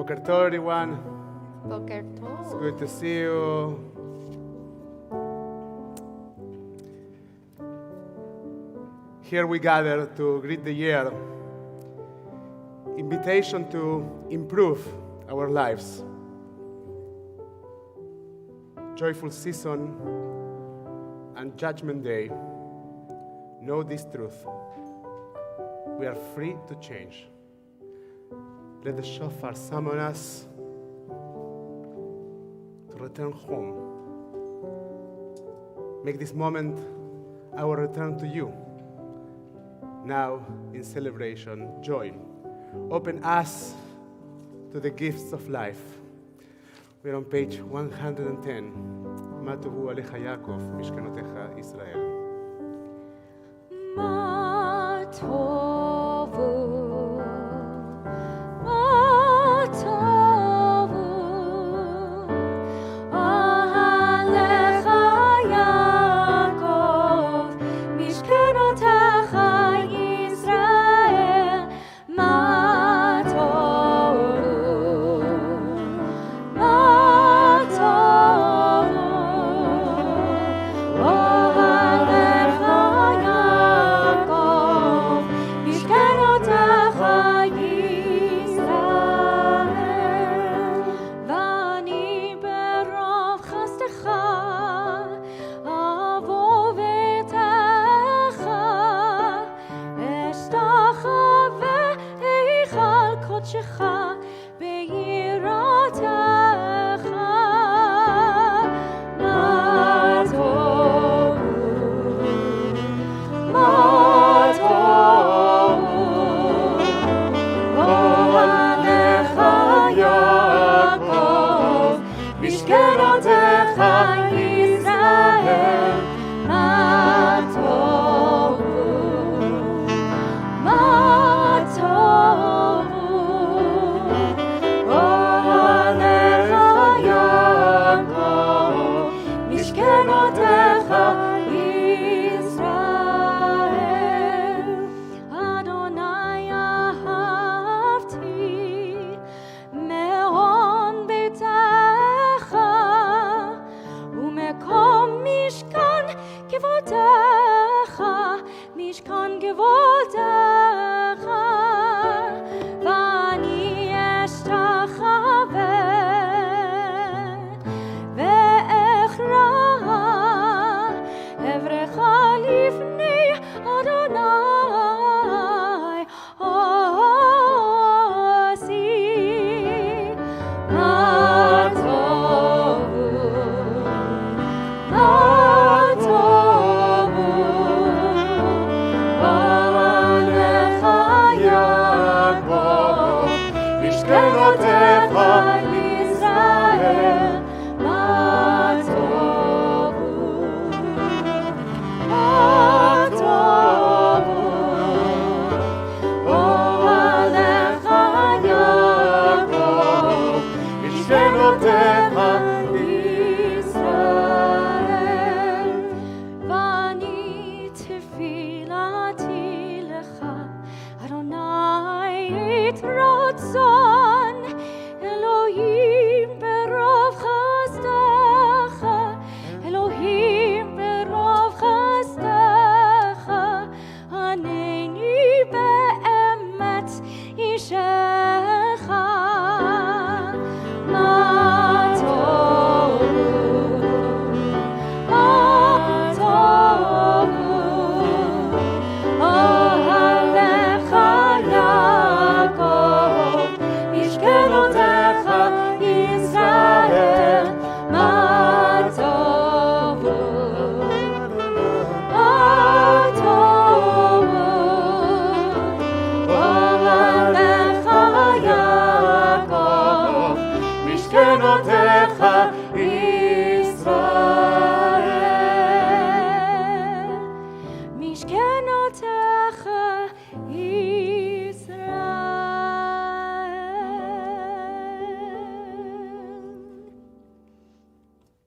Boker Tov, everyone. Boker It's Tov. good to see you. Here we gather to greet the year. Invitation to improve our lives. Joyful season and Judgment Day. Know this truth. We are free to change. Let the shofar summon us to return home. Make this moment our return to you. Now, in celebration, join. Open us to the gifts of life. We're on page 110. Ma tovu alecha Yaakov, mishkanotecha Israel. Ma tovu, alecha Yaakov, mishkanotecha Israel. Ma tovu, Mishkan gevotecha, vani eshtachave, ve'echra evrecha lifnei Adonai osi. Ma tovu, ma tovu.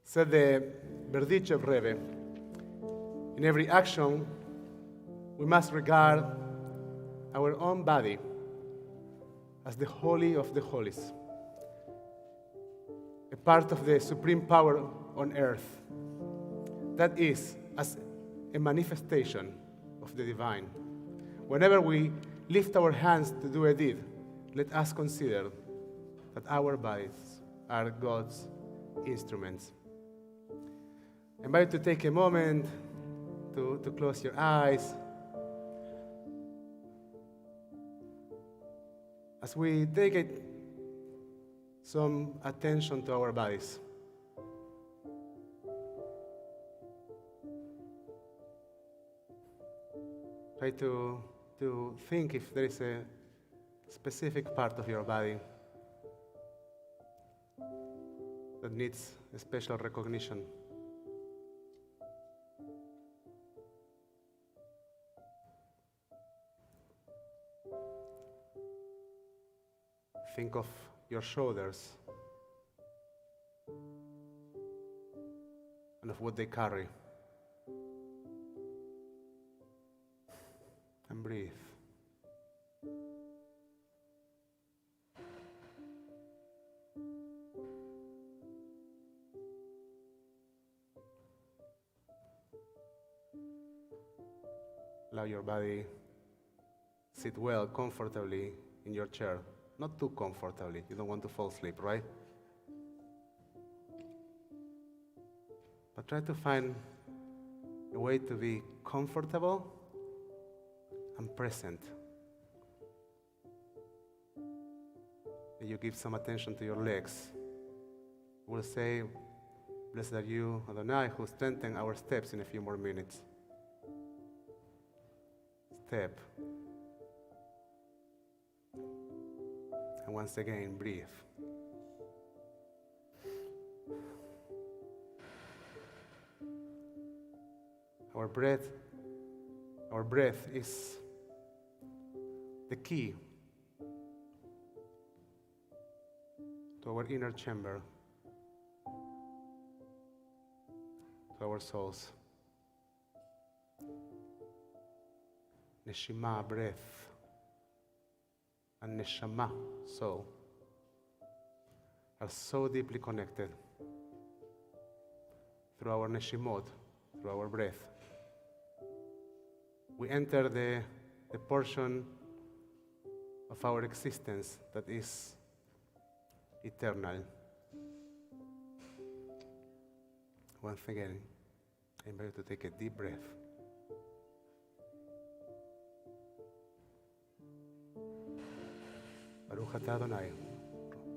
Said the Berdichev Rebbe, in every action, we must regard our own body as the holy of the holies. part of the supreme power on earth. That is as a manifestation of the divine. Whenever we lift our hands to do a deed, let us consider that our bodies are God's instruments. I invite you to take a moment to close your eyes. As we take some attention to our bodies. Try to think if there is a specific part of your body that needs a special recognition. Think of your shoulders and of what they carry. And breathe. Allow your body sit well, comfortably in your chair. Not too comfortably. You don't want to fall asleep, right? But try to find a way to be comfortable and present. And you give some attention to your legs. We'll say, blessed are you, Adonai, who strengthen our steps in a few more minutes. Step. And once again, breathe. Our breath is the key to our inner chamber, to our souls. Neshima, breath, and neshama, soul, are so deeply connected through our neshimot, through our breath. We enter the portion of our existence that is eternal. Once again, I invite you to take a deep breath. Baruch atah Adonai,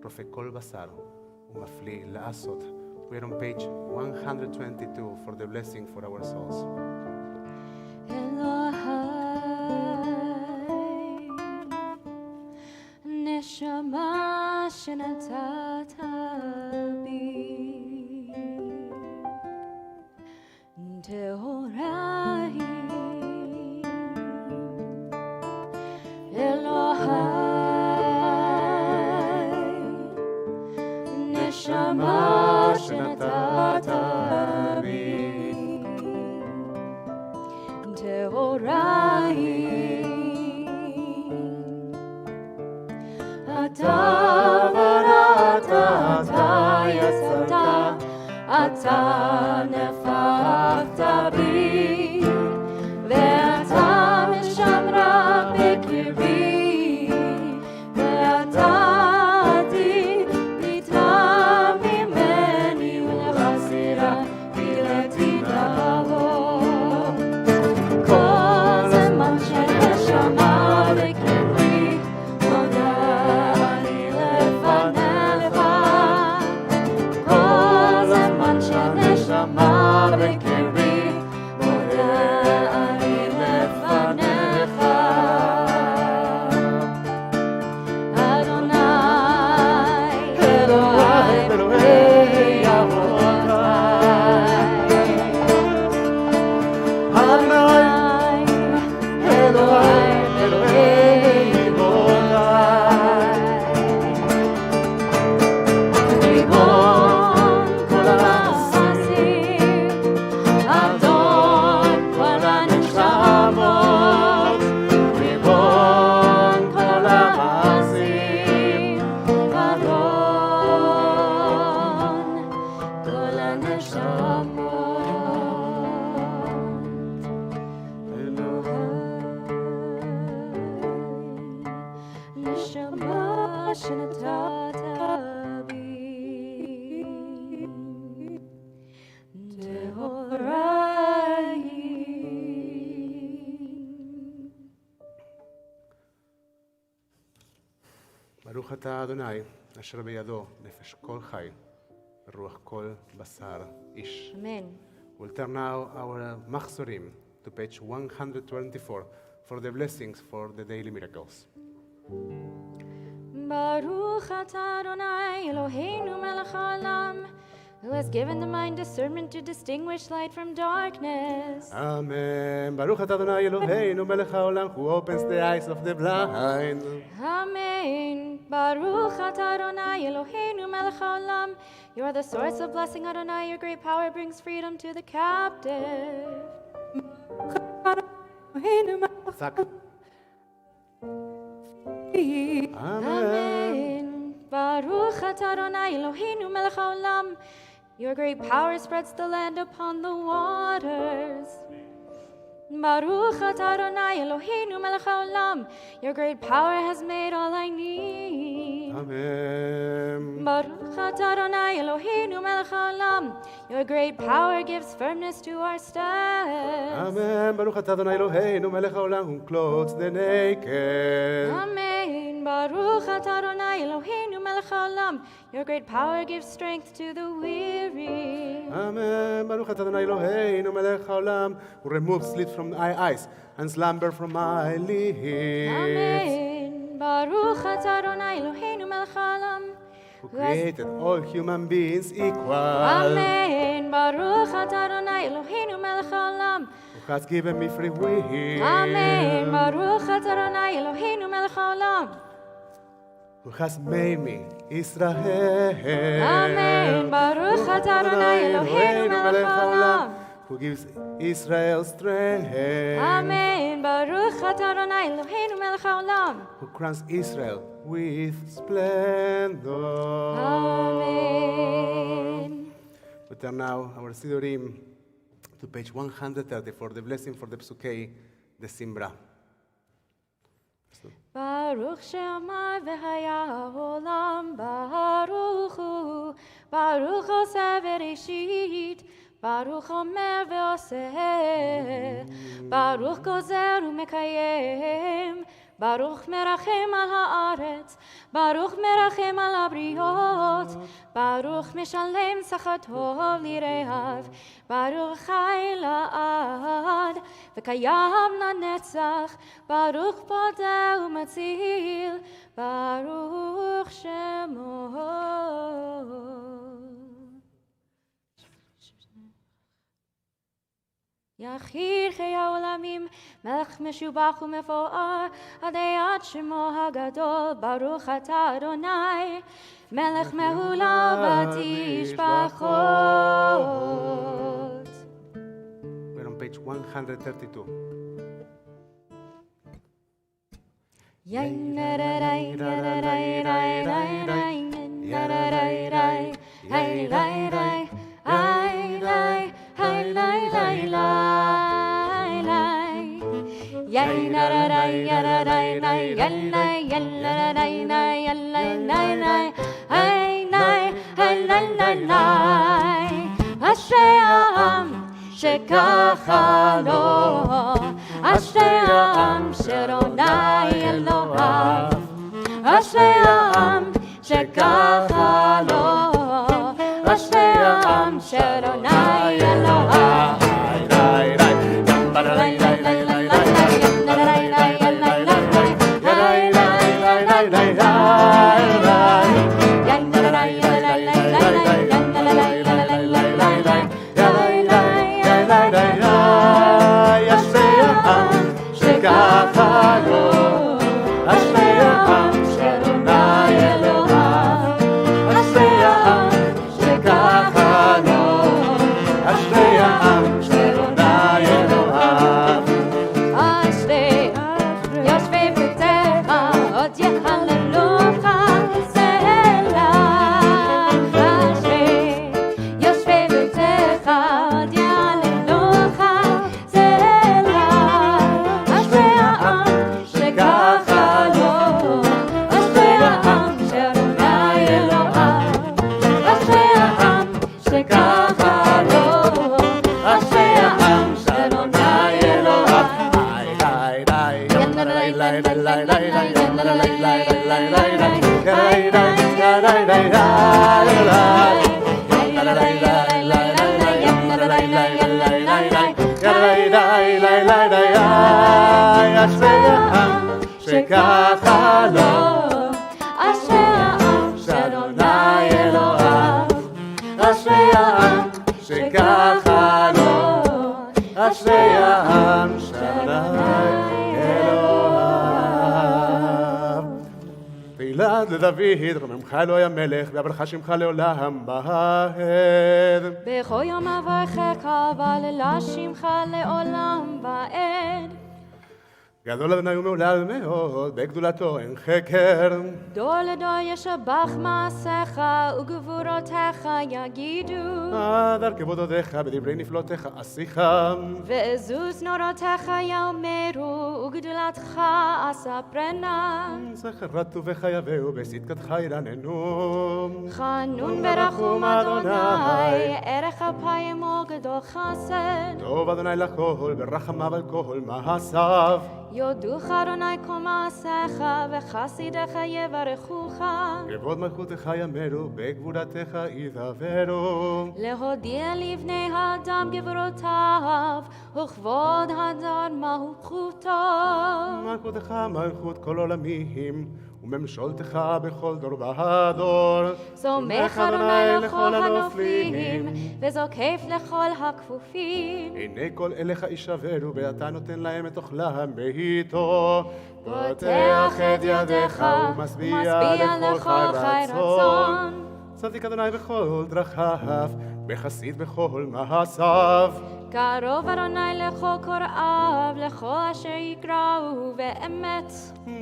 Rofe kol basar, umafli la'asot. We're on page 122 for the blessing for our souls. נשמה שנתת בי טהורה היא אלוהי נשמה שנתת בי טהורה היא אתה בראת, אתה יצרת, אתה נפחת בי, ואתה משמרה בקרבי, ואתה עדי נתרע ממני ולחסירה בלתי תבוא. כל זמן שנשמה בקרבי, נשמה ברוך אתה אדוני, אשר בידו נפש כל חי, רוח כל בשר איש. Amen. We'll turn now our machzorim to page 124 for the blessings for the daily miracles. Baruch atah Adonai Eloheinu melech haolam, who has given the mind discernment to distinguish light from darkness. Amen. Baruch atah Adonai Eloheinu melech haolam, who opens the eyes of the blind. Amen. Baruch atah Adonai Eloheinu melech haolam, you are the source of blessing, Adonai. Your great power brings freedom to the captive. Zak. Amen. Baruch atah Adonai Eloheinu melech haolam, your great power spreads the land upon the waters. Baruch atah Adonai Eloheinu melech haolam, your great power has made all I need. Amen. Baruch atah Adonai Eloheinu melech haolam, your great power gives firmness to our steps. Amen. Baruch atah Adonai Eloheinu melech haolam, who clothes the naked. Amen. Baruch atah Adonai Eloheinu melech haolam, your great power gives strength to the weary. Amen. Baruch atah Adonai Eloheinu melech haolam, who removes sleep from my eyes and slumber from my lips. Amen. Baruch atah Adonai Eloheinu melech haolam, Who created all human beings equal. Amen. Baruch atah Adonai Eloheinu melech haolam, Who has given me free will. Amen. Baruch atah Adonai Eloheinu melech haolam, Who has made me Israel. Amen. Baruch atah Adonai Eloheinu melech haolam, Who gives Israel strength. Amen. Baruch atah Adonai Eloheinu melech haolam, Who crowns Israel with splendor. Amen. We turn now our Sidurim to page 130 for the blessing for the Psukei, the Simbra. Baruch she'amar v'haya ha'olam, Baruch hu, Baruch oseh v'reshit, Baruch omer v'oseh, Baruch gozer u'mekayem, Baruch merachem al haaretz, Baruch merachem al habriot, Baruch mishalem sachar tov lirehav, Baruch chai la'ad, v'kayam la'netzach, Baruch podeh u'matzil, Baruch shemo. יחיר חיי העולמים, מלך משובח ומפואר, הדיית שמו הגדול, ברוך אתה אדוני, מלך מהולל בתשבחות. We're on page 132. אשרי העם שככה לו, אשרי העם שאדוני אלוהיו, אשרי העם שככה לו, אשרי העם שאדוני אלוהיו. שככה לו, אשרי העם שאדוני אלוהיו, אשרי העם שככה לו, אשרי העם שאדוני אלוהיו. תהילה לדוד, רוממך אלוהי המלך, והברכה שמך לעולם ועד. בכל יום אברכך והללה שמך לעולם ועד. גדול אדוני ומהולל מאוד, בגדולתו אין חקר. דור לדור ישבח מעשיך וגבורותיך יגידו. עד כבודותיך בדברי נפלאותיך עשיך. ועזוז נורותיך יאמרו וגדולתך אספרנה. זכר טובך יביאו בצדקתך ירננו. חנון ברחום אדוני, ערך אפיים וגדול חסד. טוב אדוני לכל, ברחמיו על כל מעשיו. יודוך אדוני כל מעשיך וחסידיך יברכוך. כבוד מלכותך יאמרו, בגבורתך ידברו. להודיע לבני האדם גבורותיו וכבוד הדר מלכותו. מלכותך מלכות כל עולמים, וממשלתך בכל דור ודור. סומך אדוני לכל הנופלים, וזוקף לכל הכפופים. עיני כל אליך יישברו, ואתה נותן להם את אוכלם בעתו. פותח את ידיך, ומשביע לכל חי רצון. צדיק אדוני בכל דרכיו, וחסיד בכל מעשיו. קרוב אדוני לכל קוראיו, לכל אשר יקראו באמת.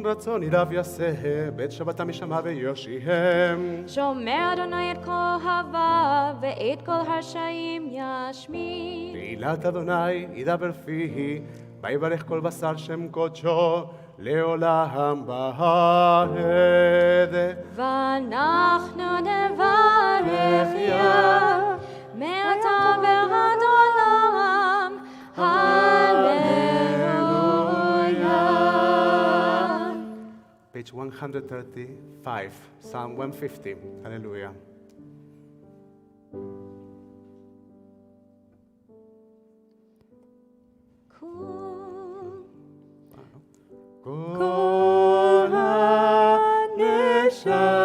רצון ירב יעשה, בית שבתם ישמע ויושיעם. שומר אדוני את כל אוהביו, ואת כל הרשעים ישמיע. תהילת אדוני ידבר פיhi, ויברך כל בשר שם קודשו, לעולם ועד. ואנחנו נברך יה, מעתה ועד עולם, הללויה. Page 135, Psalm 150, Hallelujah. כל הנשמה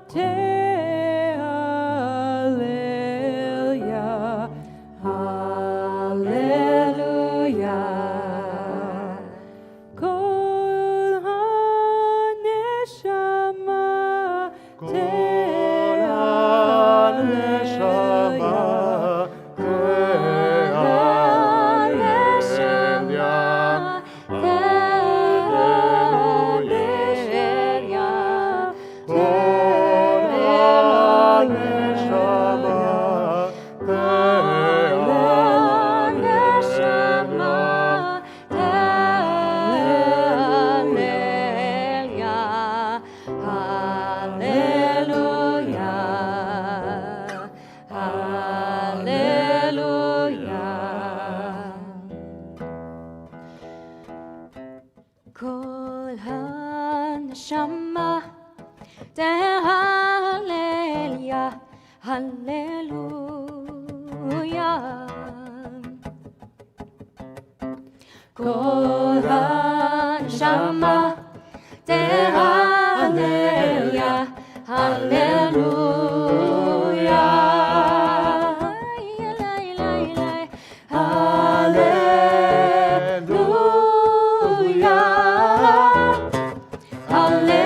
תהלליה, הללויה. כל הנשמה כל הנשמה תהלליה, הללויה. כל הנשמה תהלליה, הללויה. Hallelujah.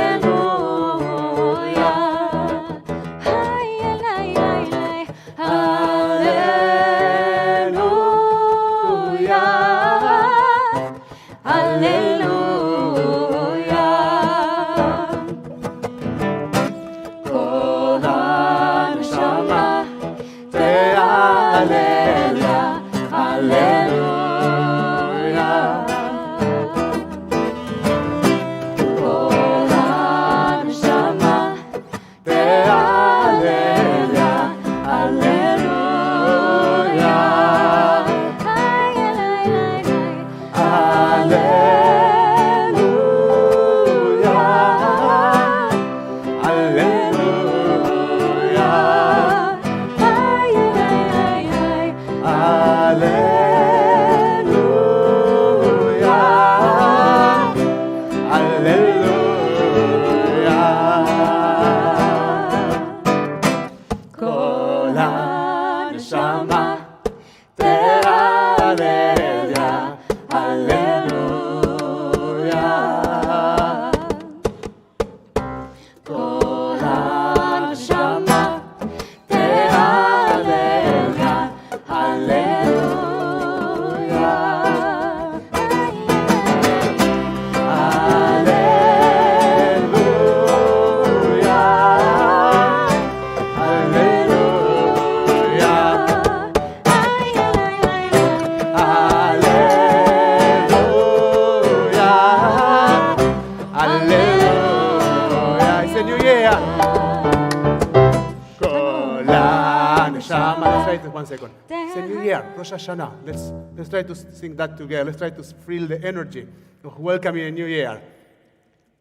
כל הנשמה תהלליה, הללויה. One second. It's a new year, Rosh Hashanah. Let's try to sing that together. Let's try to feel the energy of welcoming a new year.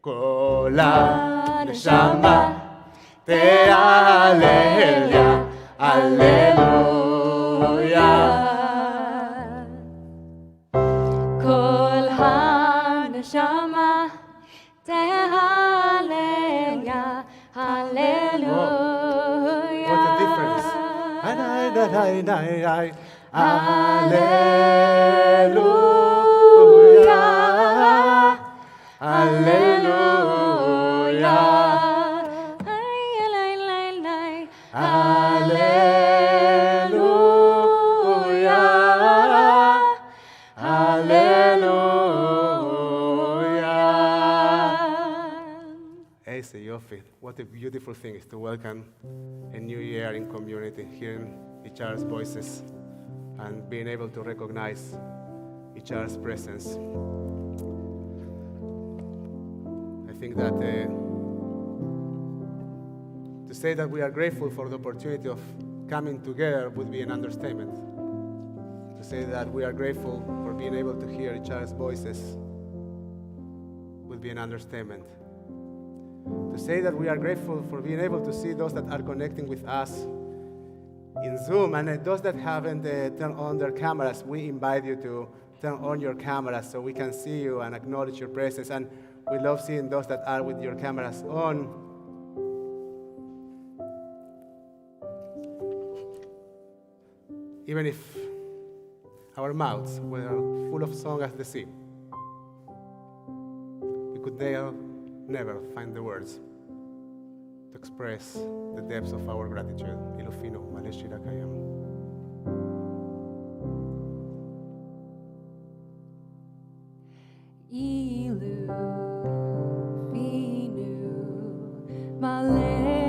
Kol ha-neshama te'alelya, alleluia. Kol ha-neshama te'alelya, hallelujah. What a difference. Alleluia. Alleluia. Alleluia. Alleluia. Ese Yofi, what a beautiful thing is to welcome a new year in community, hearing each other's voices and being able to recognize each other's presence. I think that to say that we are grateful for the opportunity of coming together would be an understatement. To say that we are grateful for being able to hear each other's voices would be an understatement. To say that we are grateful for being able to see those that are connecting with us in Zoom, and those that haven't turned on their cameras, we invite you to turn on your cameras so we can see you and acknowledge your presence. And we love seeing those that are with your cameras on. Even if our mouths were full of song as the sea, we could never find the words to express the depths of our gratitude. Ilufino, Maleshira Kayam. Ilufino, Maleshira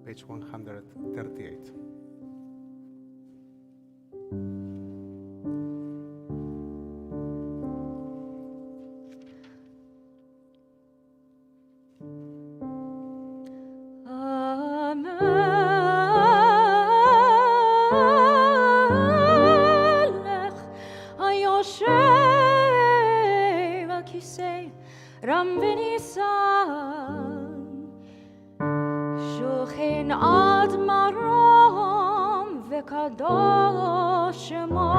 Page 138. המלך היושב על כיסא רם ונישא שוכן עד מרום וקדוש שמו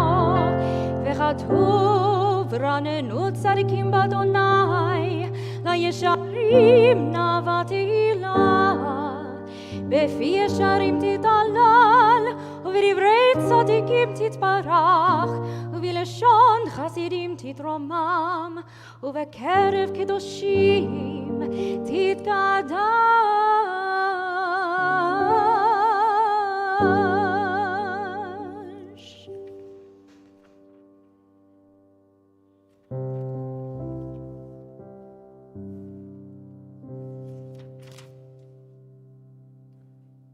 וכתוב התרננו צדיקים באדוני, לישרים נאווה תהילה. בפי ישרים תתהלל, ובדברי צדיקים תתברך, ובלשון חסידים תתרומם, ובקרב קדושים תתקדש.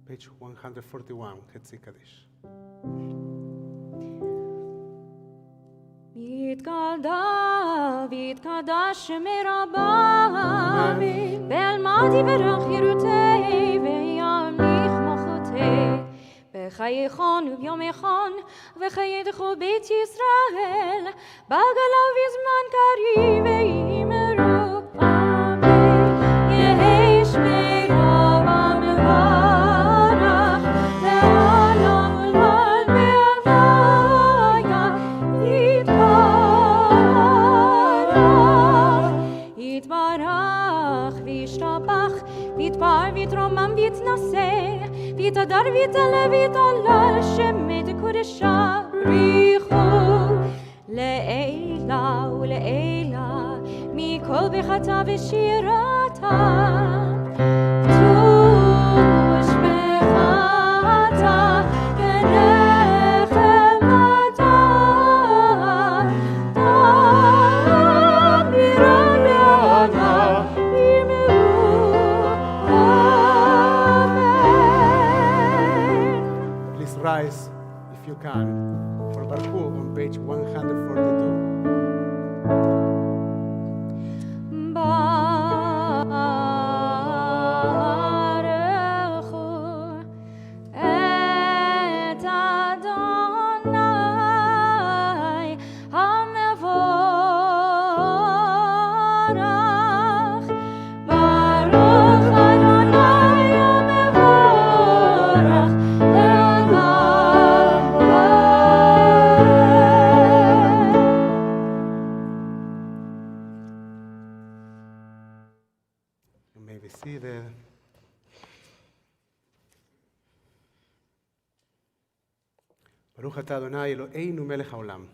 Page 141, חצי קדיש. ויתקדש מרבה, ואלמד יברך חירותי, וימליך מלכותי. בחייכון וביומכון, וחייתכו בית ישראל, בגלה ובזמן קריב ויאמרו אמן. יהי שמירה ומברך, לעולם ולעד בהוויה, יתברך וישתבח, ויתפאר ויתרומם ויתנשא, ויתהדר ויתעלה ויתהלל, שמת קודשה בריחו לעילה ולעילה, מכל ברכתה ושירתה. תושבחתה ונחמתה, תאמירה בעלמה, ימלאו אמן. Please rise if you can for Baruch on page 142. ברוך אתה אדוני אלוהינו מלך העולם,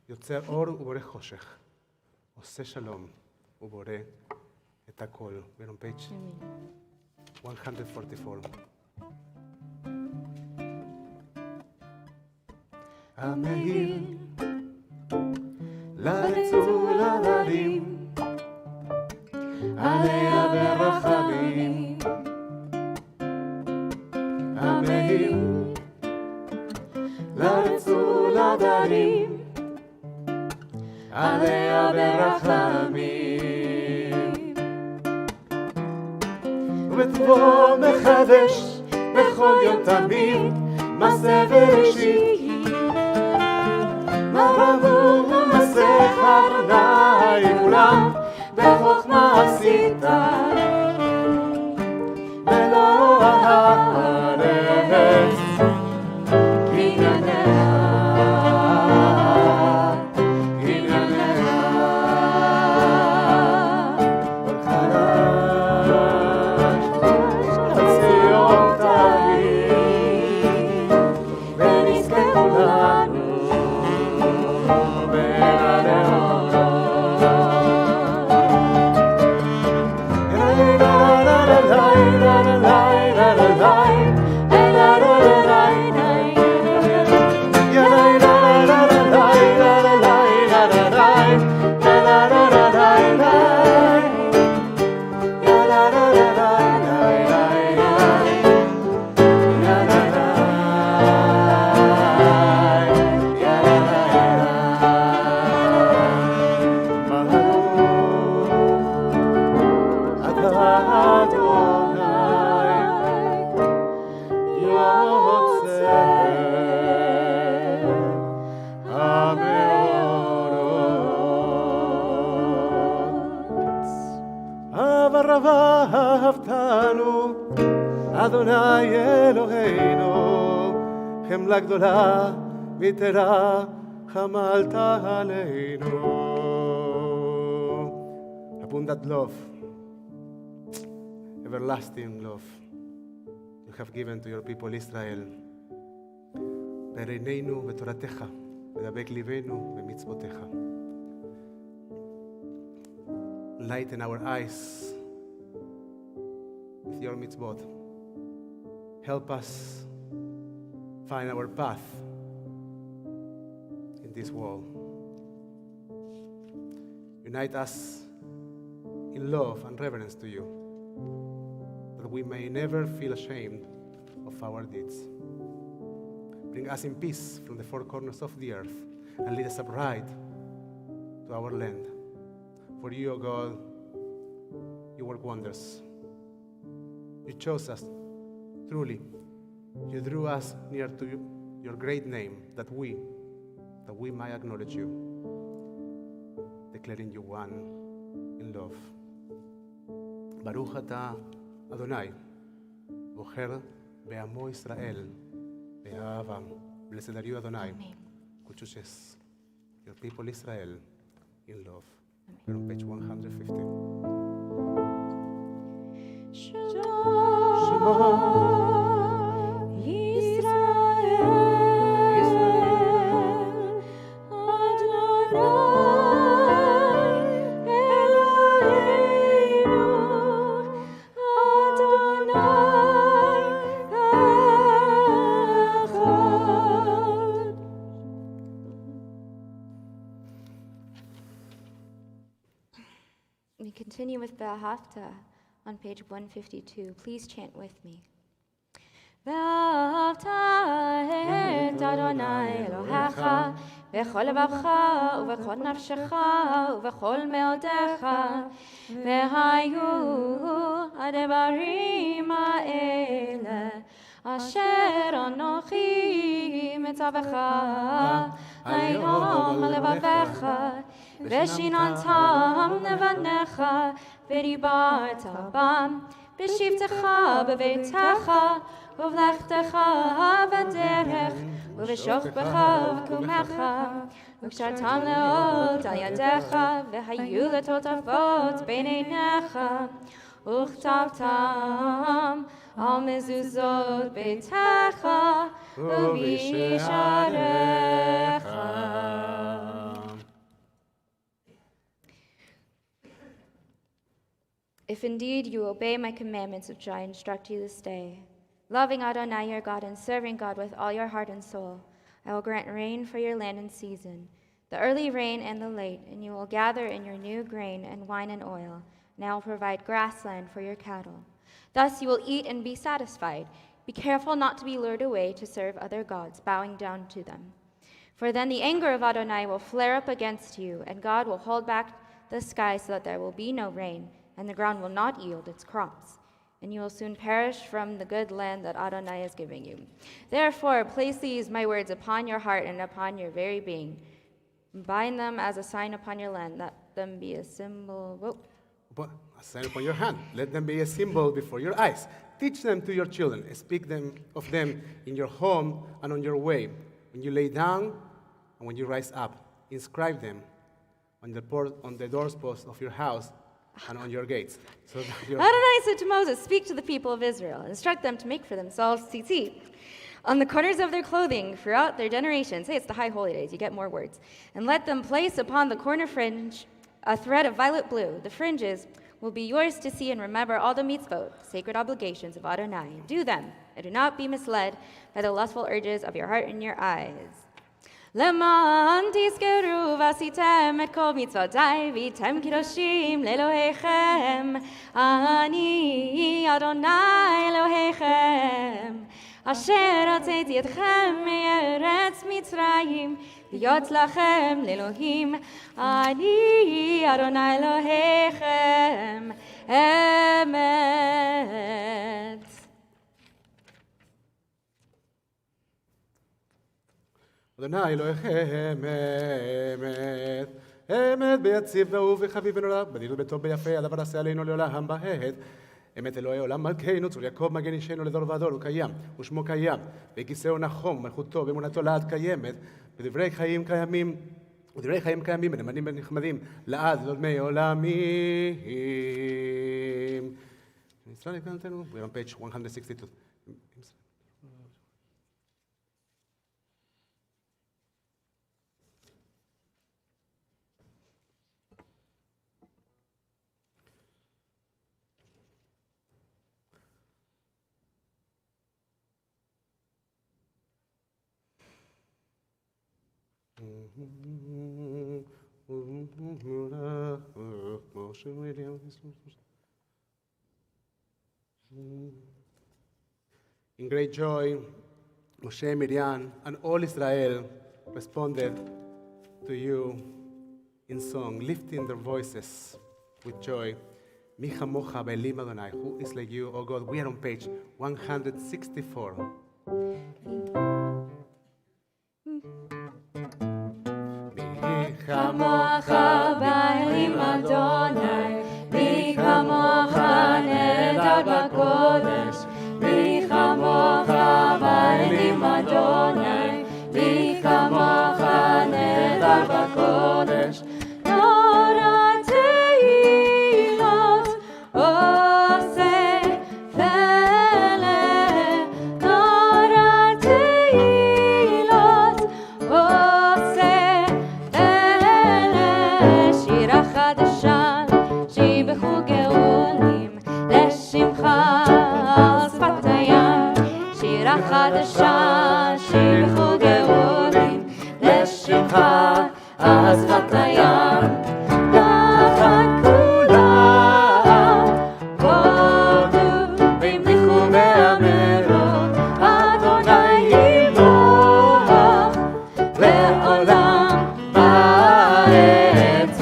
יוצר אור ובורא חושך, עושה שלום ובורא את הכל. We're on page 144. המאיר לארץ ולערים, עליה ברחמים. המאיר לארץ ולערים, עליה ברחמים. ובטובו מחדש בכל יום תמיד מעשה בראשית, מרבו ומסך אדוני כולם בחוכמה עשית, ולא הארץ אדוני אלוהינו, חמלה גדולה ויתרה חמלת עלינו. abundant love, everlasting love you have given to your people Israel. בעינינו בתורתך, ודבק ליבנו במצוותיך. Lighten our eyes with your mitzvot. Help us find our path in this world. Unite us in love and reverence to you, that we may never feel ashamed of our deeds. Bring us in peace from the four corners of the earth, and lead us upright to our land. For you, O God, you work wonders. You chose us, truly. You drew us near to your great name, that we might acknowledge you, declaring you one in love. Baruch ata Adonai, bocher be'amo Israel, be'ahavam. Blessed are you, Adonai, who chooses your people Israel in love. We're on page 150. Shalom, Israel, Adonai, Eloheinu, Adonai, Echad. We continue with V'ahavta on page 152. Please chant with me. V'ahavta et Adonai Elohecha v'chol levacha u'v'chol nafshecha u'v'chol me'odecha v'hayu hadevarim ha'ele asher anochi mitzavecha hayom levavecha v'shinantam levanecha v'dibat bam b'shivtecha b'veitecha ובלכתך בדרך, ובשוכבך ובקומך, וקשרתם לאות על ידיך, והיו לטוטפות בין עיניך, וכתבתם על מזוזות ביתך, ובשעריך. If indeed you obey my commandments which I instruct you this day, loving Adonai your God and serving God with all your heart and soul, I will grant rain for your land in season, the early rain and the late, and you will gather in your new grain and wine and oil, and I will provide grassland for your cattle. Thus you will eat and be satisfied. Be careful not to be lured away to serve other gods, bowing down to them. For then the anger of Adonai will flare up against you, and God will hold back the sky so that there will be no rain, and the ground will not yield its crops. And you will soon perish from the good land that Adonai is giving you. Therefore, place these my words upon your heart and upon your very being. Bind them as a sign upon your land. Let them be a symbol. A sign upon your hand. Let them be a symbol before your eyes. Teach them to your children. Speak of them in your home and on your way, when you lay down and when you rise up. Inscribe them on the doorposts of your house and on your gates. So Adonai said to Moses, speak to the people of Israel, instruct them to make for themselves tzitzit on the corners of their clothing throughout their generations. Hey, it's the high holy days, you get more words. And let them place upon the corner fringe a thread of violet blue. The fringes will be yours to see and remember all the mitzvot, sacred obligations of Adonai. Do them, and do not be misled by the lustful urges of your heart and your eyes. למען תזכרו ועשיתם את כל מצוותיי והייתם קדושים לאלוהיכם. אני אדוני אלוהיכם אשר הוצאתי אתכם מארץ מצרים להיות לכם לאלוהים. אני אדוני אלוהיכם אמת. Adonai Elohechem emet, emet ביציב ואהוב וחביב ונורא, בדין ובטוב ביפה, הדבר עשה עלינו לעולם בהד. אמת אלוהי עולם מלכנו, צור יעקב מגן אישנו לדור ודור, הוא קיים, ושמו קיים, וכיסאו נחום, מלכותו ואמונתו לעד קיימת, בדברי חיים קיימים, ודברי חיים קיימים ונאמנים ונחמדים לעד לעולמי עולמים. ישראל יקנתנו, we're on page 162. In great joy, Moshe, Miriam, and all Israel responded to you in song, lifting their voices with joy. Mi chamocha be'elim Adonai, who is like you, O God? We are on page 164. Kamocha ba'elim Adonai, mi kamocha nedar b'kodesh, mi kamocha ba'elim Adonai, mi kamocha nedar b'kodesh. Nora teilot oseh pele, nora teilot oseh שירה חדשה, שיבחו גאולים לשמך על שפת הים. שירה חדשה, שיבחו גאולים לשמך על שפת הים. תחת כולם הודו והמליכו ואמרו, אדוני ימלוך לעולם בארץ.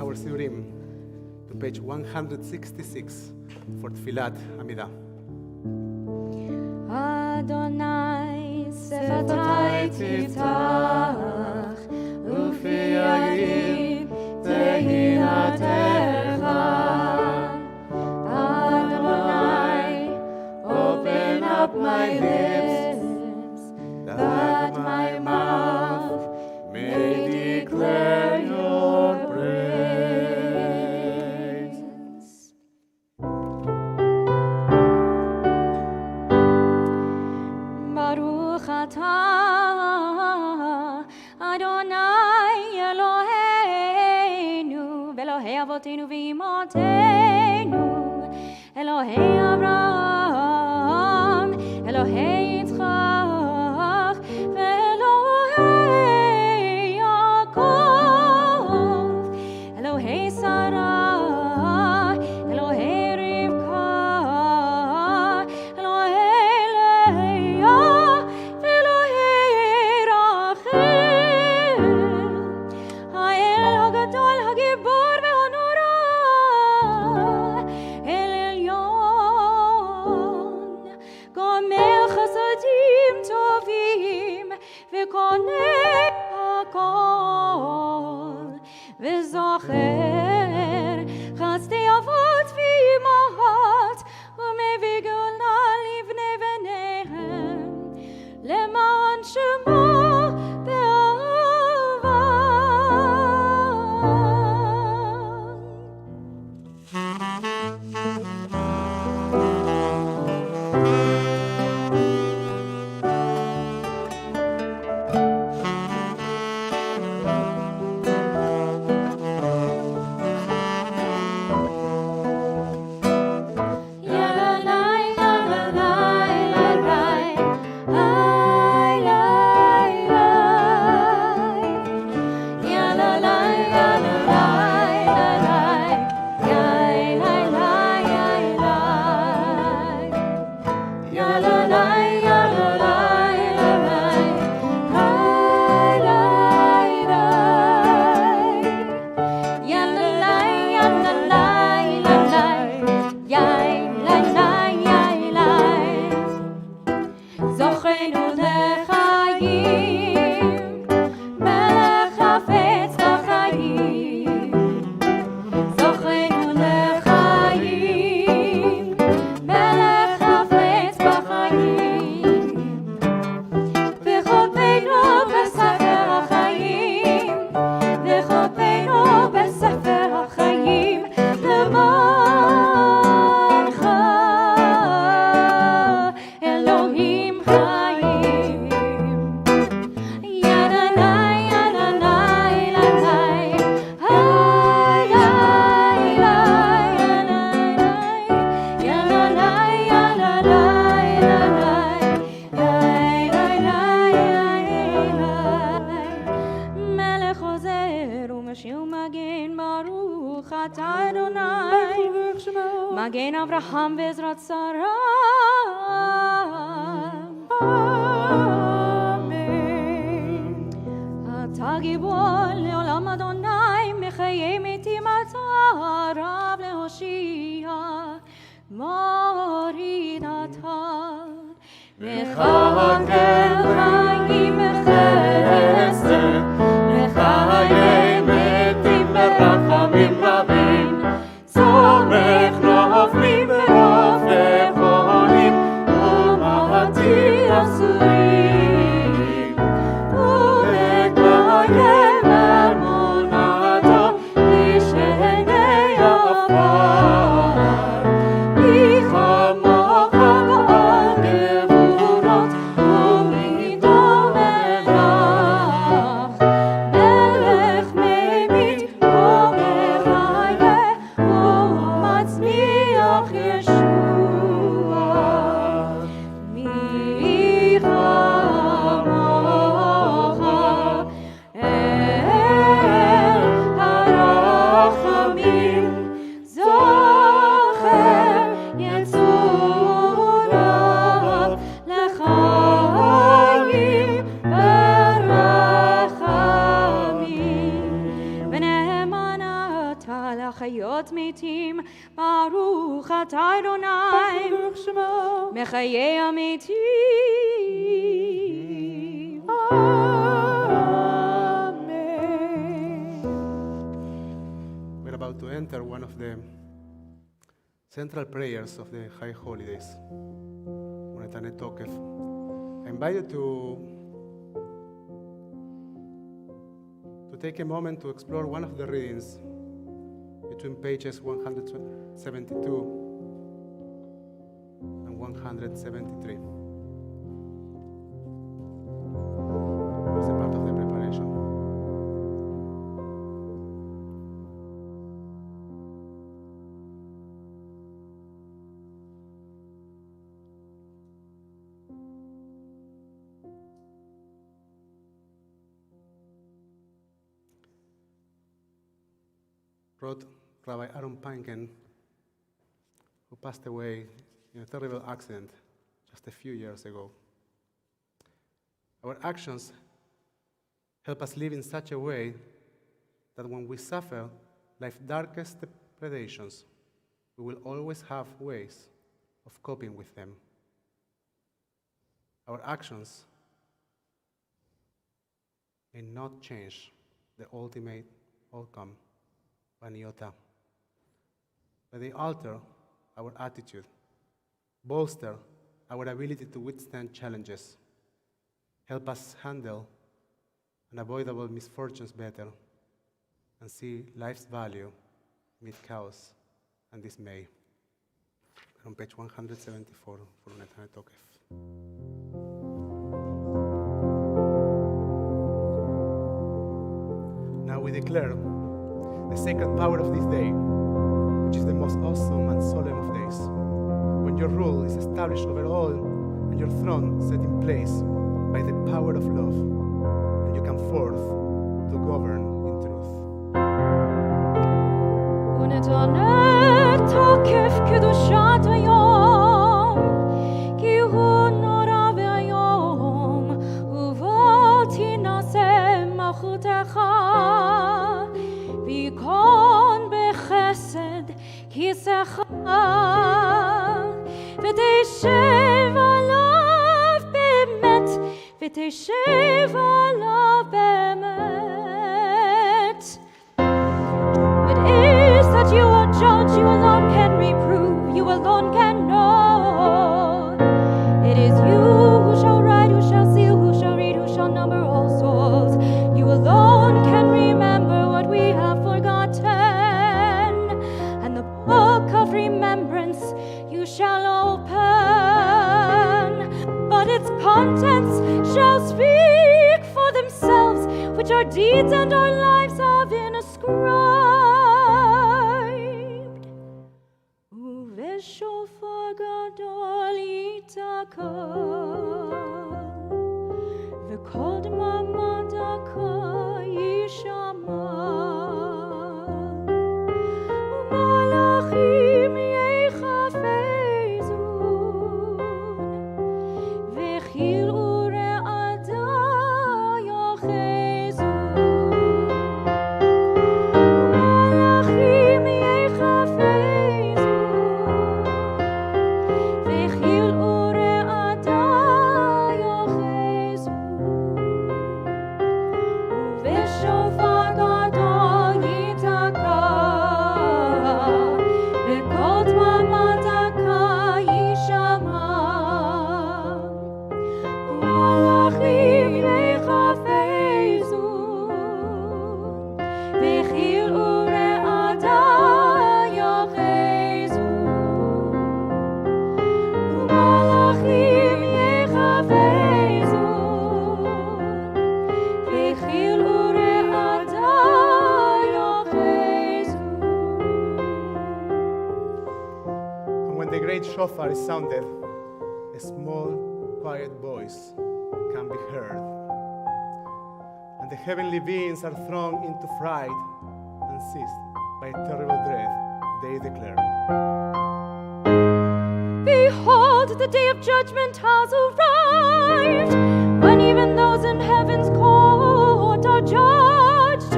Our Siurim to page 166 for Tfilat Amidah. Adonai sefatai tiftach ufi yagid tehinatecha. Adonai, open up my lips that my mouth may declare your praise. Baruch atah Adonai Eloheinu Elohei avotenu v'imotenu Elohei Avraham Elohei Yitzchak Elohei Yaakov Elohei Sarah Elohei Rivka Elohei Leah Elohei Rachel Ha'el HaGadol HaGibor VeHaNorah El Elyon Gomer Chesed Adonai, Magen Avraham Bezrat Sarah. Amen. אתה גיבור לעולם אדוני, מחיי מתים אתה רב להושיע, מוריד אתה. מחכה חיים בחסד, מחיי מתים ברחמים רבים, צומח נופלים ברוב לחולים, ומעטיר אסורים. ולקיים אמונתו לשני עפר, מי כמוך בעל גבורות ומידו מלך, מלך ממיט ומחיה ומצמיח ישוע. מי כמוך אל הרחמים, זוכר יצוריו לחיים ברחמים. ונאמן אתה לחיות מתים, ברוך אתה אדוני, ברוך שמו. מחיי המתים. Amen. We're about to enter one of the central prayers of the High Holidays, Unetane Tokef. I invite you to take a moment to explore one of the readings between pages 172 and 173. It's a part of the preparation. Wrote Rabbi Aaron Panken, who passed away in a terrible accident just a few years ago. Our actions help us live in such a way that when we suffer life's darkest predations, we will always have ways of coping with them. Our actions may not change the ultimate outcome, one iota, but they alter our attitude, bolster our ability to withstand challenges, help us handle unavoidable misfortunes better, and see life's value amid chaos and dismay. On page 174 for Unetane Tokef. Now we declare the sacred power of this day, which is the most awesome and solemn of days, when your rule is established over all and your throne set in place by the power of love, and you come forth to govern in truth. ונתנה תוקף קדושת היום, כי הוא נורא והיום, ובו תינשא מלכותך, ויכון בחסד כיסאך, ותשב עליו באמת, ותשב עליו באמת. It is that you are judge, you alone can reprove, you alone can know. It is you who shall write, who shall seal, who shall read, who shall number all souls. You alone can remember what we have forgotten, and the book of remembrance you shall open, but its contents shall speak for themselves, which our deeds and our lives have inscribed. Uveshofar gadol yitaka, v'kol dmamah daka yishama, shofar is sounded, a small, quiet voice can be heard. And the heavenly beings are thrown into fright and seized by terrible dread, they declare. Behold, the day of judgment has arrived, when even those in heaven's court are judged,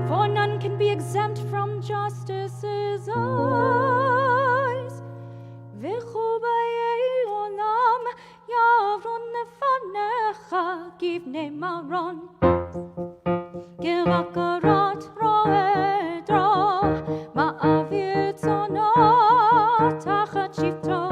for none can be exempt from justice's eyes. V'chubayei olam yavron nefanecha givnei maron, gerakarat roedro ma'avir tzonot tachat shivto.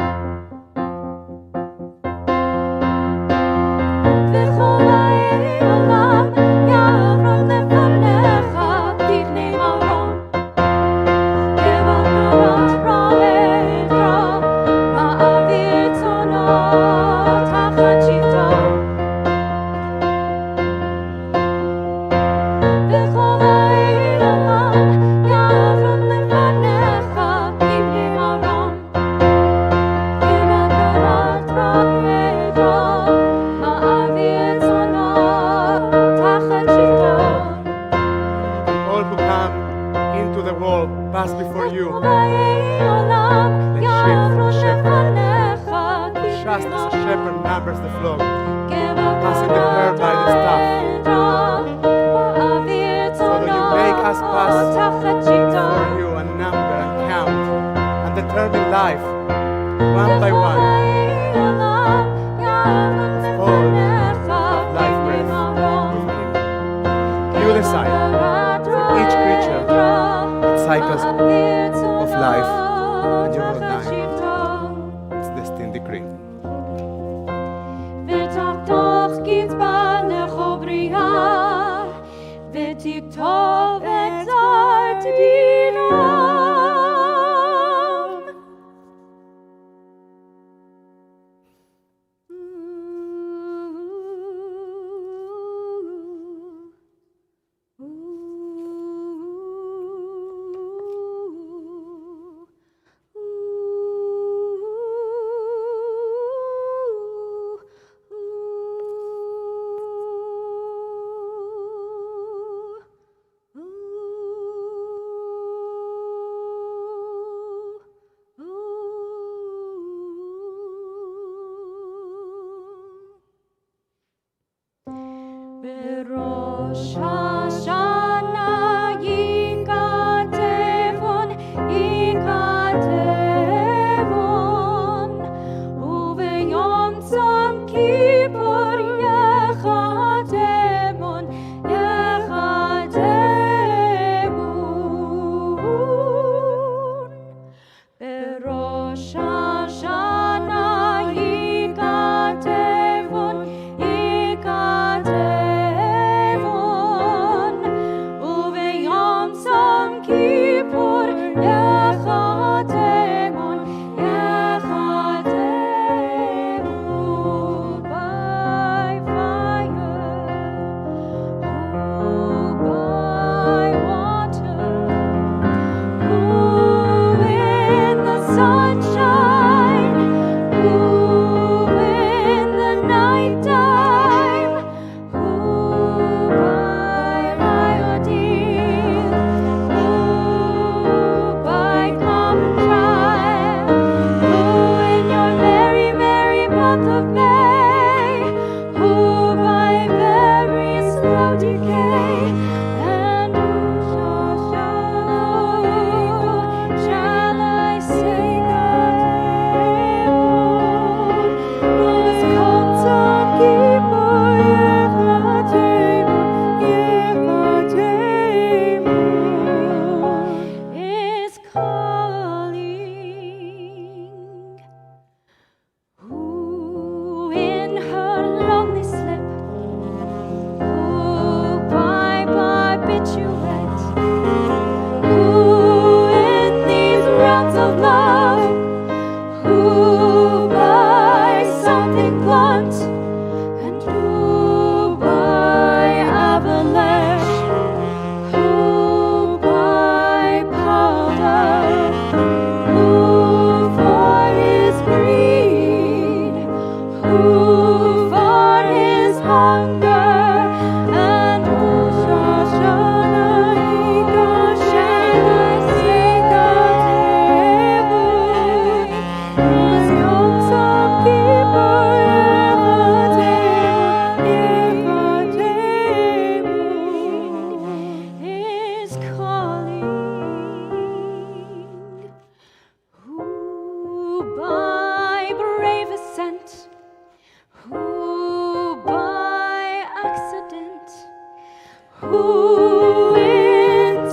Pass before you, like sheep, just as a shepherd numbers the flock, passing the herd by the staff, so that you make us pass before you and number and count and determine life one by one. All have life breath within. You decide for each creature cycles of life, and you will die. It's destined decree. Rosh Hashanah yikatevon, uveyom tzom kippur yechademon, Berosh Hashanah yikatevon,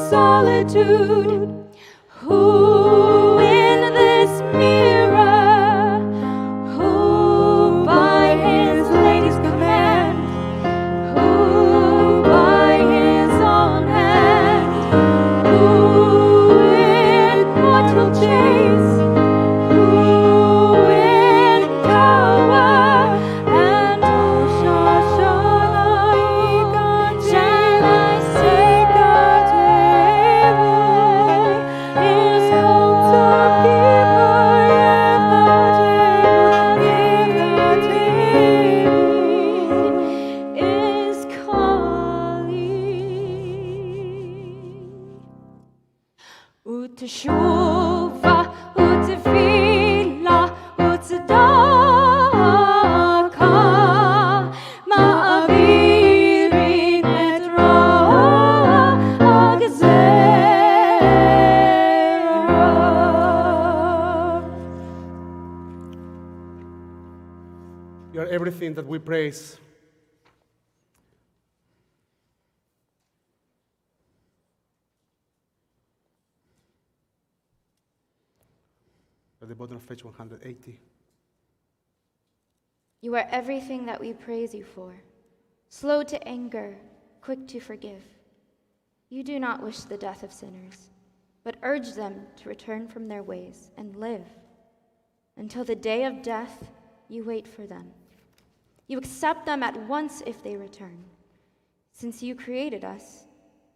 solitude. Who in this mirror, who by his lady's command, who by his own hand, who in mortal chase, who in power, and Rosh Hashanah shall I say God is called to is calling. Uteshuva, utefila, utedaka, ma'avirin et ro'a ha'gezerah. You are everything that we praise. At the bottom of page 180. You are everything that we praise you for, slow to anger, quick to forgive. You do not wish the death of sinners, but urge them to return from their ways and live. Until the day of death, you wait for them. You accept them at once if they return. Since you created us,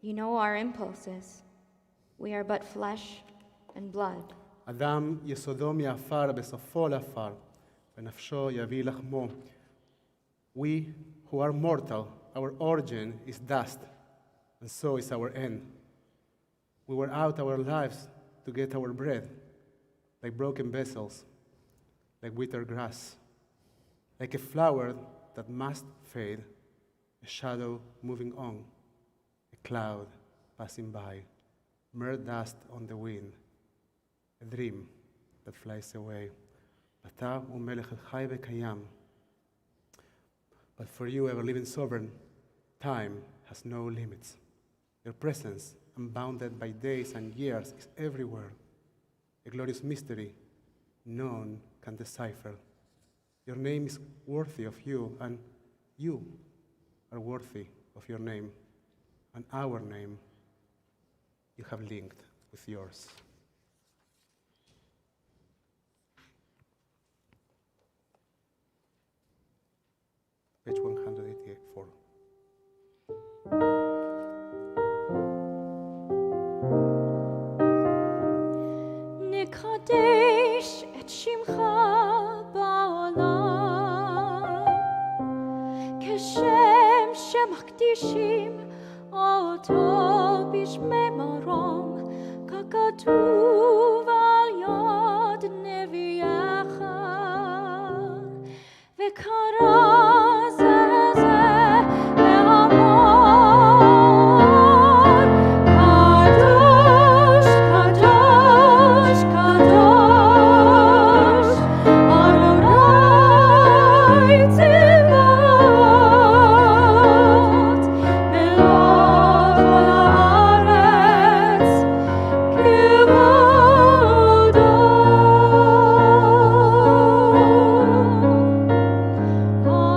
you know our impulses. We are but flesh and blood. אדם יסודו מעפר בסופו לעפר, ונפשו יביא לחמו. We who are mortal, our origin is dust, and so is our end. We wear out our lives to get our bread, like broken vessels, like withered grass, like a flower that must fade, a shadow moving on, a cloud passing by, mere dust on the wind, a dream that flies away. אתה הוא מלך חי וקיים. But for you, ever-living sovereign, time has no limits. Your presence, unbounded by days and years, is everywhere. A glorious mystery none can decipher. Your name is worthy of you, and you are worthy of your name, and our name you have linked with yours. Page 184. נקדש את שמך בעולם, כשם שמקדישים אותו בשמי מרום, ככתוב על יד נביאך, וקרא Oh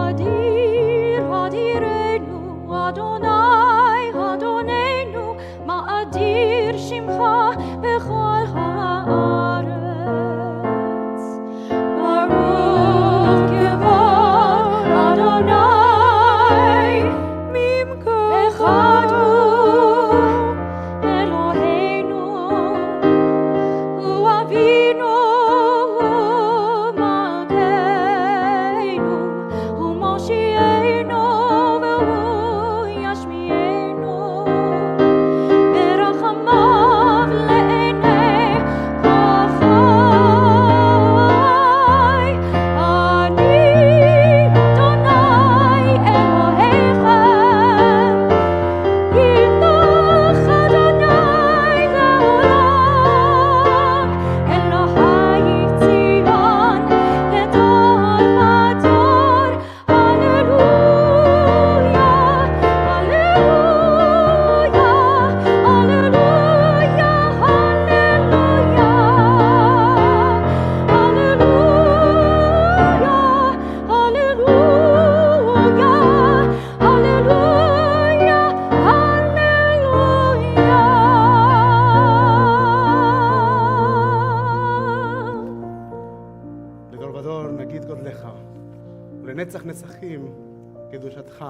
ברכתך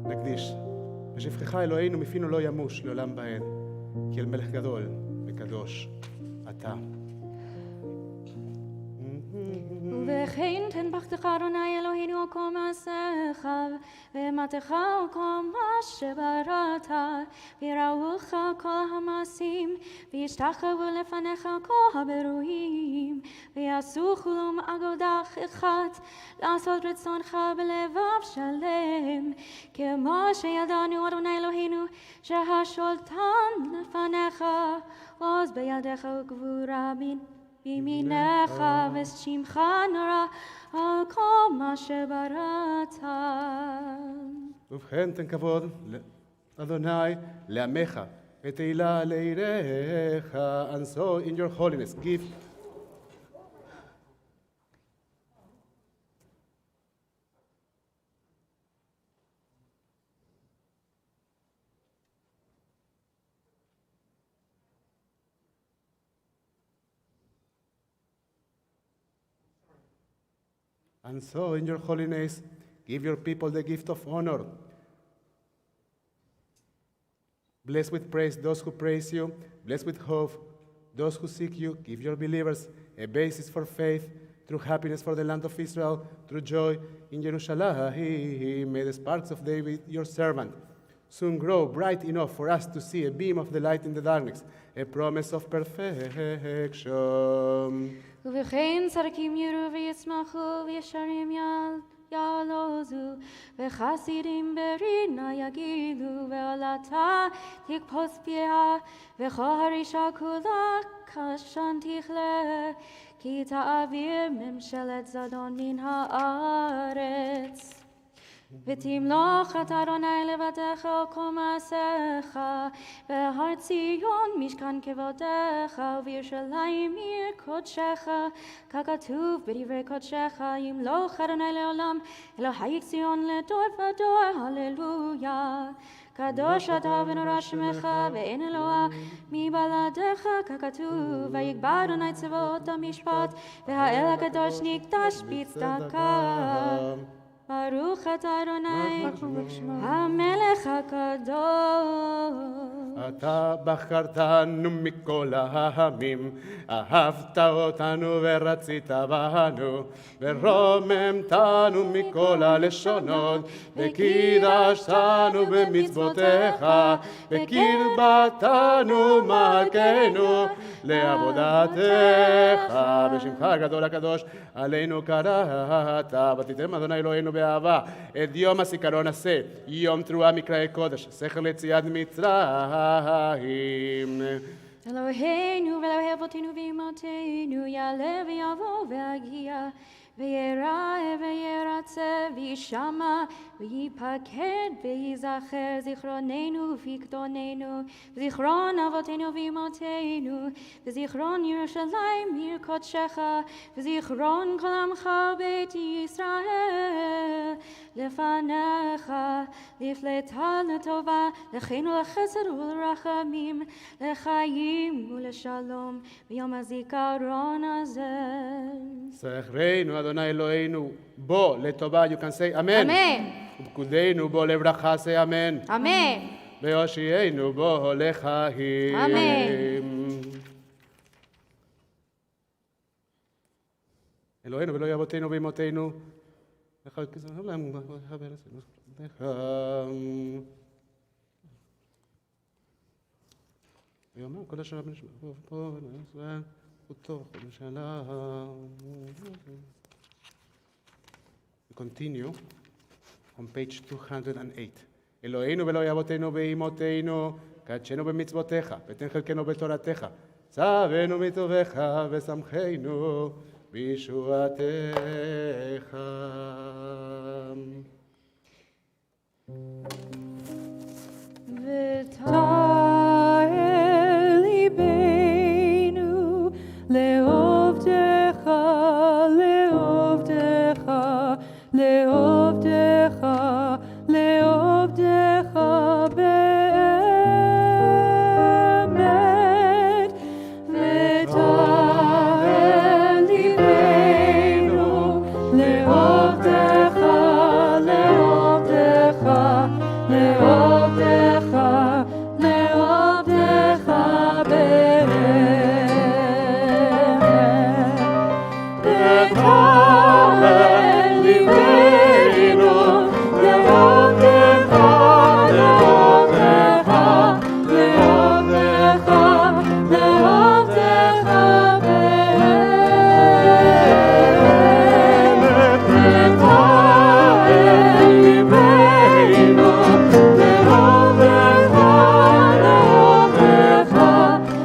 נקדיש. בשבחך אלוהינו מפינו לא ימוש לעולם ועד, כי אל מלך גדול וקדוש אתה. וכן תן ברכתך אדוני אלוהינו על כל מעשיך ואימתך על כל מה שבראת ויראוך כל המעשים וישתחוו לפניך כל הברואים ויעשו כולם אגודך אחת לעשות רצונך בלבב שלם כמו שידענו אדוני אלוהינו שהשולטן לפניך עוז בידיך וגבורה בימינך ושמך נורא על כל מה שבראת. ובכן תן כבוד לאדוני לעמך ותהילה לעירך, and so in your holiness give And so, in your holiness, give your people the gift of honor. Bless with praise those who praise you. Bless with hope those who seek you. Give your believers a basis for faith, through happiness for the land of Israel, through joy in Jerusalem. May the sparks of David, your servant, soon grow bright enough for us to see a beam of the light in the darkness, a promise of perfection. ובכן צדקים יראו וישמחו וישרים יעלוזו וחסידים ברינה יגילו ועולתה תקפוץ פיה וכל הרישה כולה כשן תכלה כי תעביר ממשלת זדון מן הארץ. ותמלוך את אדוני לבדך על כל מעשיך בהר ציון משכן כבודך ובירושלים עיר קודשך ככתוב בדברי קודשך ימלוך אדוני לעולם אלוהי ציון לדור ודור הללויה קדוש אתה ונורא שמך ואין אלוה מבלעדיך ככתוב ויקבע אדוני צבאות המשפט והאל הקדוש נקדש בצדקה ברוך אתה אדוני המלך הקדוש. אתה בחרתנו מכל העמים, אהבת אותנו ורצית בנו, ורוממתנו מכל הלשונות, וקידשתנו במצוותיך, וקרבתנו מלכנו לעבודתך. בשמך הגדול הקדוש עלינו קראת, ותיתן אדוני אלוהינו באהבה את יום הזיכרון הזה, יום תרועה מקראי קודש, זכר ליציאת מצרים. אלוהינו ואלוהי אבותינו ואמותינו יעלה ויבוא ויגיע ויראה וירצה וישמע ויפקד ויזכר זיכרוננו ופקדוננו וזיכרון אבותינו ואמותינו וזיכרון ירושלים עיר קודשך וזיכרון כל עמך בית ישראל לפניך לפלטה לטובה לכן ולחסד ולרחמים לחיים ולשלום ביום הזיכרון הזה. זכרנו אדוני אלוהינו בו לטובה, you can say amen. אמן. ופקודנו בו לברכה, say amen. אמן. והושיענו בו לחיים. אמן. אלוהינו ולא אבותינו ואמותינו ויאמר כל אשר בן שמעו פה ונעשה אותו We continue on page 208. אלוהינו ולא אבותינו ואמותינו קדשנו במצוותיך ותן חלקנו בתורתך צוונו מטובך ושמחנו בישועתך. ותעל ליבנו לעובדך, לעובדך, לעובדך, לעובדך באמת. ותעל ליבנו לעובדך, לעובדך לעובדך, לעובדך באמת. ותהל ליבנו, לעובדך, לעובדך, לעובדך, לעובדך באמת. ותהל ליבנו, לעובדך, לעובדך,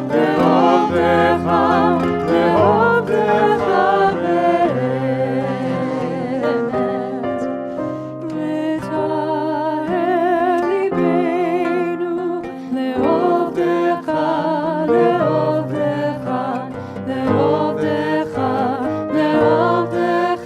לעובדך, לעובדך באמת. ותהל ליבנו, לעובדך, לעובדך, לעובדך, לעובדך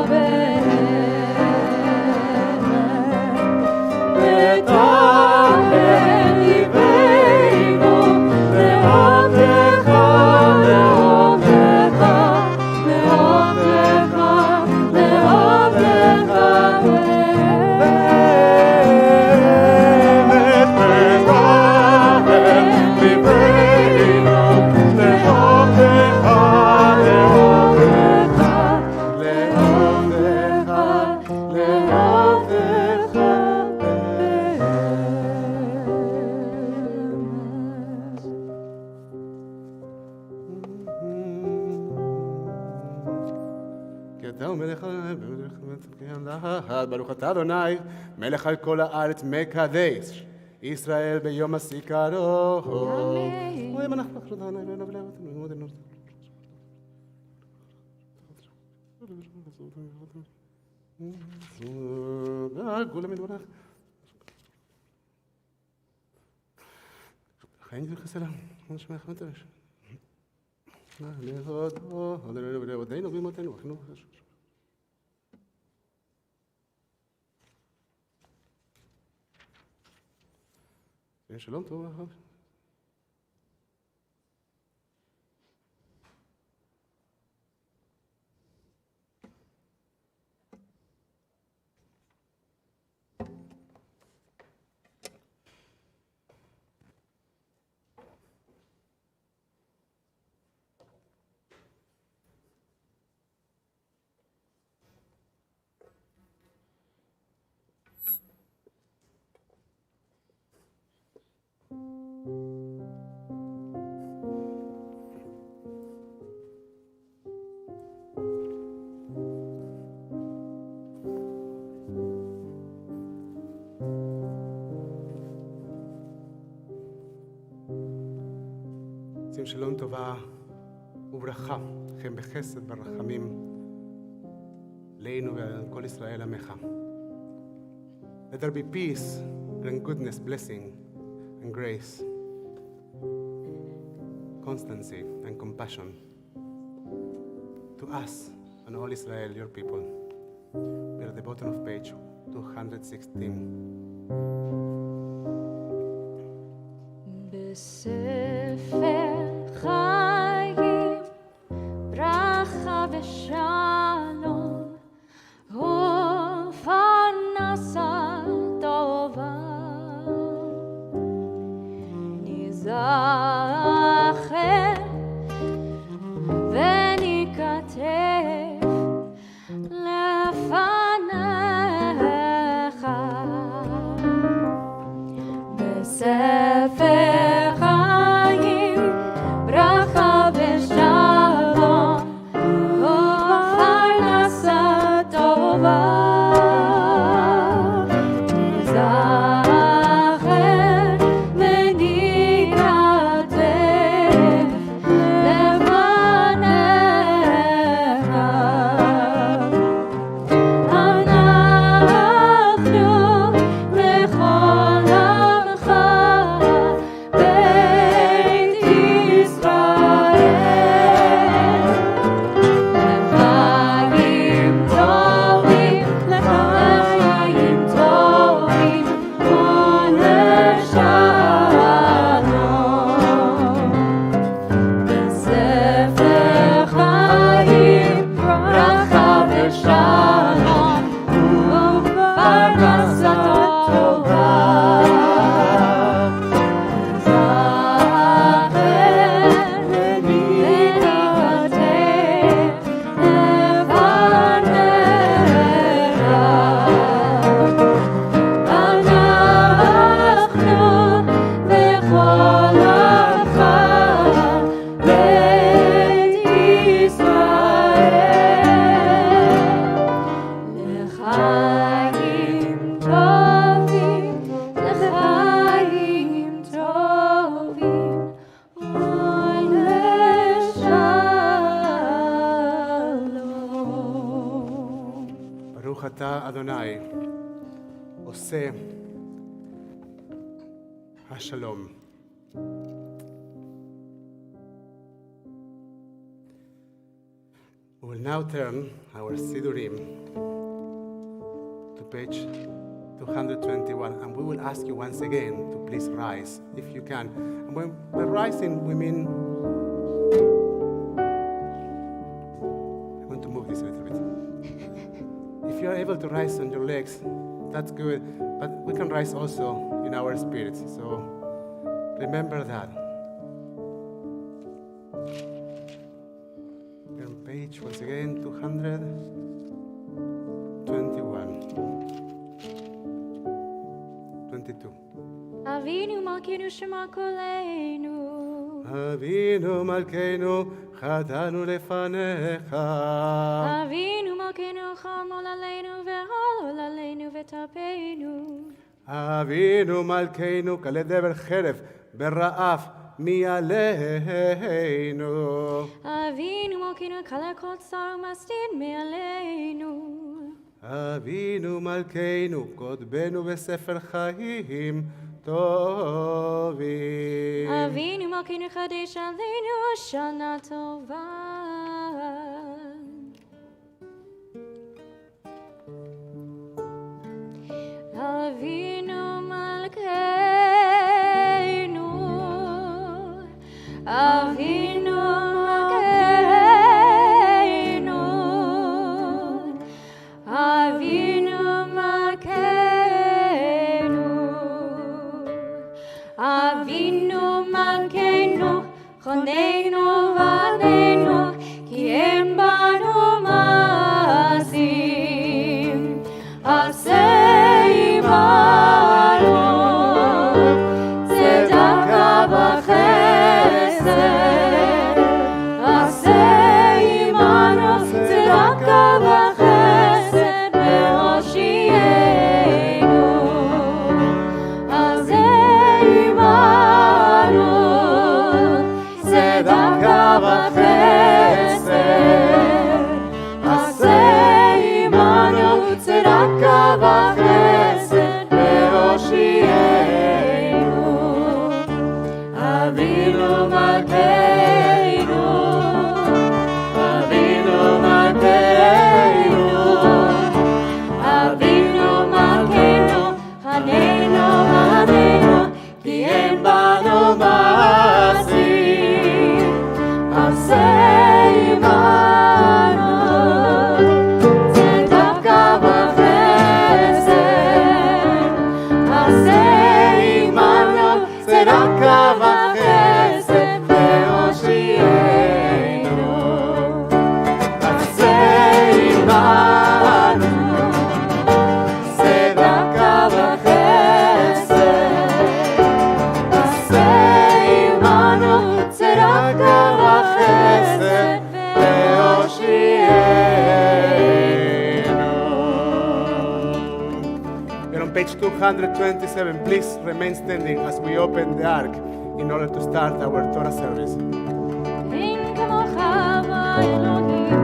באמת. ותהל ליבנו, לעובדך, לעובדך, לעובדך, לעובדך באמת. ותהל ליבנו, לעובדך, לעובדך, לעובדך, לעובדך כי אתה מלך ברוך אתה אדוני מלך על כל הארץ מקדש ישראל ביום הסיקרו. אמן. אוי, אנחנו אחרונה, לא נבלה אותנו. גולה מדברך. חיים דברך סלם. נשמע איך מתרש. להודו, להודנו בימותינו, בחינוך. שלום טוב אחר. שים שלום טובה וברכה, לכם בחסד ברחמים, לנו ועל כל ישראל עמך. Let there be peace and goodness, blessing and grace, constancy and compassion to us and all Israel, your people. We're at the bottom of page 216. בספר חיים ברכה ושלום ופרנסה טובה ניזכר וניכתב לפניך בספר חיים אדוני, עושה השלום. We will now turn our Sidurim to page 221, and we will ask you once again to please rise, if you can. And when by rising, we mean, I want to move this a little bit. If you are able to rise on your legs, that's good, but we can rise also in our spirits, so remember that. We're on page, once again, 221. 22. Avinu Malkeinu Shema Koleinu. Avinu Malkeinu Chatanu Lefanecha. Avinu Malkeinu Chamol Aleinu Ve'Halol Aleinu Ve'Tapeinu. Avinu Malkeinu Kale Dever Cheref Bera'af Mi'aleinu. Avinu Malkeinu Kala Kol Tsar Umastin Me'aleinu. Avinu Malkeinu Kodbenu Besefer Chaim Tovim. Avinu Malkeinu Chadesh Aleinu Shana Tova. Avinu Malkeinu, Avinu Malkeinu, Avinu Malkeinu, Avinu Malkeinu, Choneinu Vaneinu, Ki Em Banu Masim, Asei Banu, Tzedaka v'chesed, Asei Banu, Tzedaka v'chesed, Ve'oshienu, Asei Banu, Tzedaka v'chesed, Asei Banu, Tzedaka v'chesed, Ve'oshienu. Avinu Malkeinu, Avinu Malkeinu, Avinu Malkeinu, Haneinu Haneinu, Ki Em Banu Masim, Asei Banu, Tzedaka v'chesed, Asei Banu, Tzedaka v'chesed, Ve'oshienu. Asei Banu, Tzedaka v'chesed, Asei Banu, Tzedaka v'chesed, Ve'oshienu. We're on page 227. Please remain standing as we open the ark in order to start our Torah service. אין כמוך באלוהים,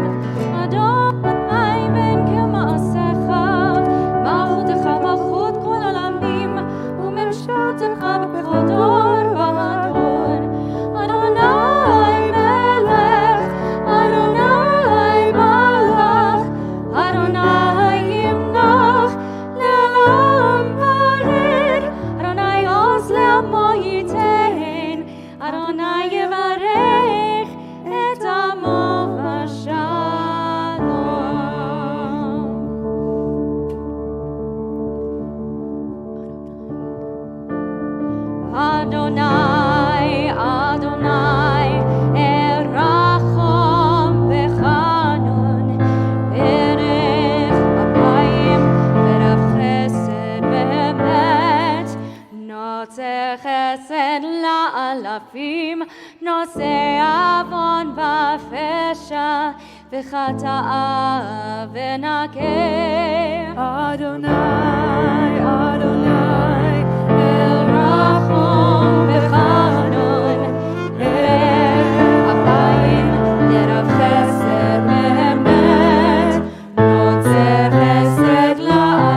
אדוני ואין כמעשיך, מלכותך מלכות כל עולמים, וממשלתך בכל דור ודור. אדוני מלך, אדוני מלך, אדוני ימלוך לעולם ועד, אדוני עוז לעמו ייתן, אדוני יברך את עמו בשלום. אדוני, אדוני, רחום וחנון, ערך אפיים ורב חסד ואמת, נוצר חסד לאלפים, נושא עוון ופשע, וחטאה ונקה. אדוני, אדוני, רחום וחנון, ערך אפיים ורב חסד ואמת, נוצר חסד לאלפים,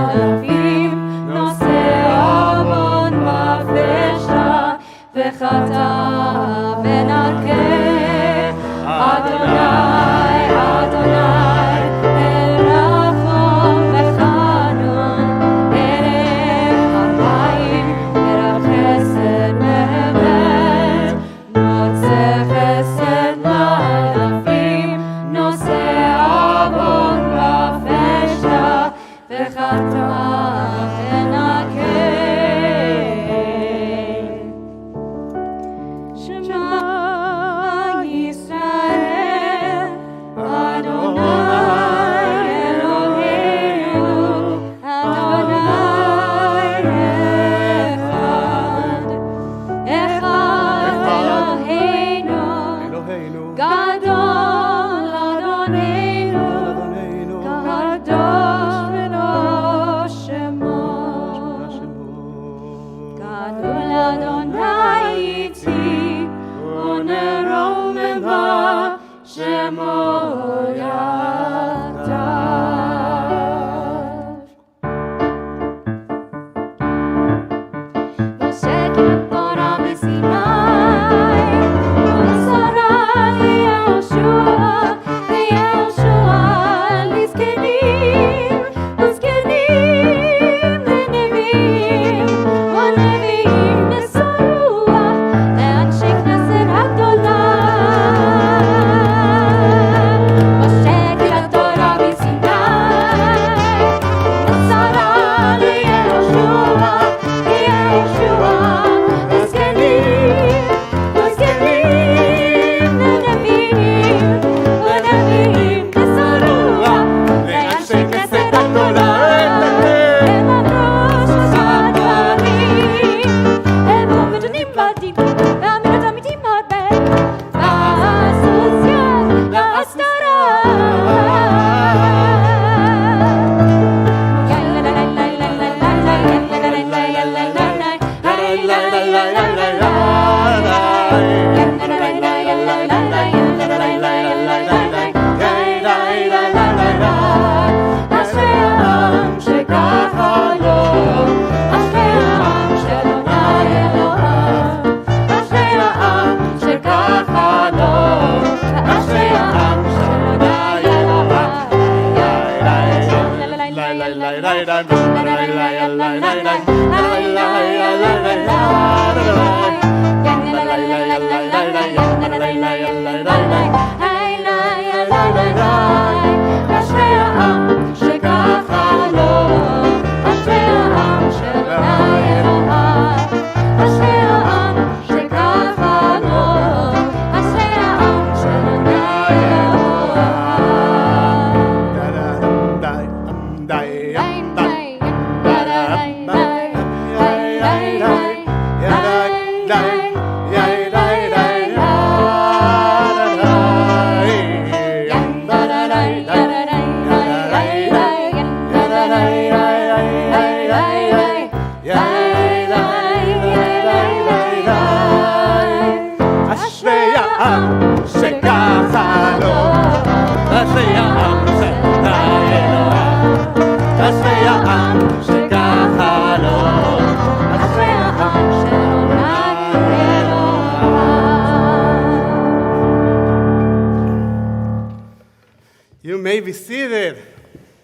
You may be seated.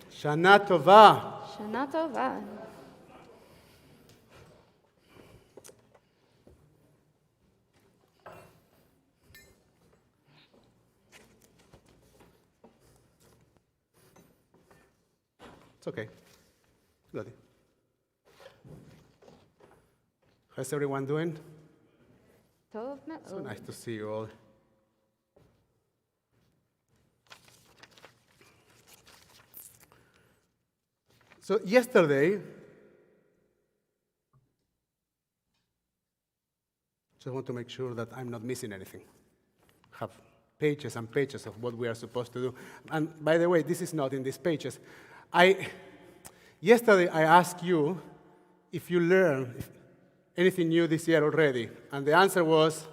Shana Tova. Shana Tova. It's okay. Got it. How's everyone doing? Tov So me'od. nice to see you all. So yesterday, just want to make sure that I'm not missing anything. Have pages and pages of what we are supposed to do. And by the way, this is not in these pages. Yesterday I asked you if you learned anything new this year already, and the answer was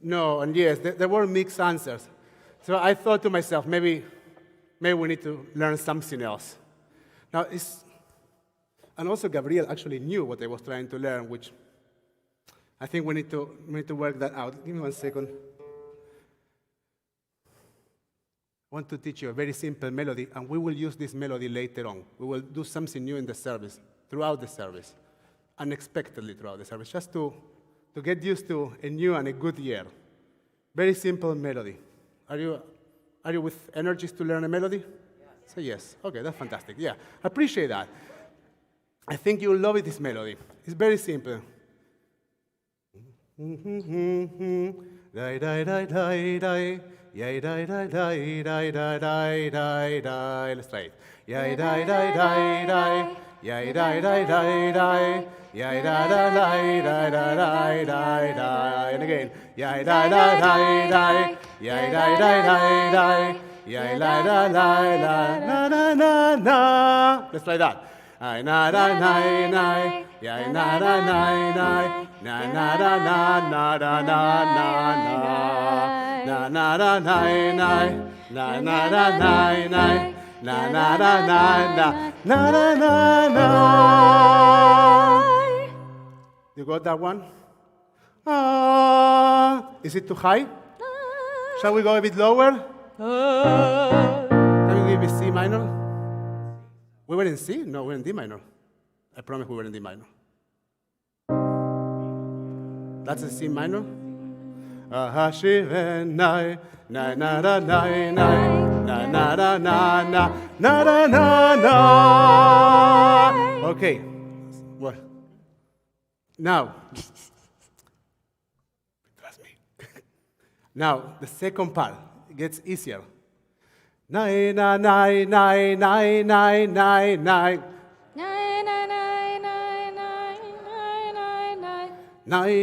no and yes. There were mixed answers. So I thought to myself, maybe we need to learn something else. Now, and also Gabriel actually knew what I was trying to learn, which I think we need to work that out. Give me 1 second. I want to teach you a very simple melody, and we will use this melody later on. We will do something new in the service, throughout the service, unexpectedly throughout the service, just to get used to a new and a good year. Very simple melody. Are you with energies to learn a melody? Say yes. Okay, that's fantastic. Yeah, I appreciate that. I think you'll love it, this melody. It's very simple. Let's try it. And again. Let's try that. You got that one? Is it too high? Shall we go a bit lower? Can you give me C minor? We were in C? No, we're in D minor. I promise we were in D minor. That's a C minor. Hashivenai, na na na na na na na na na na na na. Okay. What? Now. Trust me. Now the second part gets easier. Nine, nine, nine, nine, nine, nine, nine, nine. Nine,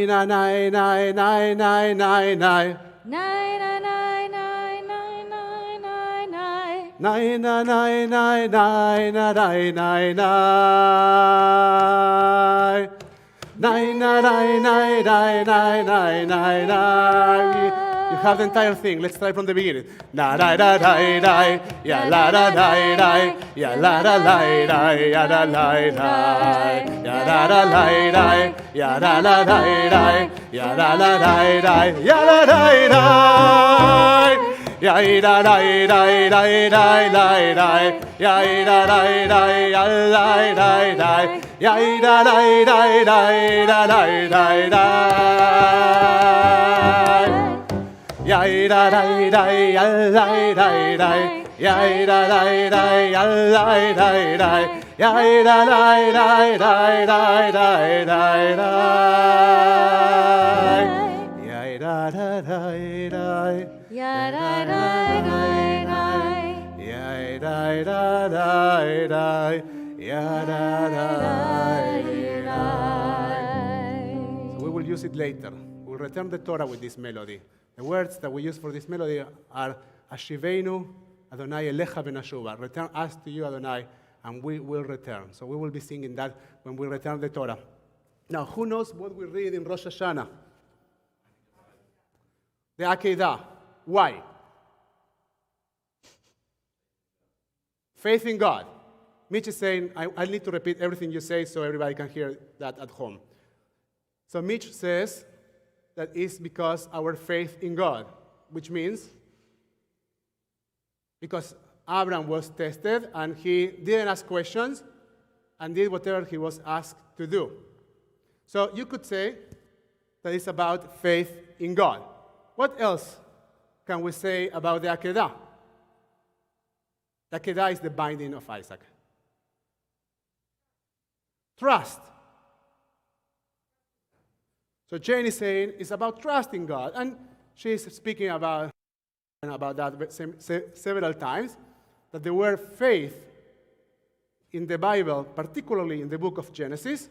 nine, nine, nine, nine, nine, nine, nine. Nine, nine, nine, nine, nine, nine, nine, nine, nine, nine, nine. Nine, nine, nine, nine, nine, nine, nine, nine. You have the entire thing. Let's try from the beginning. Na da da da da, ya la da da da, ya la da da da, ya da da da, ya da da da da, ya da da da da, ya da da da da, ya da da da. Ya da da da da da da da, ya da da da ya da da da, ya da da da da da da da. Ya da da da ya da da da, ya da da da ya da da da, ya da da da da da da da da. Ya da da da da. Ya da da da da. Ya da da da da. Ya da da da. So we will use it later. We'll return the Torah with this melody. The words that we use for this melody are Ashivenu Adonai Elecha Benashuva. Return us to you, Adonai, and we will return. So we will be singing that when we return the Torah. Now, who knows what we read in Rosh Hashanah? The Akedah. Why? Faith in God. Mitch is saying, I need to repeat everything you say so everybody can hear that at home. So Mitch says that is because our faith in God, which means because Abraham was tested and he didn't ask questions and did whatever he was asked to do. So you could say that it's about faith in God. What else can we say about the Akedah? The Akedah is the binding of Isaac. Trust. So Jane is saying it's about trusting God, and she's speaking about that several times, that the word faith in the Bible, particularly in the book of Genesis,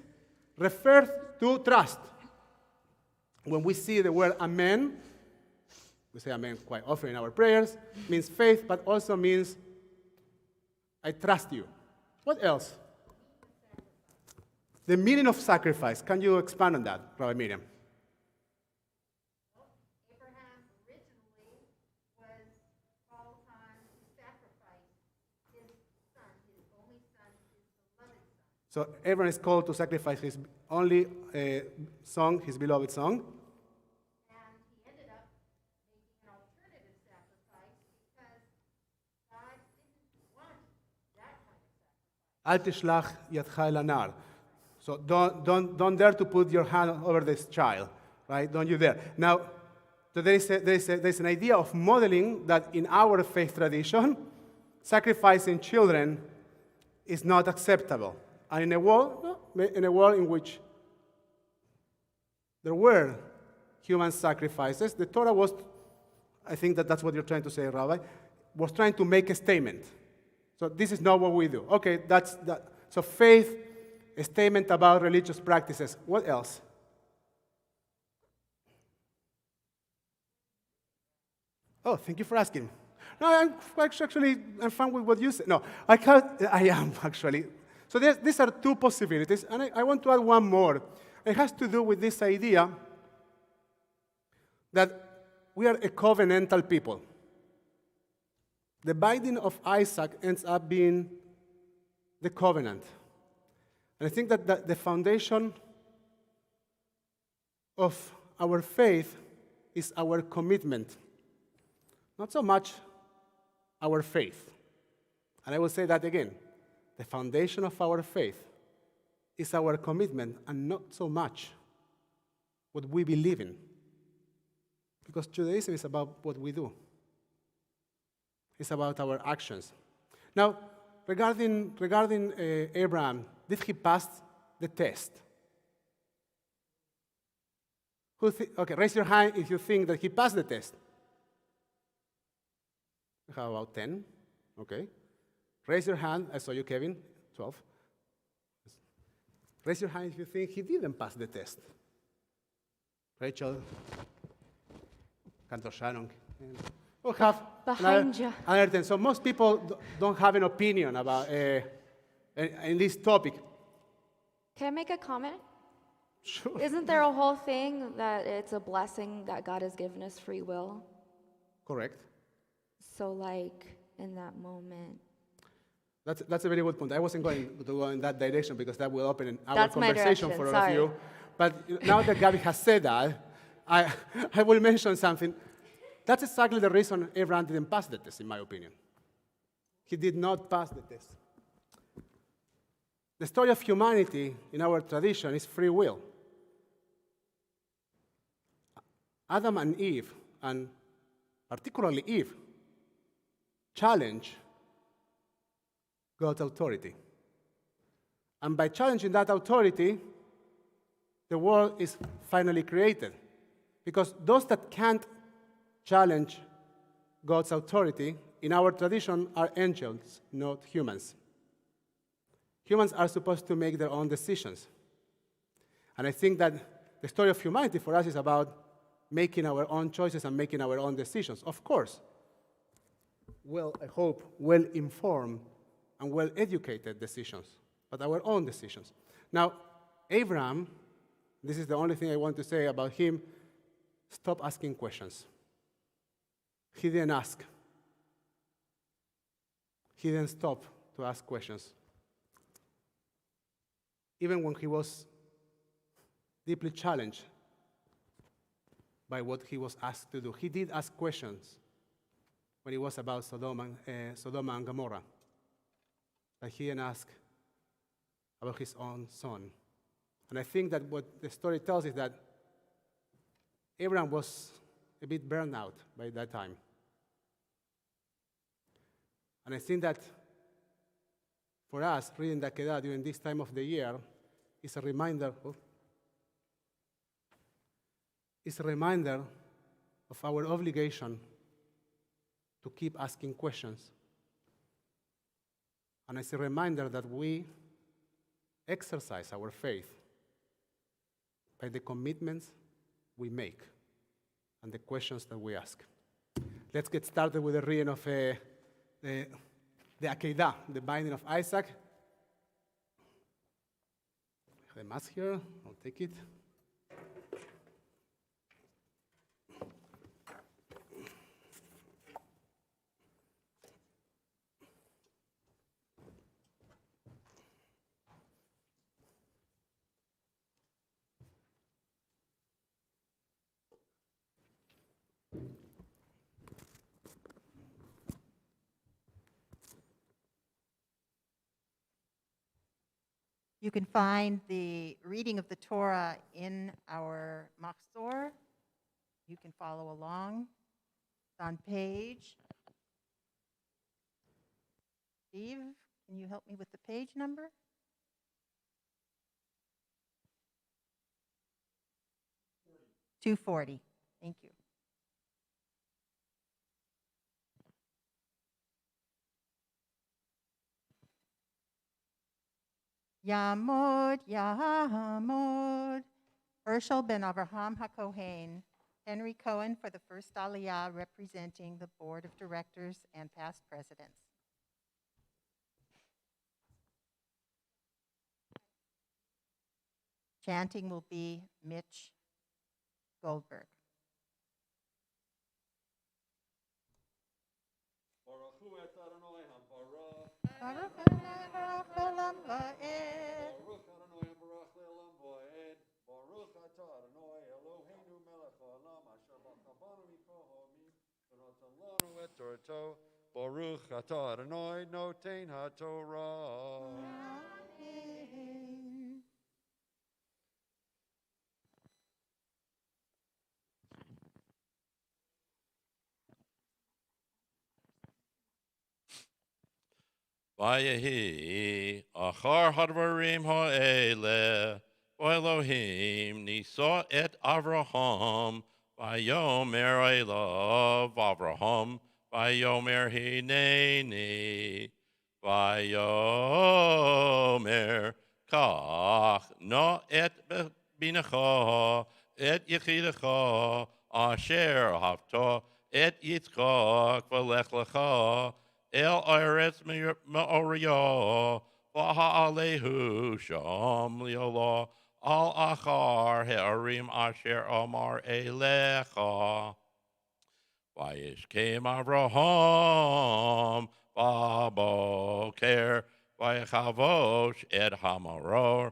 refers to trust. When we see the word amen, we say amen quite often in our prayers, means faith, but also means I trust you. What else? The meaning of sacrifice. Can you expand on that, Rabbi Miriam? Abraham originally was called upon to sacrifice his son, his only son, his beloved son. So Abraham is called to sacrifice his only son, his beloved son. And he ended up making an alternative sacrifice because God didn't want that kind of sacrifice. Al tishlach yadcha el anar. So don't dare to put your hand over this child, right? Don't you dare. Now, so there's an idea of modeling that in our faith tradition, sacrificing children is not acceptable. And in a world in which there were human sacrifices, the Torah was, I think that's what you're trying to say, Rabbi, was trying to make a statement. So this is not what we do. Okay, that's that. So faith, a statement about religious practices. What else? Oh, thank you for asking. No, I'm fine with what you said. No, I am actually. So these are two possibilities, and I want to add one more. It has to do with this idea that we are a covenantal people. The binding of Isaac ends up being the covenant. And I think that the foundation of our faith is our commitment, not so much our faith. And I will say that again. The foundation of our faith is our commitment and not so much what we believe in. Because Judaism is about what we do. It's about our actions. Now, regarding Abraham, did he pass the test? Okay, raise your hand if you think that he passed the test. How about 10? Okay. Raise your hand. I saw you, Kevin. 12. Raise your hand if you think he didn't pass the test. Rachel, Cantor Shannon. We'll have Behind you. another 10. So most people don't have an opinion about in this topic. Can I make a comment? Sure. Isn't there a whole thing that it's a blessing that God has given us free will? Correct. So, like, in that moment. That's a very good point. I wasn't going to go in that direction because that will open our That's my conversation direction, for all sorry. of you. But now that Gabby has said that, I will mention something. That's exactly the reason Abraham didn't pass the test, in my opinion. He did not pass the test. The story of humanity in our tradition is free will. Adam and Eve, and particularly Eve, challenge God's authority. And by challenging that authority, the world is finally created. Because those that can't challenge God's authority, in our tradition, are angels, not humans. Humans are supposed to make their own decisions. And I think that the story of humanity for us is about making our own choices and making our own decisions. Of course, I hope, well-informed and well-educated decisions, but our own decisions. Now, Abraham, this is the only thing I want to say about him, stop asking questions. He didn't ask. He didn't stop to ask questions. Even when he was deeply challenged by what he was asked to do, he did ask questions when it was about Sodom and Gomorrah. But he didn't ask about his own son. And I think that what the story tells is that Abraham was a bit burned out by that time. And I think that for us, reading the Akedah during this time of the year is a reminder of our obligation to keep asking questions. And it's a reminder that we exercise our faith by the commitments we make and the questions that we ask. Let's get started with the reading of the Akedah, the binding of Isaac. I have a mask here. I'll take it. You can find the reading of the Torah in our Machzor. You can follow along. It's on page Steve, can you help me with the page number? $240. Thank you. Yamod, Yamod. Herschel ben Avraham HaKohen. Henry Cohen for the first Aliyah, representing the Board of Directors and past presidents. Chanting will be Mitch Goldberg. Baruch Adonai Baruch Olam Va'ed. Baruch Adonai Baruch Le'olam Va'ed. Baruch Atah Adonai Eloheinu melech haolam asher b'chabanu mikol ha'omim v'noten lanu et Torato. Baruch Atah Adonai noten haTorah. Amen. Vayehi achar hadvarim ha'ele Elohim nisa et Avraham vayomer elav Avraham vayomer hineni vayomer kach no et binacha et yechidecha asher hafta et yitzchak v'lech lecha El Eretz Me'oriyah, V'ha'alehu Sham Li'olah, Al Achar Ha'arim Asher Amar Elecha. Vayishkem Avraham, V'boker, V'yachavosh Et Hamaror,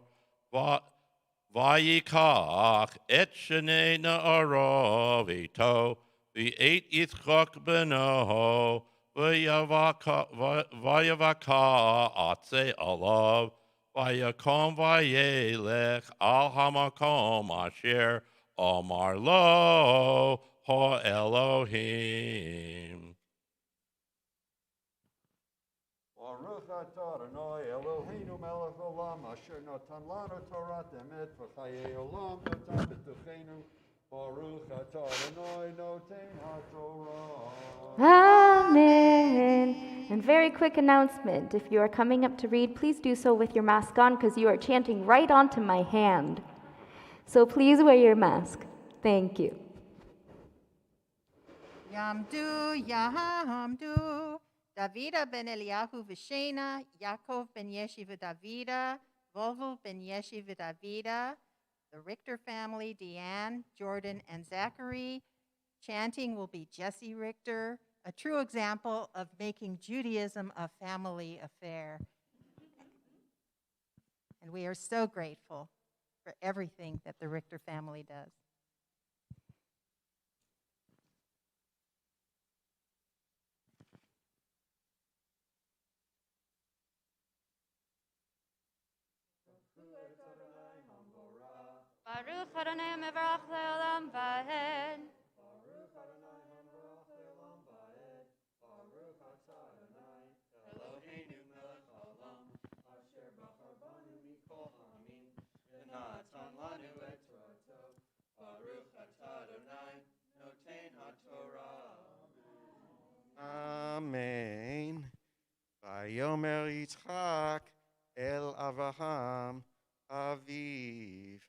Vayikach Et Shnei Na'arav Ito, V'et Yitzchak Beno, Vayavaka atze alav, vayakom vayelech al hamakom asher amar lo ha Elohim. Baruch Atah Adonai Eloheinu melech haolam asher natan lanu Torat emet v'chayei olam natan b'tuchenu. Baruch Atah Adonai noten haTorah. Amen. And very quick announcement. If you are coming up to read, please do so with your mask on because you are chanting right onto my hand. So please wear your mask. Thank you. Yamdu, Yamdu. Davida ben Eliyahu Vishena, Yaakov ben Yeshiva Davida, Volvo ben Yeshiva Davida, the Richter family, Deanne, Jordan, and Zachary. Chanting will be Jesse Richter, a true example of making Judaism a family affair. And we are so grateful for everything that the Richter family does. Baruch Adonai mevarach le'olam va'ed. Baruch Adonai Hamrach Le'olam Va'ed. Baruch Atah Adonai Eloheinu melech haolam asher bachar banu mikol ha'amim v'natan lanu et Torato. Baruch Atah Adonai noten haTorah. Amen. Vayomer Yitzchak el Avraham aviv.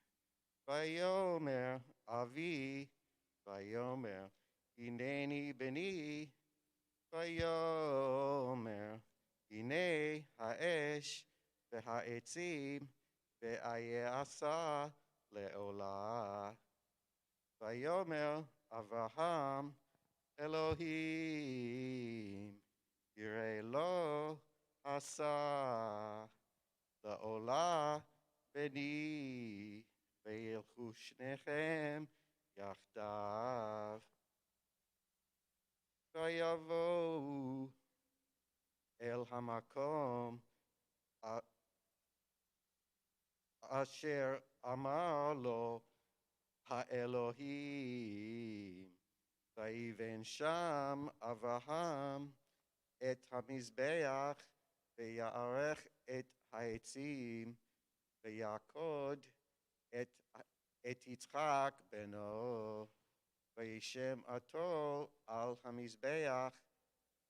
Vayomer avi. Vayomer hineni beni. Vayomer hine ha'esh v'ha'etzim ve'ayeh le'olah. Vayomer Avraham Elohim yireh lo asa le'olah beni ve'ilchu shnechem yachdav. Vayavohu el hamakom asher amar lo ha'Elohim. Vayiven sham Avraham et hamizbeach ויערך את העצים, ויעקוד את יצחק בנו, וישם אותו על המזבח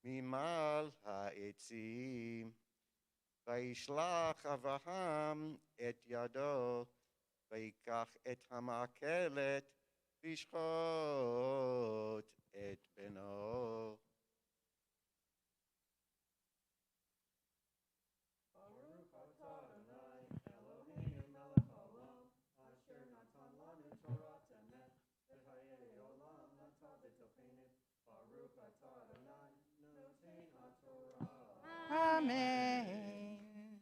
ממעל העצים. וישלח אברהם את ידו, ויקח את המעכלת, וישחוט את בנו. Amen.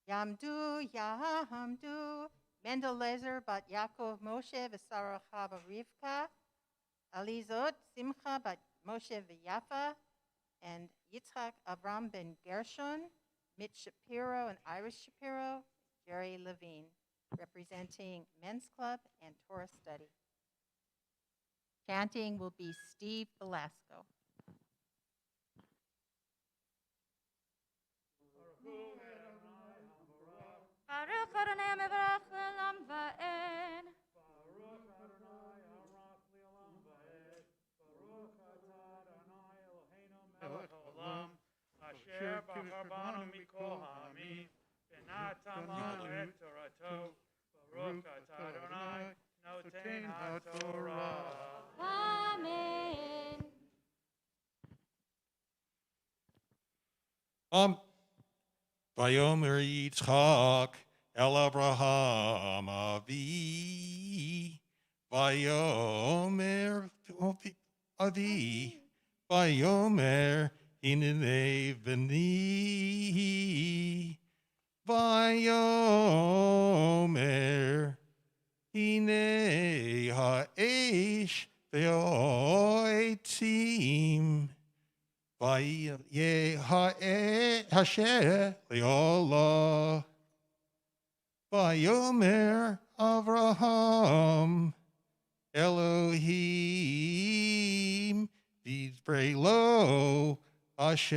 Yamdu, Yamdu, Mendelezer bat Yaakov Moshe v'Sarah Chava Rivka, Alizot Simcha bat Moshe v'Yafa, and Yitzchak Avram ben Gershon, Mitch Shapiro and Iris Shapiro, Jerry Levine, representing Men's Club and Torah Study. Chanting will be Steve Velasco. Baruch Adonai mevarach le'olam va'ed. Melech haolam, asher bachar banu mikol ha'amim, v'natan lanu et torato, Baruch atah Adonai, noten ha'torah. Amen. Vayomer Yitzchak el Abraham avi. Vayomer avi. Vayomer hinei v'ni. Vayomer hinei ha'esh ve'oitzim. Vaye Hashem le'olah. Vayomer Avraham Elohim v'divrei lo Asher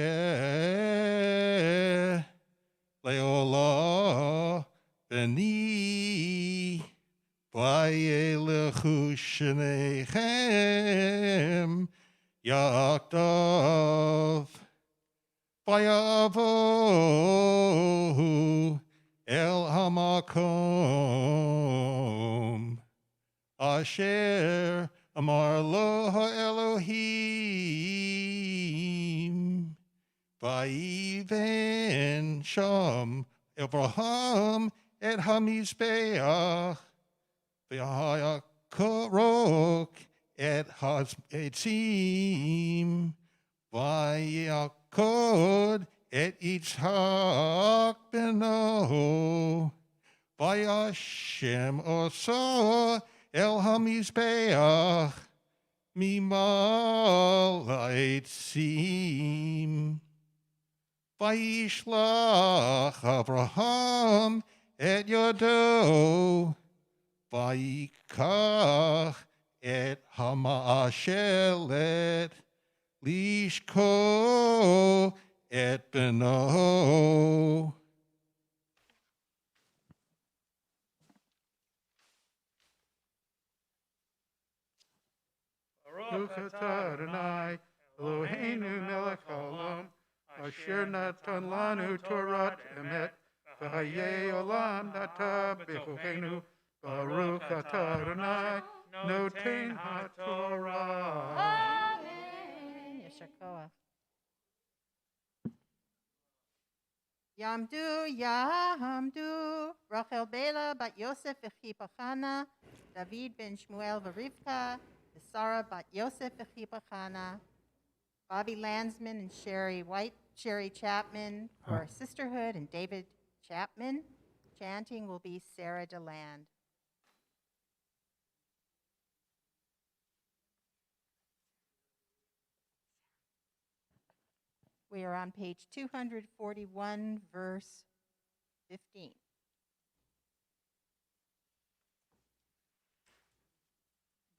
le'olah b'ni. Vayelechu shnechem Yaakov, Vayavohu El Hamakom, Asher Amar Lo Elohim, Vayiven Sham Abraham Et Hamizbeach, Vayakorok Et Hatzim, Vayakod et Yitzhak beno, Vayashem oso el hamizbeach, mimal ha'etzim. Vayishlach Abraham et yodo, Vayikach et hama'ashelet lishko et beno. Baruch atah Adonai, Eloheinu melech haolam, asher natan lanu Torat emet, v'hayei olam nata b'chochenu, Baruch atah Adonai, noten ha'torah. Amen. Yeshua. Yamdu, Yamdu, Rachel Bela bat Yosef v'chipachana, David ben Shmuel v'Rivka, Sarah bat Yosef v'chipachana, Bobby Landsman and Sherry Chapman for Sisterhood, and David Chapman. Chanting will be Sarah DeLand. We are on page 241, verse 15.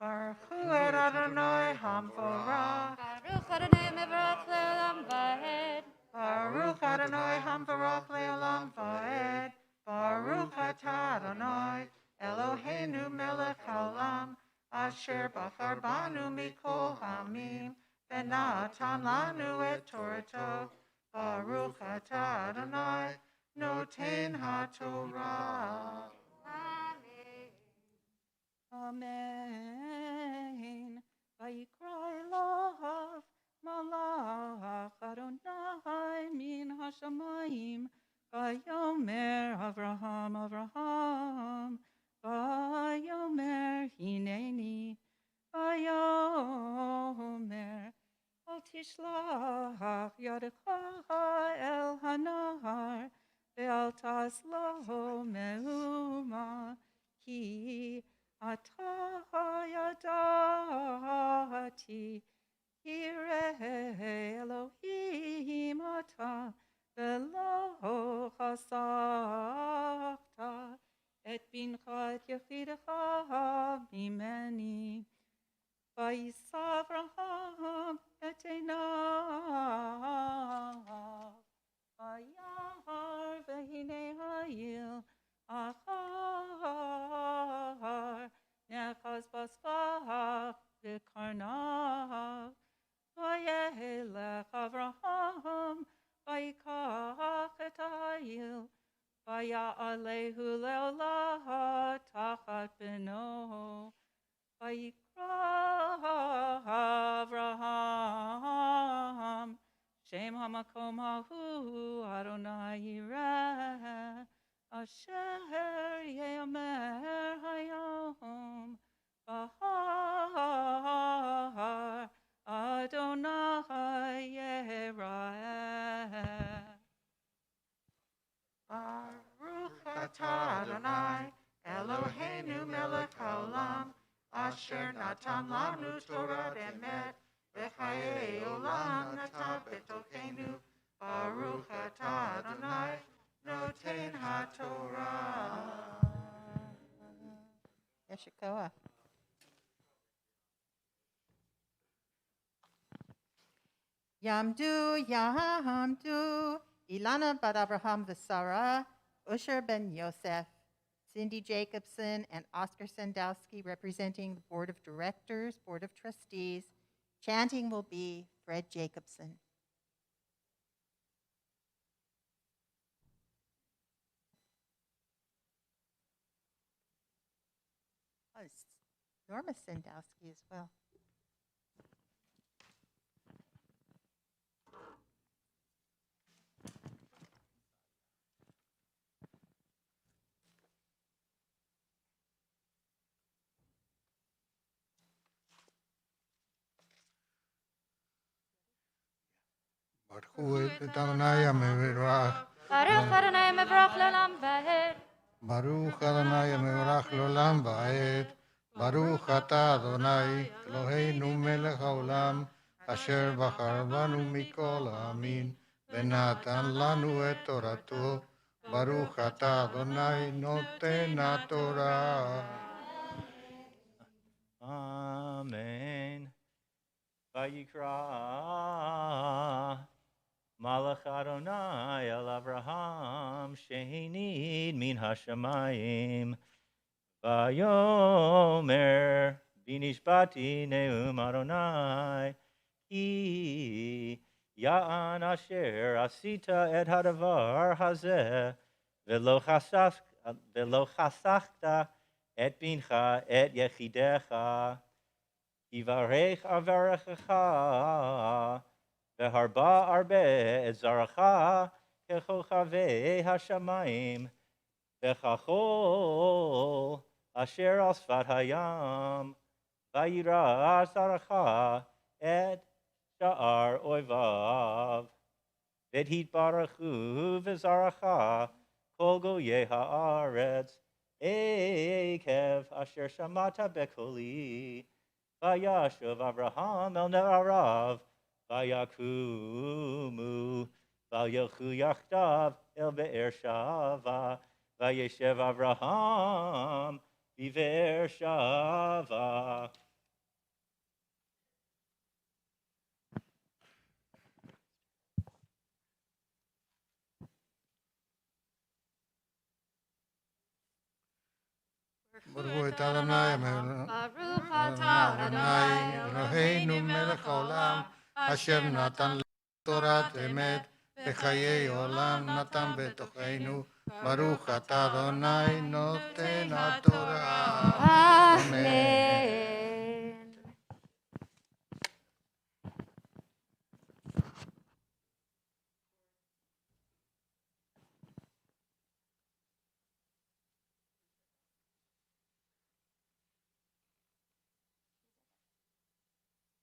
Baruch Hu Adonai Hamvorach. Baruch Adonai mevarach le'olam va'ed. Baruch Adonai Hamvorach le'olam va'ed. Baruch atah Adonai Eloheinu melech haolam asher bachar banu mikol hamim v'natan lanu et Torato. Baruch atah Adonai noten haTorah. Amen. Vayikra elav malach Adonai min hashamayim. Vayomer Avraham, Avraham. Vayomer hineni. Vayomer al tishlach yadecha el hanahar. Ve'al taslo meuma. Ki Ata yadati Yireh Elohim ata Velo chasakta Et bincha et yechidecha mimeni Vayisav Avraham et einav Vayar vehine hayil Achar Nechaz basvach v'karnav Vayelech Avraham Vayikach et hayil Vaya'alehu le'olah tachat beno Vayikra Avraham Shem hamakom hahu Adonai yireh Asher ye'omer hayom Bahar Adonai Yereh. Baruch atah Adonai Eloheinu melech haolam asher natan lanu Torah emet v'chayei olam natan betochenu. Baruch atah Adonai noten haTorah. Yeshikoah. Yamdu, Yamdu, Ilana bat Abraham Visara, Usher ben Yosef, Cindy Jacobson, and Oscar Sandowski representing the Board of Directors, Board of Trustees. Chanting will be Fred Jacobson. Oh, it's Norma Sandowski as well. Baruch Adonai mevarach. Baruch Adonai mevarach le'olam va'ed. Baruch Adonai mevarach l'olam va'ed. Baruch atah Adonai Eloheinu melech haolam asher bachar banu mikol ha'amin v'natan lanu et Torato. Baruch atah Adonai noten haTorah. Amen. Vayikra Malach Adonai el Avraham shehinid min hashamayim Vayomer binishbati neum Adonai Ki ya'an asher asita et hadavar hazeh velo chasachta et bincha et yechidecha Yivarech avarechecha Veharba arbe et zaracha kechochavei hashamayim vechachol asher al sfat hayam vayira zaracha et sha'ar oivav v'hit barachu v'zaracha kol goyei haaretz ekev asher shamata bekoli vayashuv Avraham el ne'arav Vayakumu, Vayachu Yachdav El Be'er Shava, Vayeshev Avraham Bi'Be'er Shava, Baruch את אדוני Baruch אדוני אלוהינו מלך העולם אשר נתן תורת אמת וחיי עולם נתן בתוכנו. ברוך אתה אדוני נותן התורה. Amen.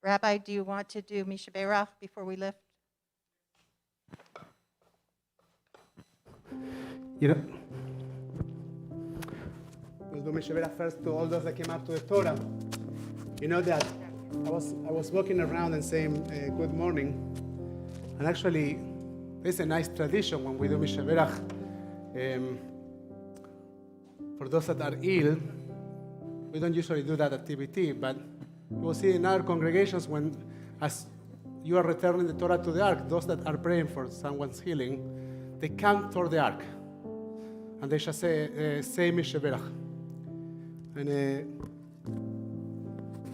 Rabbi, do you want to do Mishaberach before we lift? You know, we'll do Mishaberach first to all those that came up to the Torah. You know that I was walking around and saying good morning, and actually there's a nice tradition when we do Mishaberach. For those that are ill, we don't usually do that activity, but you will see in our congregations when, as you are returning the Torah to the ark, those that are praying for someone's healing, they come toward the ark, and they shall say Mishaberach. And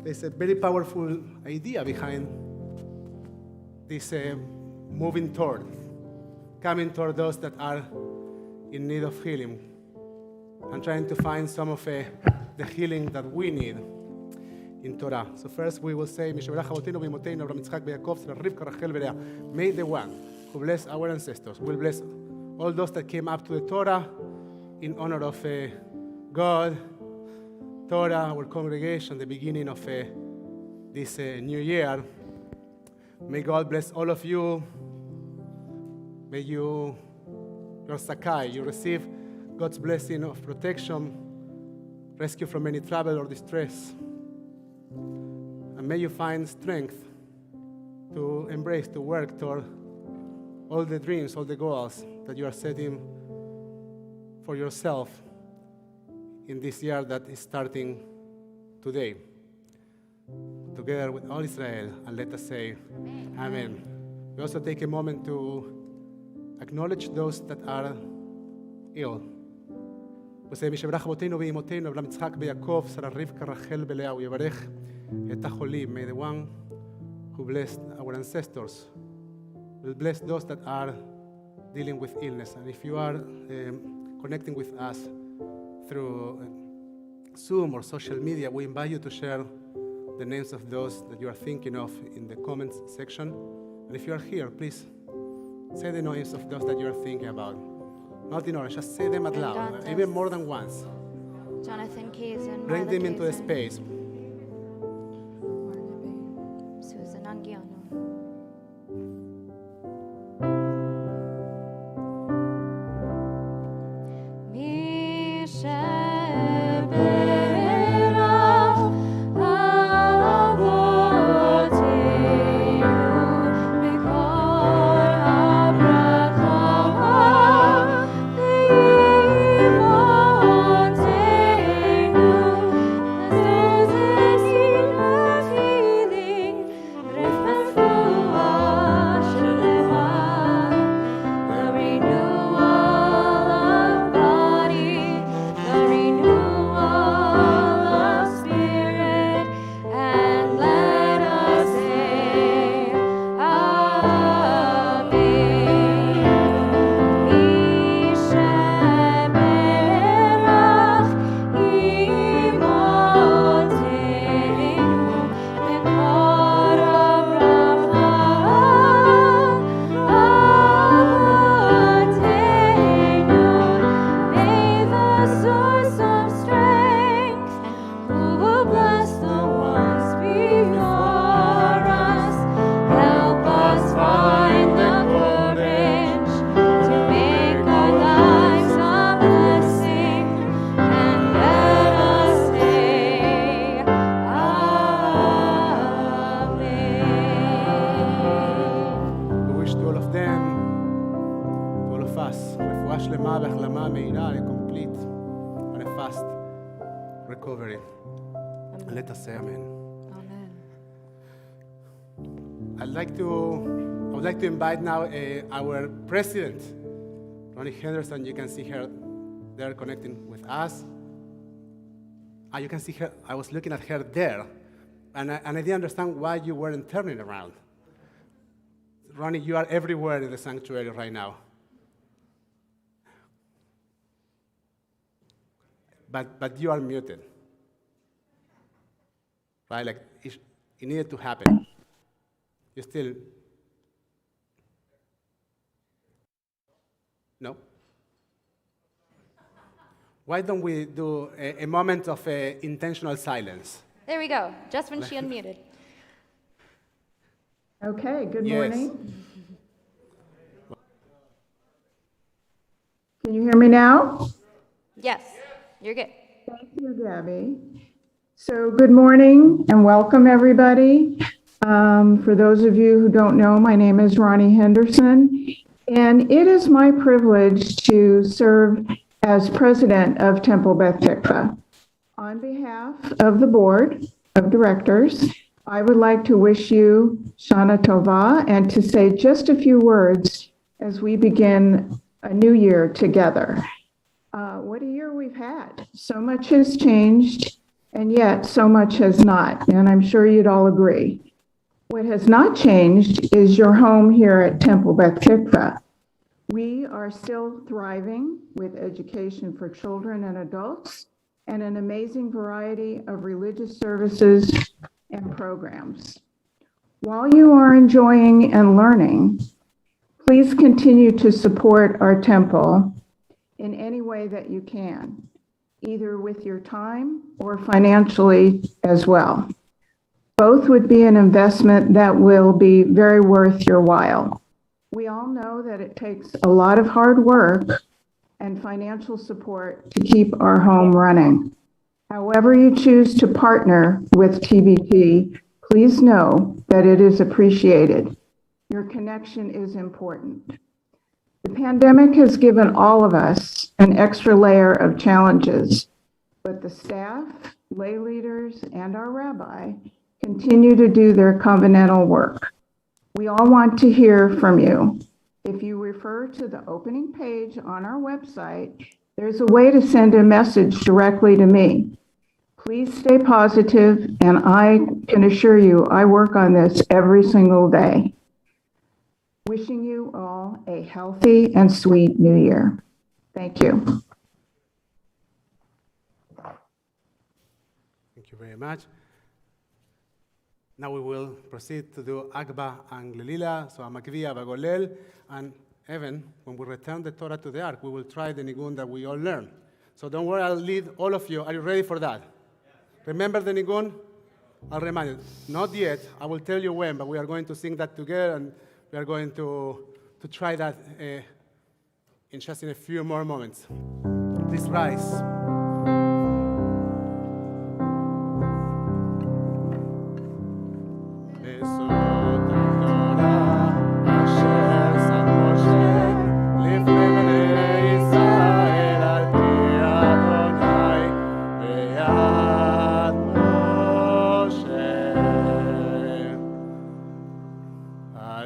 there's a very powerful idea behind this moving toward, coming toward those that are in need of healing, and trying to find some of the healing that we need in Torah. So first we will say, Mishaberach Avotenu v'Imotenu Avraham Yitzchak v'Yaakov Sarah Rivka Rachel v'Leah. May the one who bless our ancestors will bless all those that came up to the Torah in honor of God, Torah, our congregation, the beginning of this new year. May God bless all of you. May your Sakai, you receive God's blessing of protection, rescue from any trouble or distress. And may you find strength to embrace, to work toward all the dreams, all the goals that you are setting for yourself in this year that is starting today. Together with all Israel, and let us say, Amen. We also take a moment to acknowledge those that are ill. We say, Mishaberach Avotenu v'Imotenu Avraham Yitzchak v'Yaakov Sarah Rivka Rachel v'Leah. U'Yivarech et hacholim. May the one who blessed our ancestors will bless those that are dealing with illness. And if you are connecting with us through Zoom or social media, we invite you to share the names of those that you are thinking of in the comments section. And if you are here, please say the names of those that you are thinking about. Not in order, just say them out loud, even more than once. Jonathan Kazin, Bring Marla them into the Kazin, space. Susan Angiano. Recovery. And let us say amen. Amen. I would like to invite now our president, Ronnie Henderson. You can see her there connecting with us. You can see her, I was looking at her there, and I didn't understand why you weren't turning around. Ronnie, you are everywhere in the sanctuary right now. But you are muted. Right? Like, it needed to happen. You still... No? Why don't we do a moment of intentional silence? There we go, just when she unmuted. Okay, good Yes. morning. Can you hear me now? Yes, you're good. Thank you, Gabby. So good morning and welcome, everybody. For those of you who don't know, my name is Ronnie Henderson, and it is my privilege to serve as president of Temple Beth Tikvah. On behalf of the board of directors, I would like to wish you Shana Tova and to say just a few words as we begin a new year together. What a year we've had. So much has changed, and yet so much has not, and I'm sure you'd all agree. What has not changed is your home here at Temple Beth Tikvah. We are still thriving with education for children and adults and an amazing variety of religious services and programs. While you are enjoying and learning, please continue to support our temple in any way that you can, either with your time or financially as well. Both would be an investment that will be very worth your while. We all know that it takes a lot of hard work and financial support to keep our home running. However you choose to partner with TBT, please know that it is appreciated. Your connection is important. The pandemic has given all of us an extra layer of challenges, but the staff, lay leaders, and our rabbi continue to do their covenantal work. We all want to hear from you. If you refer to the opening page on our website, there's a way to send a message directly to me. Please stay positive, and I can assure you I work on this every single day. Wishing you all a healthy and sweet new year. Thank you. Thank you very much. Now we will proceed to do Agba and Glelila, so Amakvia, Bagolel, and Evan, when we return the Torah to the ark, we will try the nigun that we all learn. So don't worry, I'll lead all of you. Are you ready for that? Remember the nigun? I'll remind you. Not yet. I will tell you when, but we are going to sing that together, and we are going to try that in just in a few more moments. Please rise.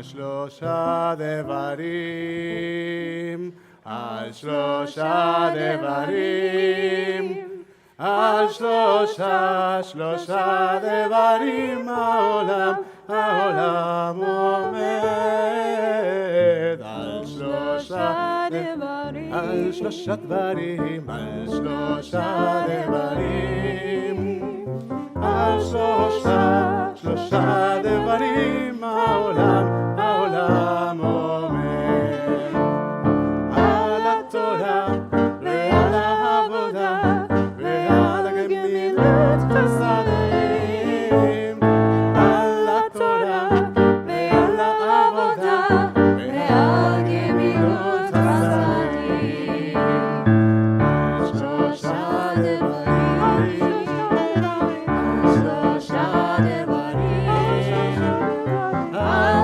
שלושה דברים, על שלושה דברים, על שלושה דברים העולם עומד, על שלושה דברים, על שלושה דברים, על שלושה דברים, על שלושה דברים העולם עומד, על התורה ועל העבודה ועל גמילות חסדים, על התורה ועל העבודה ועל גמילות חסדים, על שלושה דברים, על שלושה דברים, על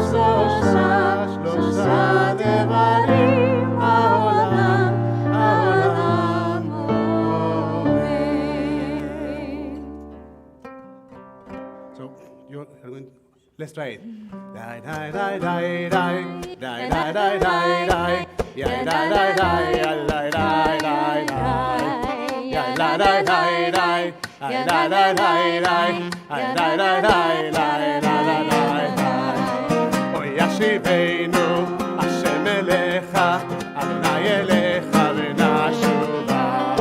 שלושה דברים העולם עומד. So you're going. Let's try it. Die, die, die, die, die, die, die, die, die, die, yeah, die, die, die, die, die, die, die, yeah, die, die, die, die, ישיבנו השם אליך, אדוני אליך ונשובה.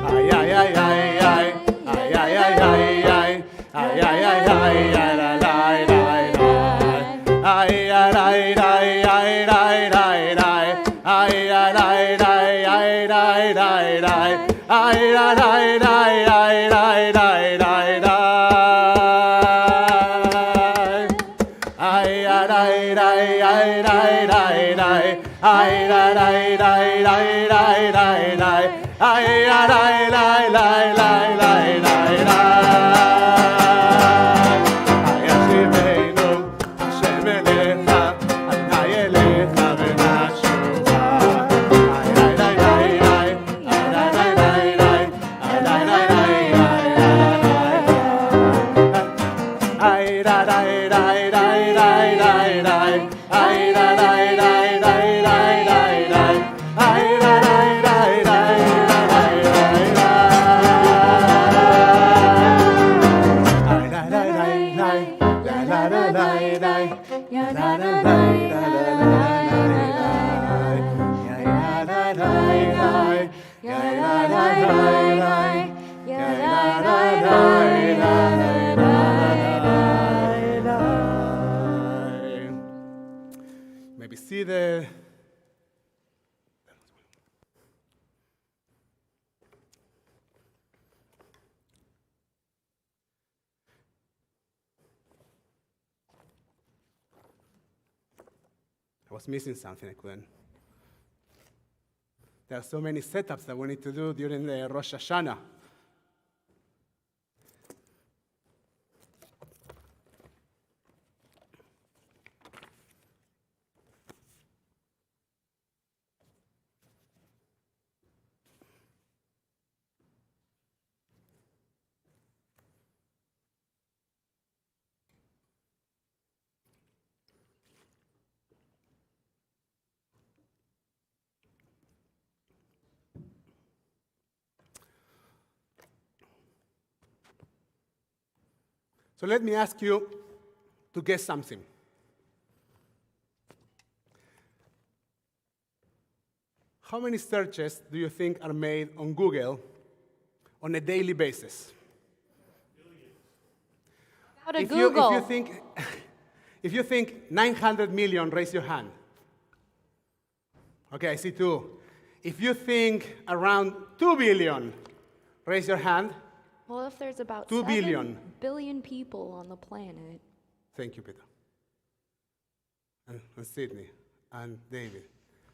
איי איי איי איי איי איי איי איי איי איי איי איי Maybe see the I was missing something, I couldn't. There are so many setups that we need to do during the Rosh Hashanah. So let me ask you to guess something. How many searches do you think are made on Google on a daily basis? How to Google? If you think 900 million, raise your hand. Okay, I see 2. If you think around 2 billion, raise your hand. Well, if there's about 2 billion. 7 billion people on the planet. Thank you, Peter. And Sydney, and David.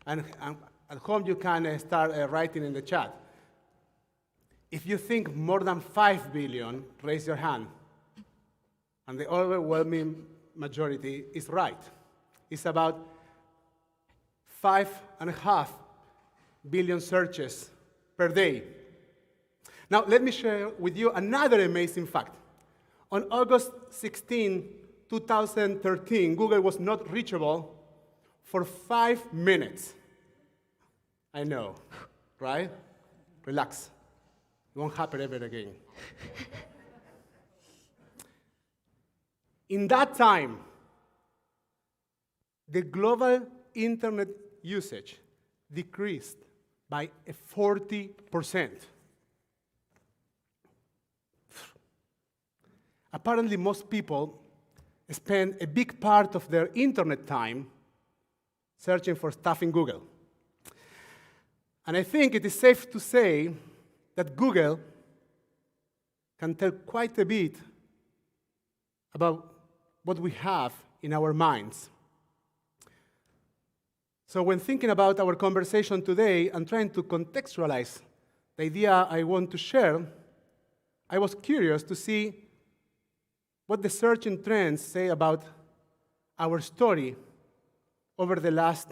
And at home, you can start writing in the chat. If you think more than 5 billion, raise your hand. And the overwhelming majority is right. It's about 5.5 billion searches per day. Now, let me share with you another amazing fact. On August 16, 2013, Google was not reachable for 5 minutes. I know, right? Relax. It won't happen ever again. In that time, the global internet usage decreased by 40%. Apparently, most people spend a big part of their internet time searching for stuff in Google. And I think it is safe to say that Google can tell quite a bit about what we have in our minds. So when thinking about our conversation today and trying to contextualize the idea I want to share, I was curious to see what the searching trends say about our story over the last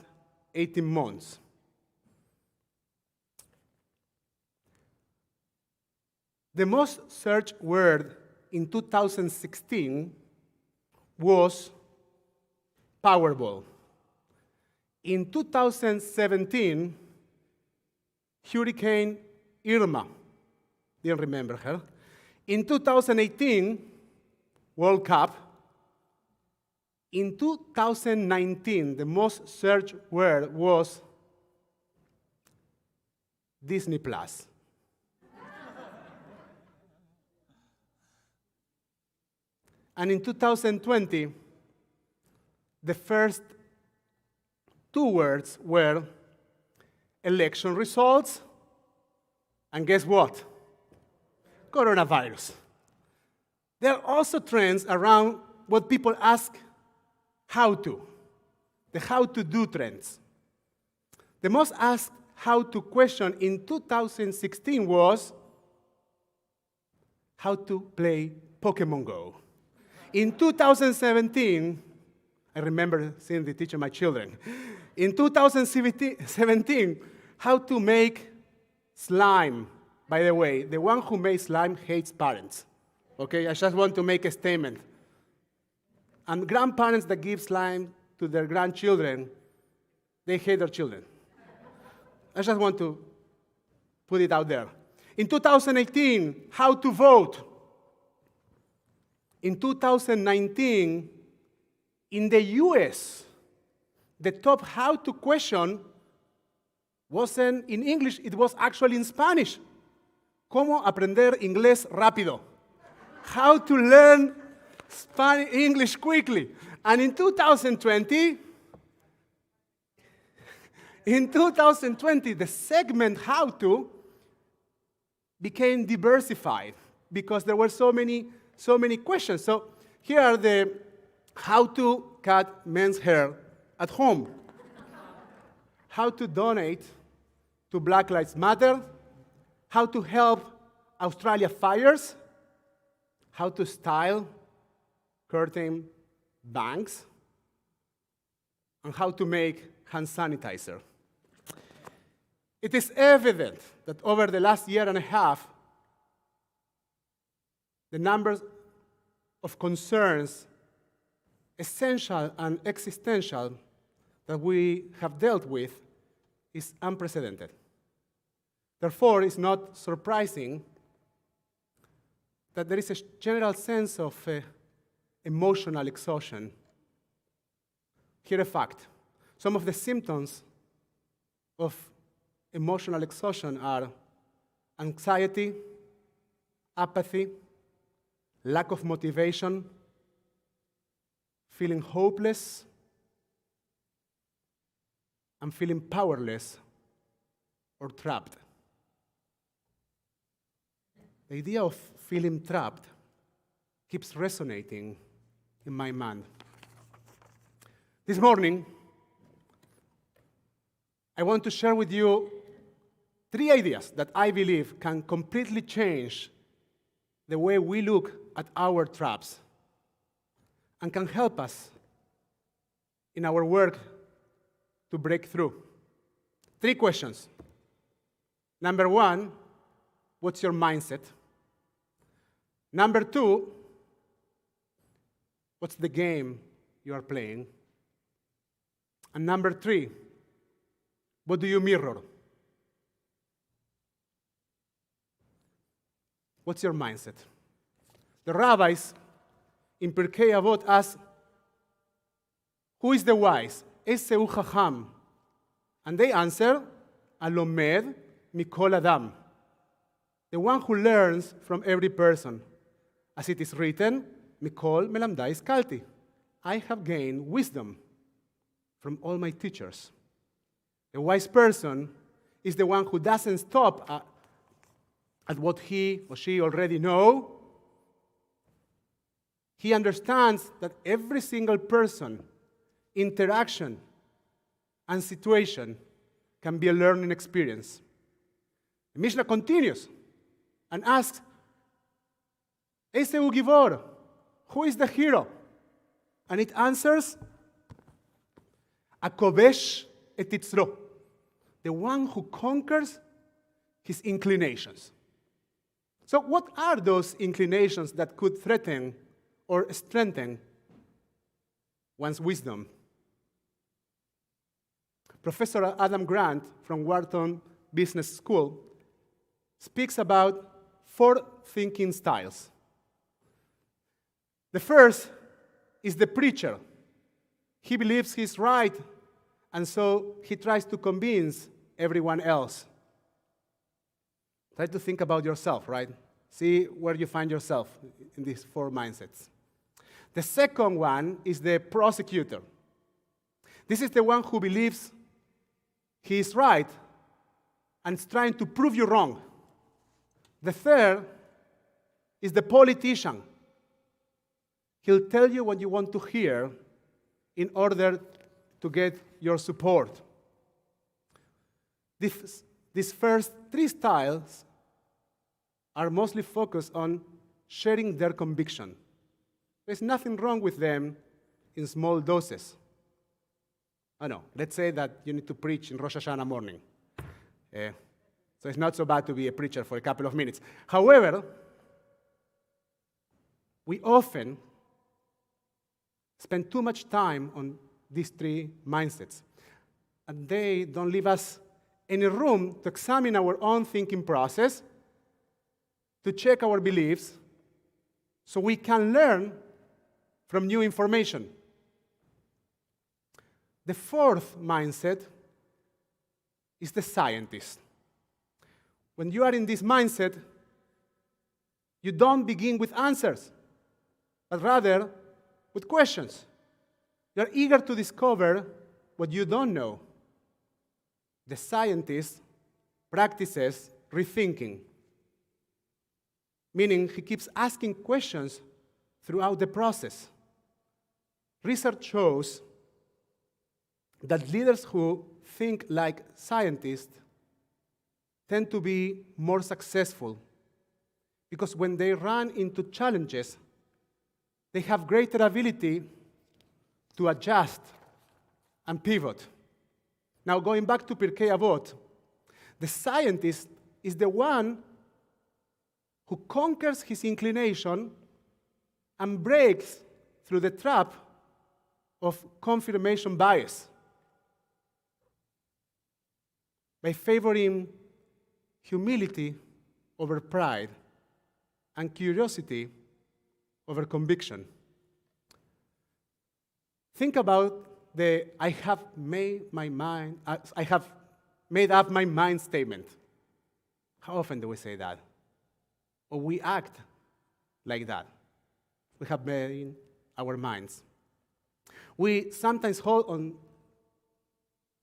18 months. The most searched word in 2016 was Powerball. In 2017, Hurricane Irma, didn't remember her. In 2018, World Cup. In 2019, the most searched word was Disney Plus. And in 2020, the first two words were election results, and guess what? Coronavirus. There are also trends around what people ask how to, the how to do trends. The most asked how to question in 2016 was how to play Pokemon Go. In 2017, I remember seeing the teacher my children. In 2017, how to make slime. By the way, the one who made slime hates parents. Okay, I just want to make a statement. And grandparents that give slime to their grandchildren, they hate their children. I just want to put it out there. In 2018, how to vote. In 2019, in the US, the top how to question wasn't in English, it was actually in Spanish. ¿Cómo aprender inglés rápido? How to learn English quickly. And in 2020, the segment how to became diversified because there were so many questions. So here are the how to cut men's hair at home, how to donate to Black Lives Matter, how to help Australia fires, how to style curtain banks, and how to make hand sanitizer. It is evident that over the last year and a half, the numbers of concerns, essential and existential, that we have dealt with is unprecedented. Therefore, it's not surprising that there is a general sense of emotional exhaustion. Here a fact. Some of the symptoms of emotional exhaustion are anxiety, apathy, lack of motivation, feeling hopeless, and feeling powerless or trapped. The idea of feeling trapped keeps resonating in my mind. This morning, I want to share with you 3 ideas that I believe can completely change the way we look at our traps and can help us in our work to break through. 3 questions. Number 1, what's your mindset? Number 2, what's the game you are playing? And number 3, what do you mirror? What's your mindset? The rabbis in Pirkei Avot ask, who is the wise? Eseu Chacham. And they answer, Alomed Mikol Adam. The one who learns from every person. As it is written, Mikol Melamdai Iskalti. I have gained wisdom from all my teachers. A wise person is the one who doesn't stop at what he or she already know. He understands that every single person, interaction, and situation can be a learning experience. The Mishnah continues and asks, Eseu Givor, who is the hero? And it answers, Akovesh et Yitzro, the one who conquers his inclinations. So what are those inclinations that could threaten or strengthen one's wisdom? Professor Adam Grant from Wharton Business School speaks about 4 thinking styles. The first is the preacher. He believes he's right, and so he tries to convince everyone else. Try to think about yourself, right? See where you find yourself in these 4 mindsets. The second one is the prosecutor. This is the one who believes he is right and is trying to prove you wrong. The third is the politician. He'll tell you what you want to hear in order to get your support. These first 3 styles are mostly focused on sharing their conviction. There's nothing wrong with them in small doses. Oh no, let's say that you need to preach in Rosh Hashanah morning. So it's not so bad to be a preacher for a couple of minutes. However, we often spend too much time on these 3 mindsets, and they don't leave us any room to examine our own thinking process, to check our beliefs, so we can learn from new information. The 4th mindset is the scientist. When you are in this mindset, you don't begin with answers, but rather with questions. You're eager to discover what you don't know. The scientist practices rethinking, meaning he keeps asking questions throughout the process. Research shows that leaders who think like scientists tend to be more successful because when they run into challenges, they have greater ability to adjust and pivot. Now, going back to Pirkei Avot, the scientist is the one who conquers his inclination and breaks through the trap of confirmation bias by favoring humility over pride and curiosity over conviction. Think about the I have made up my mind statement. How often do we say that? Or we act like that. We have made our minds. We sometimes hold on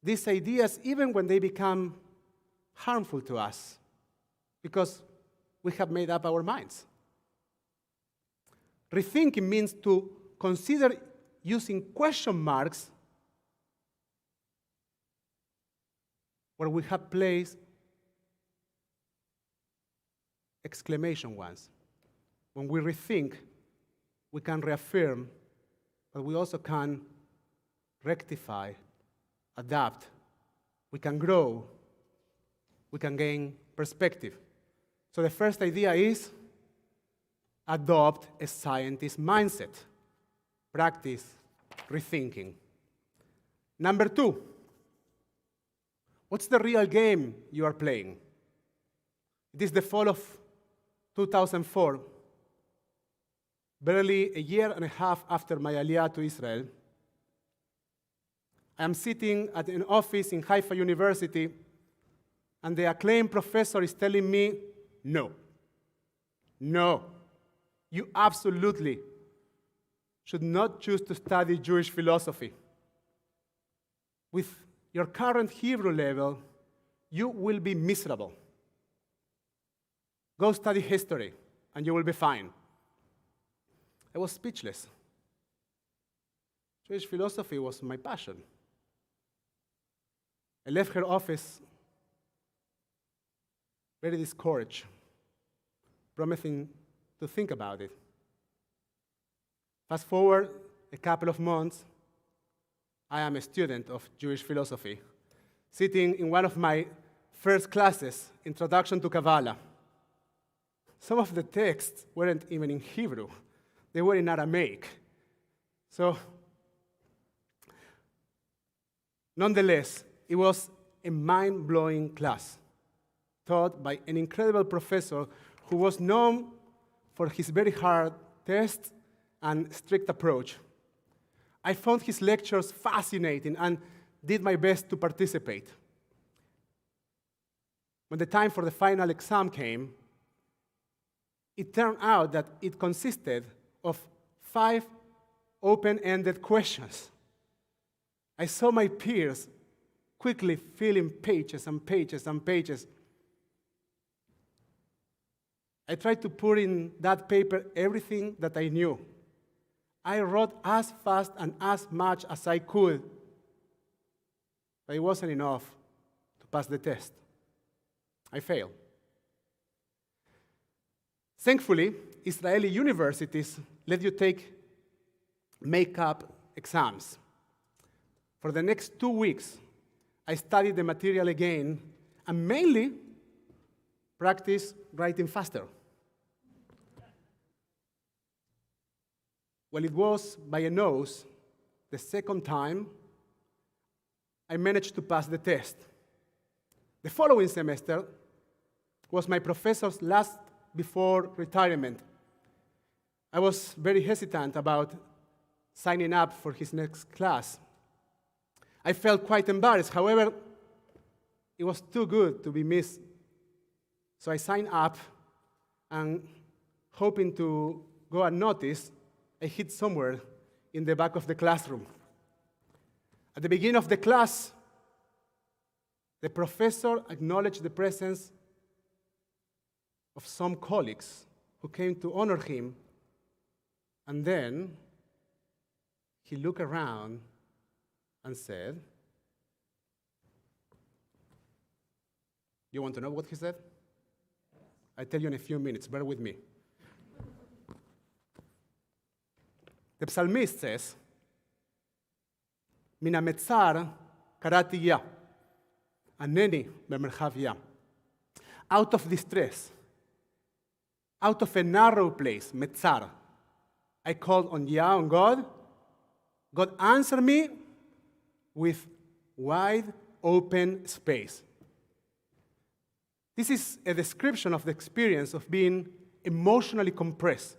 these ideas even when they become harmful to us because we have made up our minds. Rethinking means to consider using question marks where we have placed exclamation ones. When we rethink, we can reaffirm, but we also can rectify, adapt, we can grow, we can gain perspective. So the first idea is adopt a scientist mindset. Practice rethinking. Number 2, what's the real game you are playing? It is the fall of 2004, barely a year and a half after my aliyah to Israel. I am sitting at an office in Haifa University, and the acclaimed professor is telling me, no, you absolutely should not choose to study Jewish philosophy. With your current Hebrew level, you will be miserable. Go study history, and you will be fine. I was speechless. Jewish philosophy was my passion. I left her office very discouraged, promising to think about it. Fast forward a couple of months, I am a student of Jewish philosophy, sitting in one of my first classes, Introduction to Kabbalah. Some of the texts weren't even in Hebrew. They were in Aramaic. So, nonetheless, it was a mind-blowing class taught by an incredible professor who was known for his very hard tests and strict approach. I found his lectures fascinating and did my best to participate. When the time for the final exam came, it turned out that it consisted of 5 open-ended questions. I saw my peers quickly filling pages and pages and pages. I tried to put in that paper everything that I knew. I wrote as fast and as much as I could, but it wasn't enough to pass the test. I failed. Thankfully, Israeli universities let you take make-up exams. For the next 2 weeks, I studied the material again and mainly practiced writing faster. Well, it was by a nose. The second time, I managed to pass the test. The following semester was my professor's last before retirement. I was very hesitant about signing up for his next class. I felt quite embarrassed. However, it was too good to be missed. So I signed up, and hoping to go unnoticed, I hid somewhere in the back of the classroom. At the beginning of the class, the professor acknowledged the presence of some colleagues who came to honor him, and then he looked around and said, "You want to know what he said? I'll tell you in a few minutes. Bear with me." The psalmist says, "Min hametzar karati ya, aneni bemerchav ya." Out of distress, out of a narrow place, metzar, I called on Yah, on God. God answered me with wide open space. This is a description of the experience of being emotionally compressed,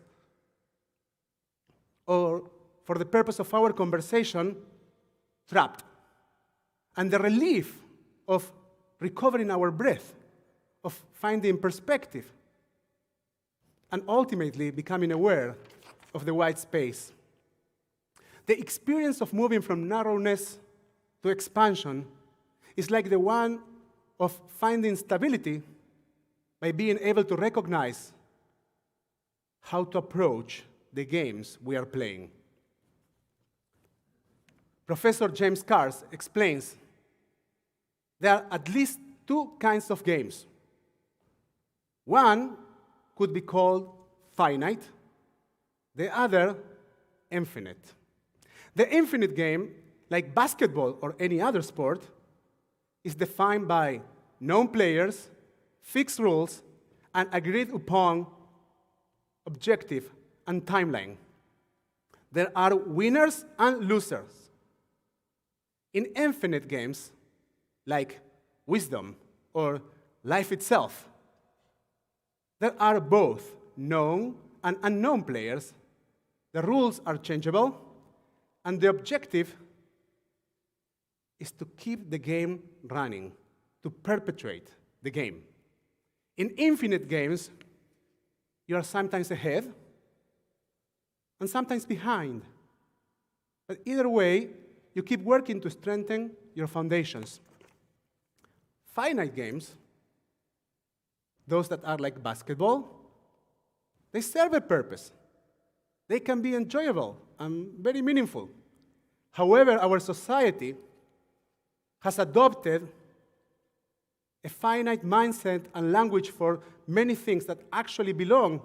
or, for the purpose of our conversation, trapped. And the relief of recovering our breath, of finding perspective, and ultimately becoming aware of the wide space. The experience of moving from narrowness to expansion is like the one of finding stability by being able to recognize how to approach the games we are playing. Professor James Cars explains there are at least 2 kinds of games. One could be called finite, the other infinite. The infinite game, like basketball or any other sport, is defined by known players, fixed rules, and agreed upon objective and timeline. There are winners and losers. In infinite games, like Wisdom or Life itself, there are both known and unknown players. The rules are changeable, and the objective is to keep the game running, to perpetuate the game. In infinite games, you are sometimes ahead and sometimes behind. But either way, you keep working to strengthen your foundations. Finite games, those that are like basketball, they serve a purpose. They can be enjoyable and very meaningful. However, our society has adopted a finite mindset and language for many things that actually belong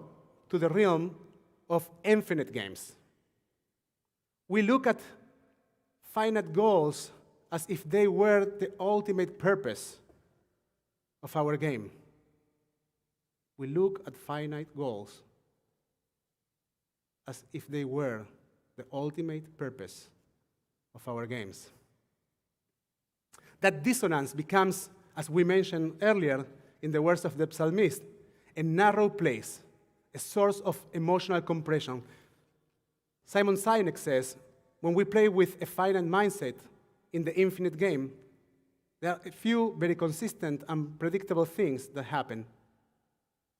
to the realm of infinite games. We look at finite goals as if they were the ultimate purpose of our game. We look at finite goals as if they were the ultimate purpose of our games. That dissonance becomes, as we mentioned earlier in the words of the psalmist, a narrow place, a source of emotional compression. Simon Sinek says, when we play with a finite mindset in the infinite game, there are a few very consistent and predictable things that happen.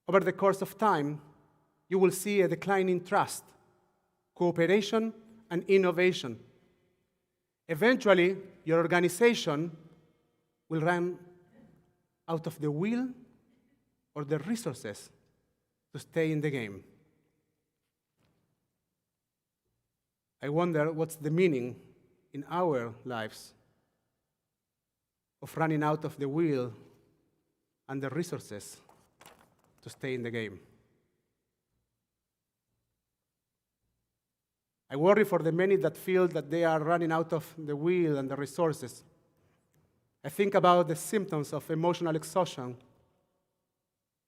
Over the course of time, you will see a decline in trust, cooperation, and innovation. Eventually, your organization will run out of the will or the resources to stay in the game. I wonder what's the meaning in our lives of running out of the will and the resources to stay in the game. I worry for the many that feel that they are running out of the will and the resources. I think about the symptoms of emotional exhaustion,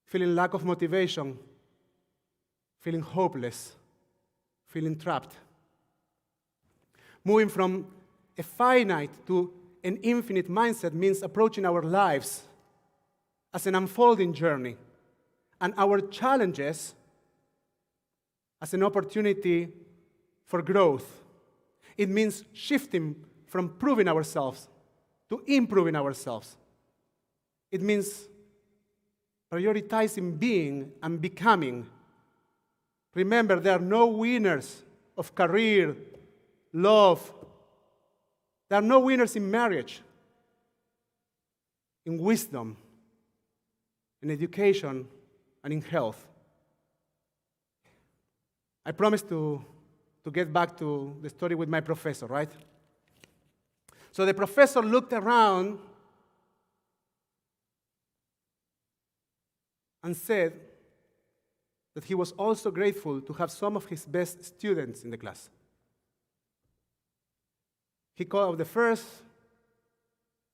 feeling lack of motivation, feeling hopeless, feeling trapped. Moving from a finite to an infinite mindset means approaching our lives as an unfolding journey and our challenges as an opportunity for growth. It means shifting from proving ourselves to improving ourselves. It means prioritizing being and becoming. Remember, there are no winners of career, love. There are no winners in marriage, in wisdom, in education, and in health. I promised to get back to the story with my professor, right? So the professor looked around and said that he was also grateful to have some of his best students in the class. He called out the first,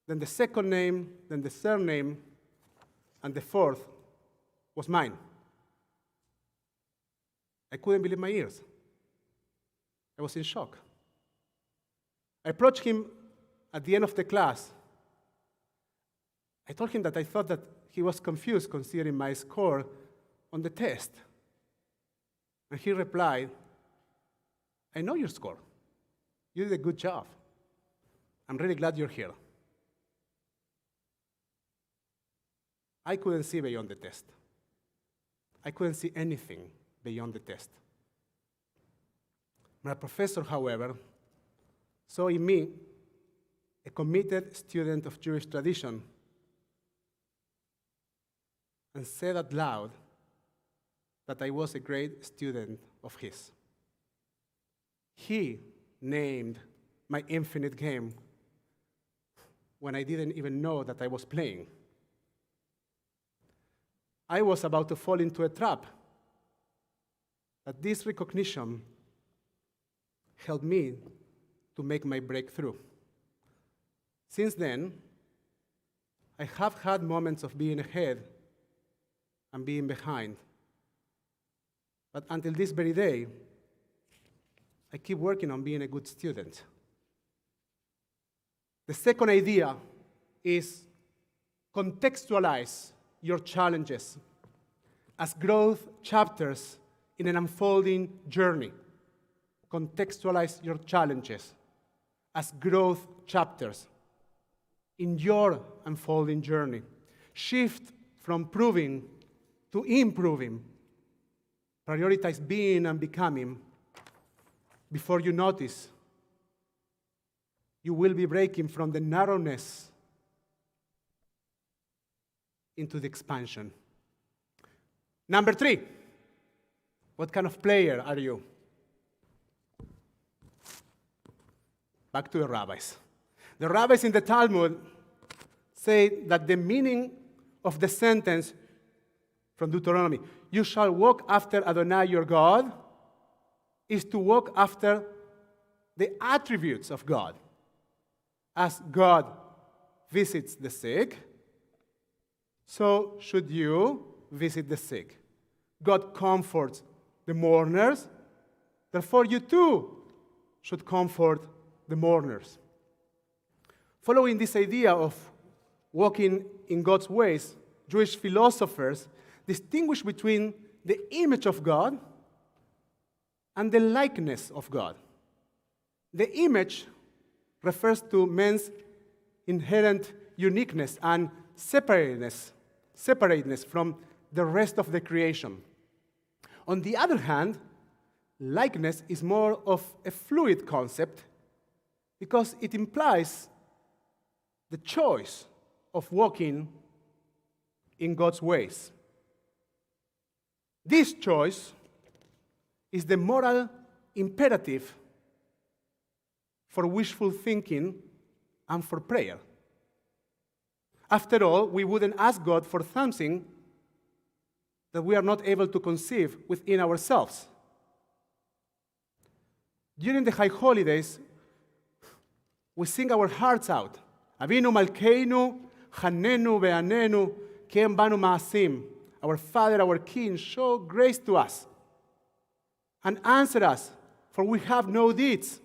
then the second name, then the third name, and the fourth was mine. I couldn't believe my ears. I was in shock. I approached him at the end of the class. I told him that I thought that he was confused considering my score on the test. And he replied, I know your score. You did a good job. I'm really glad you're here. I couldn't see beyond the test. I couldn't see anything beyond the test. My professor, however, saw in me a committed student of Jewish tradition and said out loud that I was a great student of his. He named my infinite game when I didn't even know that I was playing. I was about to fall into a trap, but this recognition helped me to make my breakthrough. Since then, I have had moments of being ahead and being behind. But until this very day, I keep working on being a good student. The second idea is contextualize your challenges as growth chapters in an unfolding journey. Contextualize your challenges as growth chapters in your unfolding journey. Shift from proving to improving. Prioritize being and becoming. Before you notice, you will be breaking from the narrowness into the expansion. Number 3, what kind of player are you? Back to the rabbis. The rabbis in the Talmud say that the meaning of the sentence from Deuteronomy, you shall walk after Adonai your God, is to walk after the attributes of God. As God visits the sick, so should you visit the sick. God comforts the mourners, therefore you too should comfort the mourners. Following this idea of walking in God's ways, Jewish philosophers distinguish between the image of God and the likeness of God. The image refers to man's inherent uniqueness and separateness from the rest of the creation. On the other hand, likeness is more of a fluid concept because it implies the choice of walking in God's ways. This choice is the moral imperative for wishful thinking and for prayer. After all, we wouldn't ask God for something that we are not able to conceive within ourselves. During the high holidays, we sing our hearts out. Avinu Malkeinu, Hanenu Ve'anenu, Ken Banu Ma'asim. Our Father, our King, show grace to us and answer us, for we have no deeds.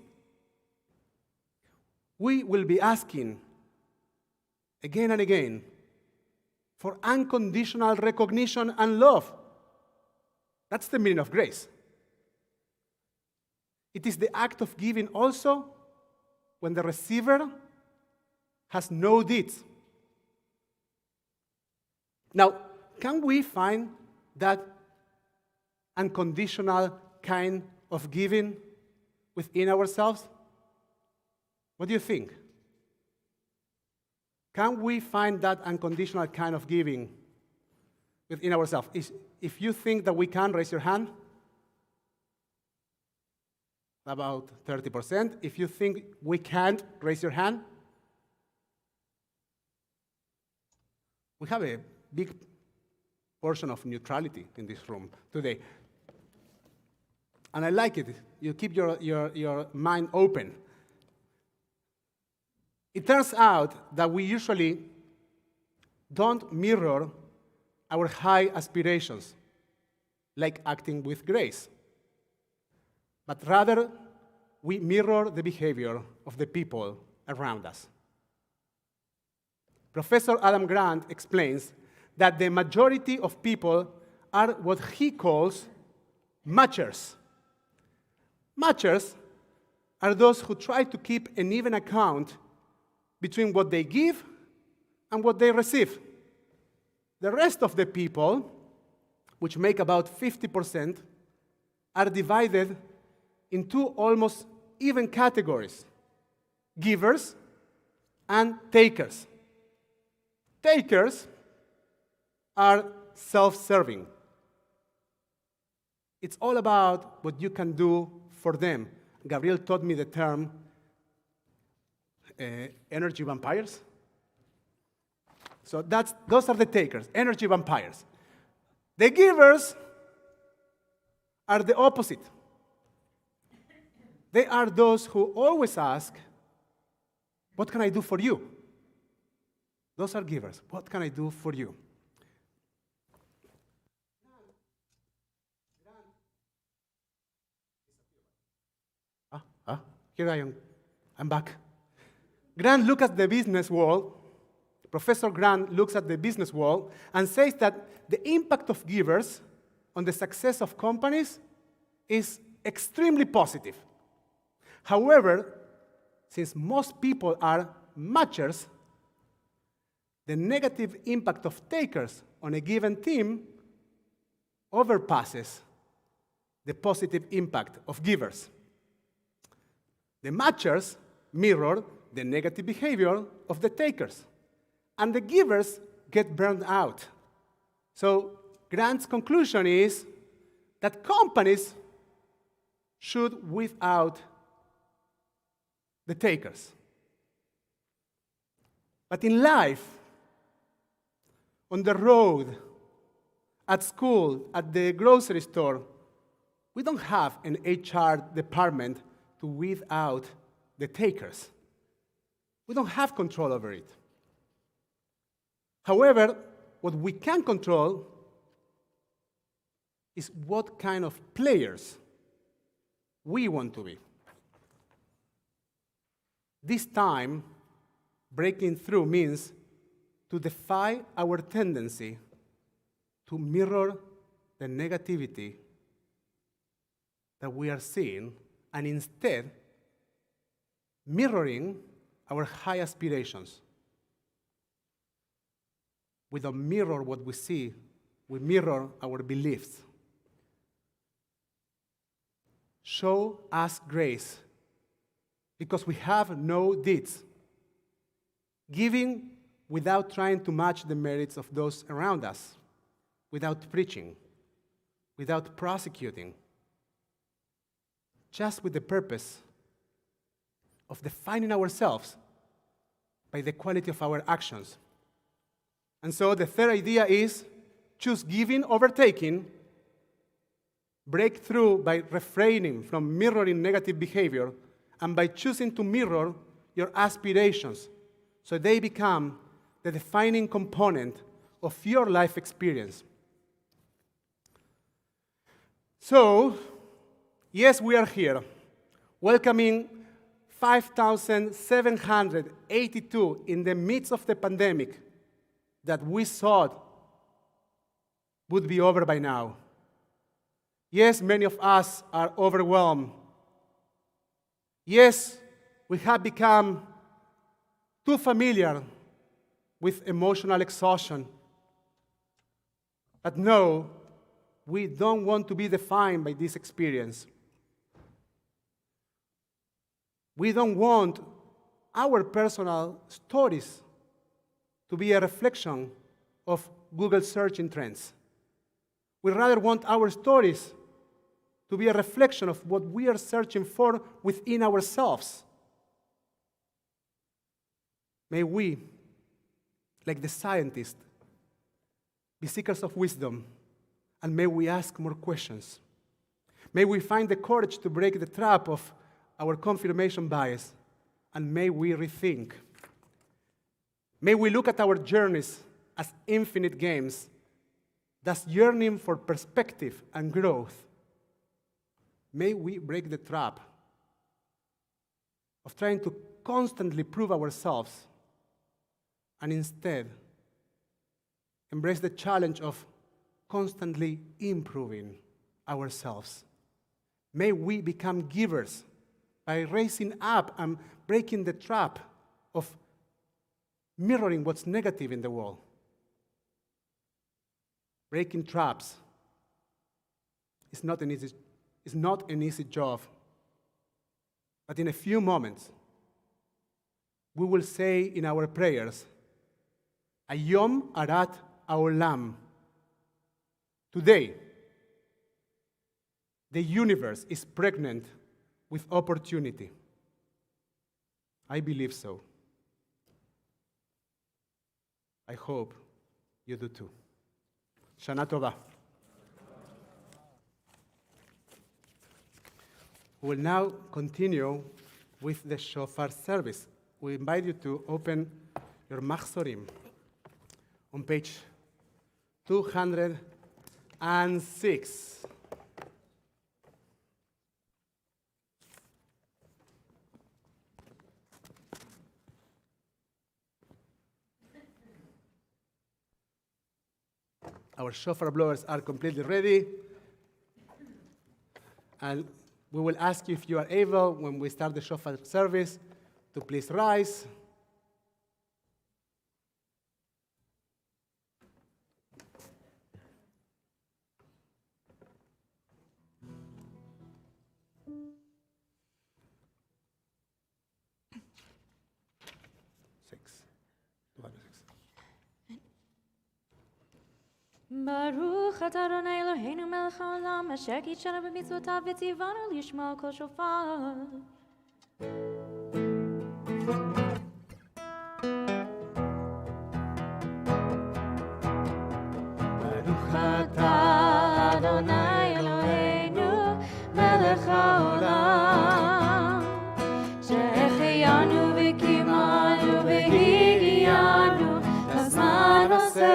We will be asking again and again for unconditional recognition and love. That's the meaning of grace. It is the act of giving also when the receiver has no deeds. Now, can we find that unconditional kind of giving within ourselves? What do you think? Can we find that unconditional kind of giving within ourselves? If you think that we can, raise your hand. About 30%. If you think we can't, raise your hand. We have a big portion of neutrality in this room today. And I like it. You keep your mind open. It turns out that we usually don't mirror our high aspirations, like acting with grace, but rather we mirror the behavior of the people around us. Professor Adam Grant explains that the majority of people are what he calls matchers. Matchers are those who try to keep an even account between what they give and what they receive. The rest of the people, which make about 50%, are divided into almost even categories: givers and takers. Takers are self-serving. It's all about what you can do for them. Gabriel taught me the term energy vampires. So those are the takers, energy vampires. The givers are the opposite. They are those who always ask, what can I do for you? Those are givers. What can I do for you? Here I am. I'm back. Grant looks at the business world. Professor Grant looks at the business world and says that the impact of givers on the success of companies is extremely positive. However, since most people are matchers, the negative impact of takers on a given team overpasses the positive impact of givers. The matchers mirror the negative behavior of the takers, and the givers get burned out. So Grant's conclusion is that companies should weed out the takers. But in life, on the road, at school, at the grocery store, we don't have an HR department to weed out the takers. We don't have control over it. However, what we can control is what kind of players we want to be. This time, breaking through means to defy our tendency to mirror the negativity that we are seeing, and instead mirroring our high aspirations. We don't mirror what we see, we mirror our beliefs. Show us grace, because we have no deeds. Giving without trying to match the merits of those around us, without preaching, without prosecuting, just with the purpose of defining ourselves by the quality of our actions. And so the third idea is choose giving over taking, break through by refraining from mirroring negative behavior, and by choosing to mirror your aspirations so they become the defining component of your life experience. So, yes, we are here, welcoming 5,782 in the midst of the pandemic that we thought would be over by now. Yes, many of us are overwhelmed. Yes, we have become too familiar with emotional exhaustion. But no, we don't want to be defined by this experience. We don't want our personal stories to be a reflection of Google searching trends. We rather want our stories to be a reflection of what we are searching for within ourselves. May we, like the scientists, be seekers of wisdom, and may we ask more questions. May we find the courage to break the trap of our confirmation bias, and may we rethink. May we look at our journeys as infinite games, thus yearning for perspective and growth. May we break the trap of trying to constantly prove ourselves, and instead embrace the challenge of constantly improving ourselves. May we become givers by raising up and breaking the trap of mirroring what's negative in the world. Breaking traps is not an easy job. But in a few moments, we will say in our prayers, Ayom Arat Haolam. Today, the universe is pregnant with opportunity. I believe so. I hope you do too. Shana Tova. We will now continue with the shofar service. We invite you to open your machzorim on page 206. Our shofar blowers are completely ready. And we will ask you if you are able, when we start the shofar service, to please rise. Baruch atah Adonai Eloheinu melech haolam, asher קידשנו במצוותיו וציוונו לשמוע כל שופר. Baruch atah Adonai Eloheinu melech haolam, שהחיינו וקיימנו והגיענו לזמן הזה.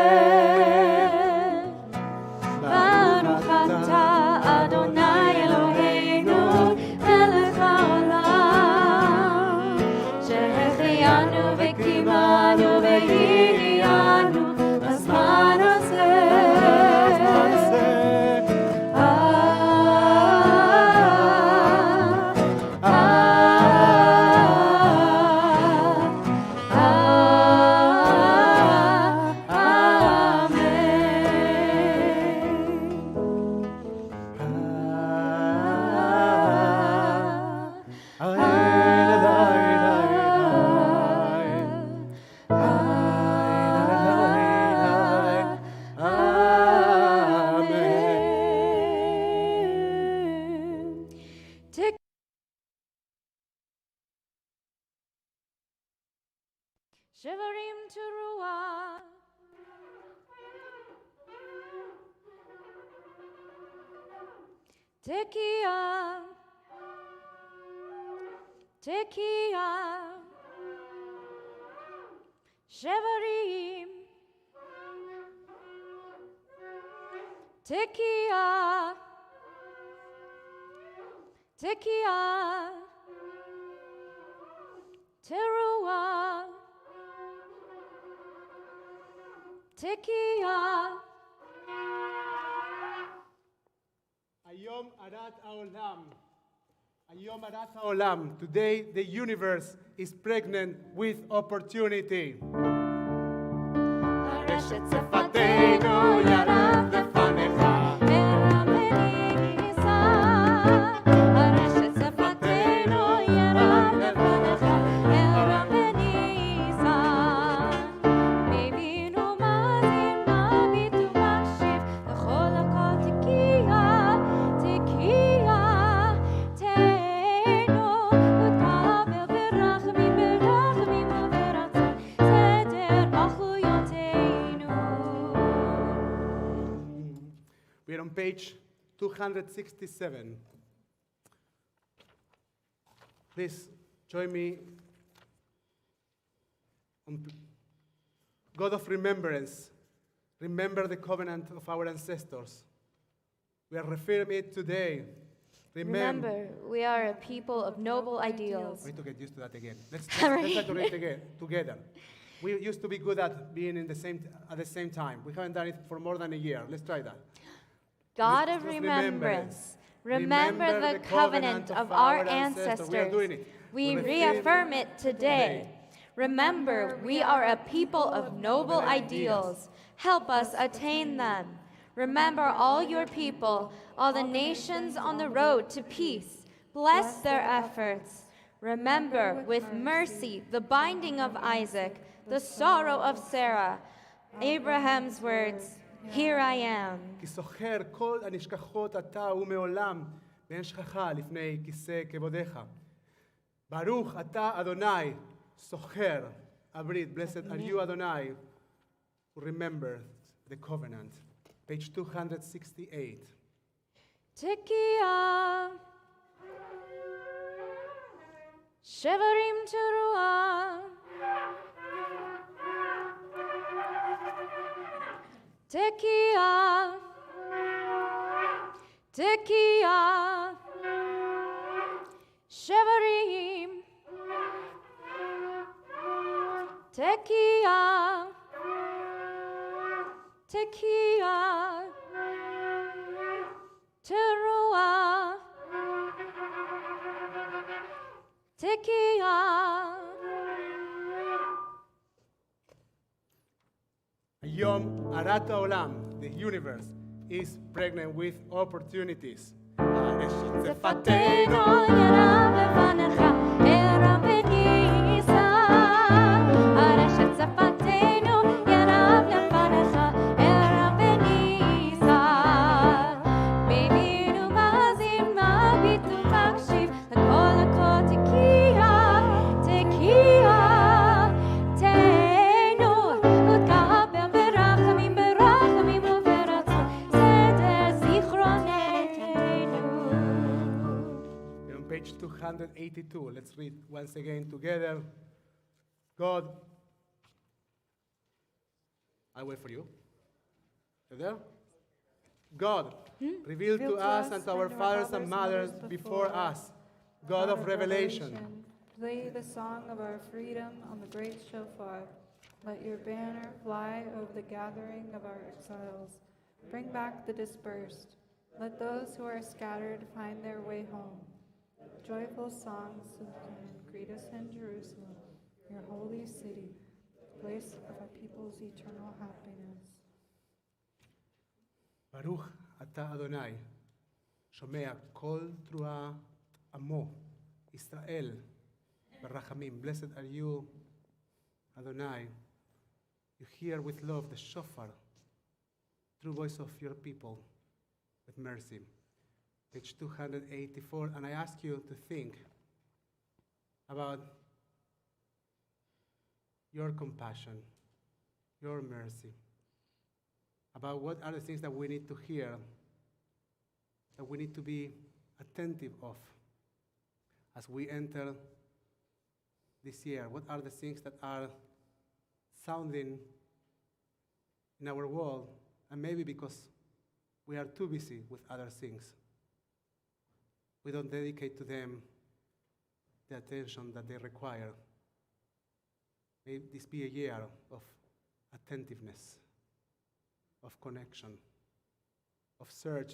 והגיענו בזמן הזה. Shivarim Teruah. Tekiah. Tekiah. Shivarim. Tekiah. Tekiah. Teruah. Tekiah. Ayom Arat Haolam. Ayom Arat Haolam. Today, the universe is pregnant with opportunity. הרשת שפתנו ירד לפניך, הרם ונישא. הרשת שפתנו ירד לפניך, הרם ונישא. והבינו מאזין מביט ומקשיב, לכל הכל תקיע, תקיע. תהנו ותקבל ברחמים, ברחמים וברצון, סדר מחויותינו. We're on page 267. Please join me on God of remembrance. Remember the covenant of our ancestors. We are reaffirming it today. Remember, we are a people of noble ideals. We need to get used to that again. Let's try to read it again together. We used to be good at being at the same time. We haven't done it for more than a year. Let's try that. God of Just remembrance, remember the covenant of our ancestors. We are doing it. We reaffirm it today. Remember, we are a people of noble ideals. Help us attain them. Remember all your people, all the nations on the road to peace. Bless their efforts. Remember with mercy the binding of Isaac, the sorrow of Sarah, Abraham's words, here I am. כי סוחר כל הנשכחות אתה ומעולם ואין שכחה לפני כיסא כבודך. ברוך אתה אדוני, סוחר הברית. Blessed are you, Adonai, who remember the covenant. Page 268. Tekiah. Shevarim Teruah. Tekiah. Tekiah. Shevarim. Tekiah. Tekiah. Teruah. Tekiah. Yom Arat Haolam, the universe, is pregnant with opportunities. שפתנו ירב לפניך, הרם ונישא. הרשת שפתנו ירב לפניך, הרם ונישא. והבינו מאזין מביט ומקשיב, לכל הכל תקיע, תקיע. תהנו ותקבל ברחמים, ברחמים וברצון, סדר זיכרוננו. We're on page 282. Let's read once again together. God, I'll wait for you. You there? God, reveal to us and to our fathers and mothers before us, God of revelation. Play the song of our freedom on the great shofar. Let your banner fly over the gathering of our exiles. Bring back the dispersed. Let those who are scattered find their way home. Joyful songs of Zion greet us in Jerusalem, your holy city, place of our people's eternal happiness. ברוך אתה אדוני, שומע כל תרועת עמו, ישראל, ברחמים. Blessed are you, Adonai. You hear with love the shofar, true voice of your people, with mercy. Page 284, and I ask you to think about your compassion, your mercy, about what are the things that we need to hear, that we need to be attentive of as we enter this year. What are the things that are sounding in our world, and maybe because we are too busy with other things, we don't dedicate to them the attention that they require. May this be a year of attentiveness, of connection, of search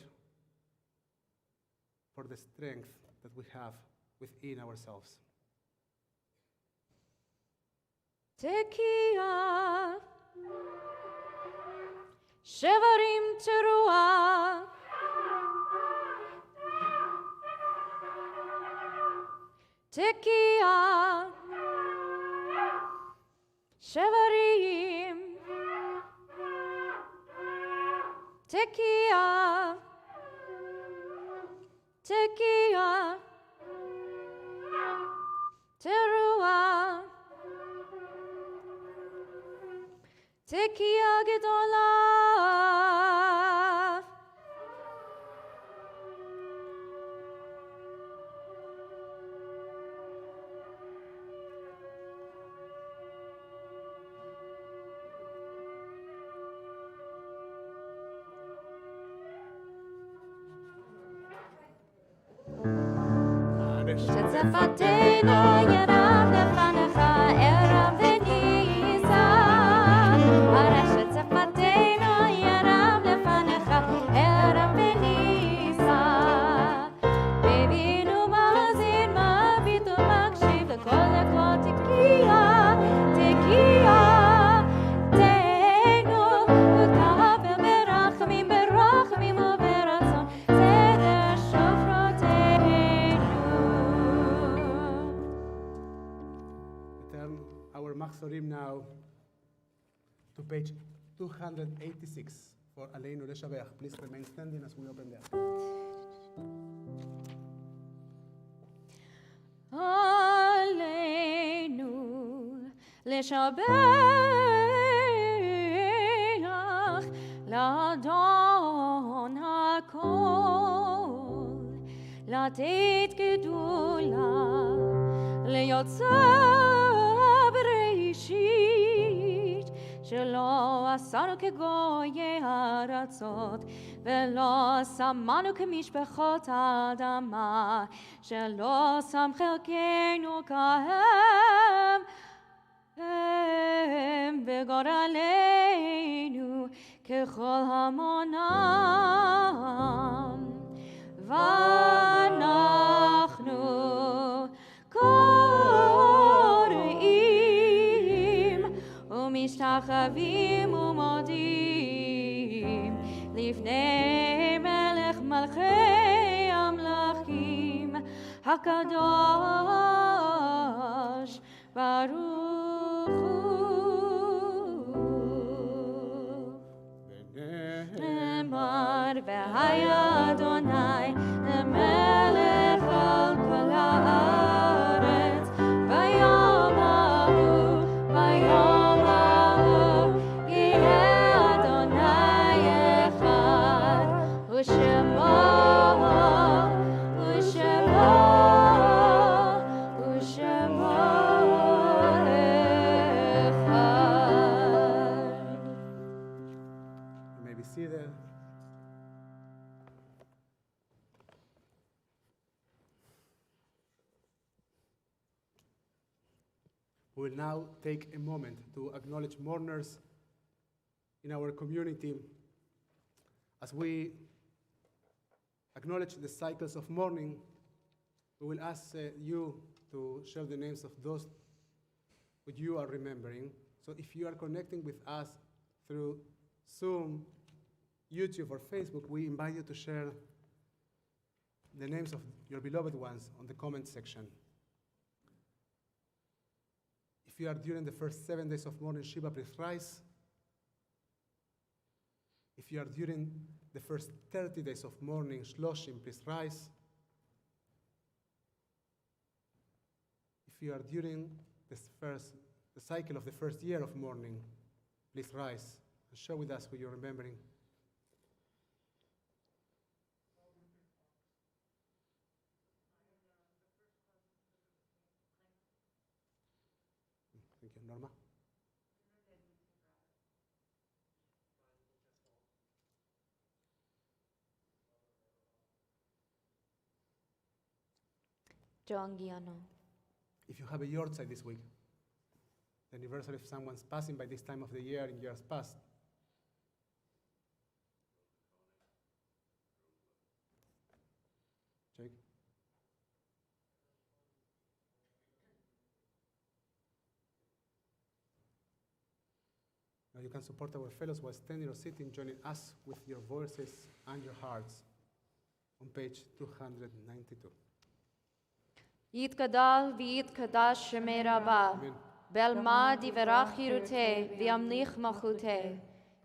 for the strength that we have within ourselves. Tekiah, Shevarim Teruah, Tekiah, Shevarim, Tekiah, Tekiah, Teruah, Tekiah Gedolah. שצפתנו ירב לפניך ערב ונישא. הרי שצפתנו ירב לפניך ערב ונישא. בבינו מאזין מביט ומקשיב לכל הקול תקיעה, תקיעה. תהנו ותקבל ברחמים ברחמים וברצון סדר שופרותינו. Turn our Maxorim now to page 286 for Aleinu Leshabeach. Please remain standing as we open there. עלינו לשבח לאדון הכל, לתת גדולה ליוצא בראשית, שלא עשנו כגויי הארצות, ולא שמנו כמשפחות האדמה, שלא שם חלקנו כהם, הם בגורלנו ככל המונם. ואנחנו קוראים ומשתחווים ומודים לפני מלך מלכי המלכים הקדוש ברוך הוא. נאמר והיה אדוני למלך על כל הארץ ביום ההוא, ביום ההוא יהיה אדוני אחד ושמו You may be seated. We will now take a moment to acknowledge mourners in our community. As we acknowledge the cycles of mourning, we will ask you to share the names of those who you are remembering. So if you are connecting with us through Zoom, YouTube, or Facebook, we invite you to share the names of your beloved ones on the comment section. If you are during the first 7 days of mourning, Shiva, please rise. If you are during the first 30 days of mourning, Shloshim, please rise. If you are during the the cycle of the first year of mourning, please rise and share with us who you're remembering. Thank you. Norma? Jongiano. If you have a yahrzeit this week, the anniversary of someone's passing by this time of the year in years past, Jake? Now you can support our fellows while standing or sitting, joining us with your voices and your hearts on page 292. Yitgadal v'yitkadash shemei Rabba, Amen. belma divarach hirute v'yamlich machute,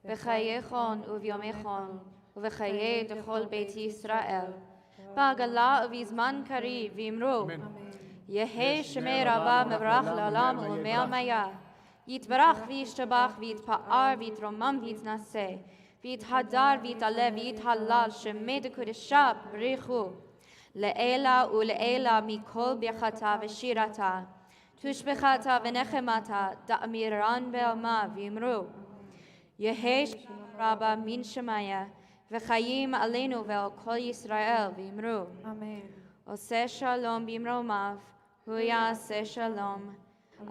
v'chayechon uvyomechon, uv'chaye dechol beit Yisrael, ba'agala uv'izman kari v'imru, Amen. Yehe shemei Rabba mevrach la'olam u'mei maya, yitvarach v'yishtabach v'yitpa'ar v'yitromam v'yitnaseh, v'yithadar v'yitale v'yithalal shemei dekudeshah b'richu, Le'ela u'le'ela mikol birchata v'shirata, tushbechata v'nechemata, da'amiran be'alma v'imru. Yehesh Rabba min shemaya, v'chayim aleinu ve'al kol Yisrael v'imru. Amen. Oseh shalom b'imromav, hu yaseh shalom,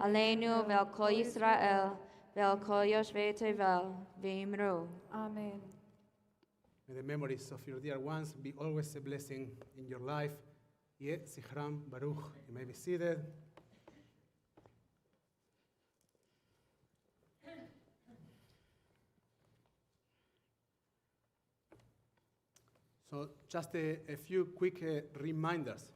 aleinu ve'al kol Yisrael, ve'al kol yoshvei tevel v'imru. Amen. May the memories of your dear ones be always a blessing in your life. Yeh Zichram Baruch. You may be seated. So just a few quick reminders.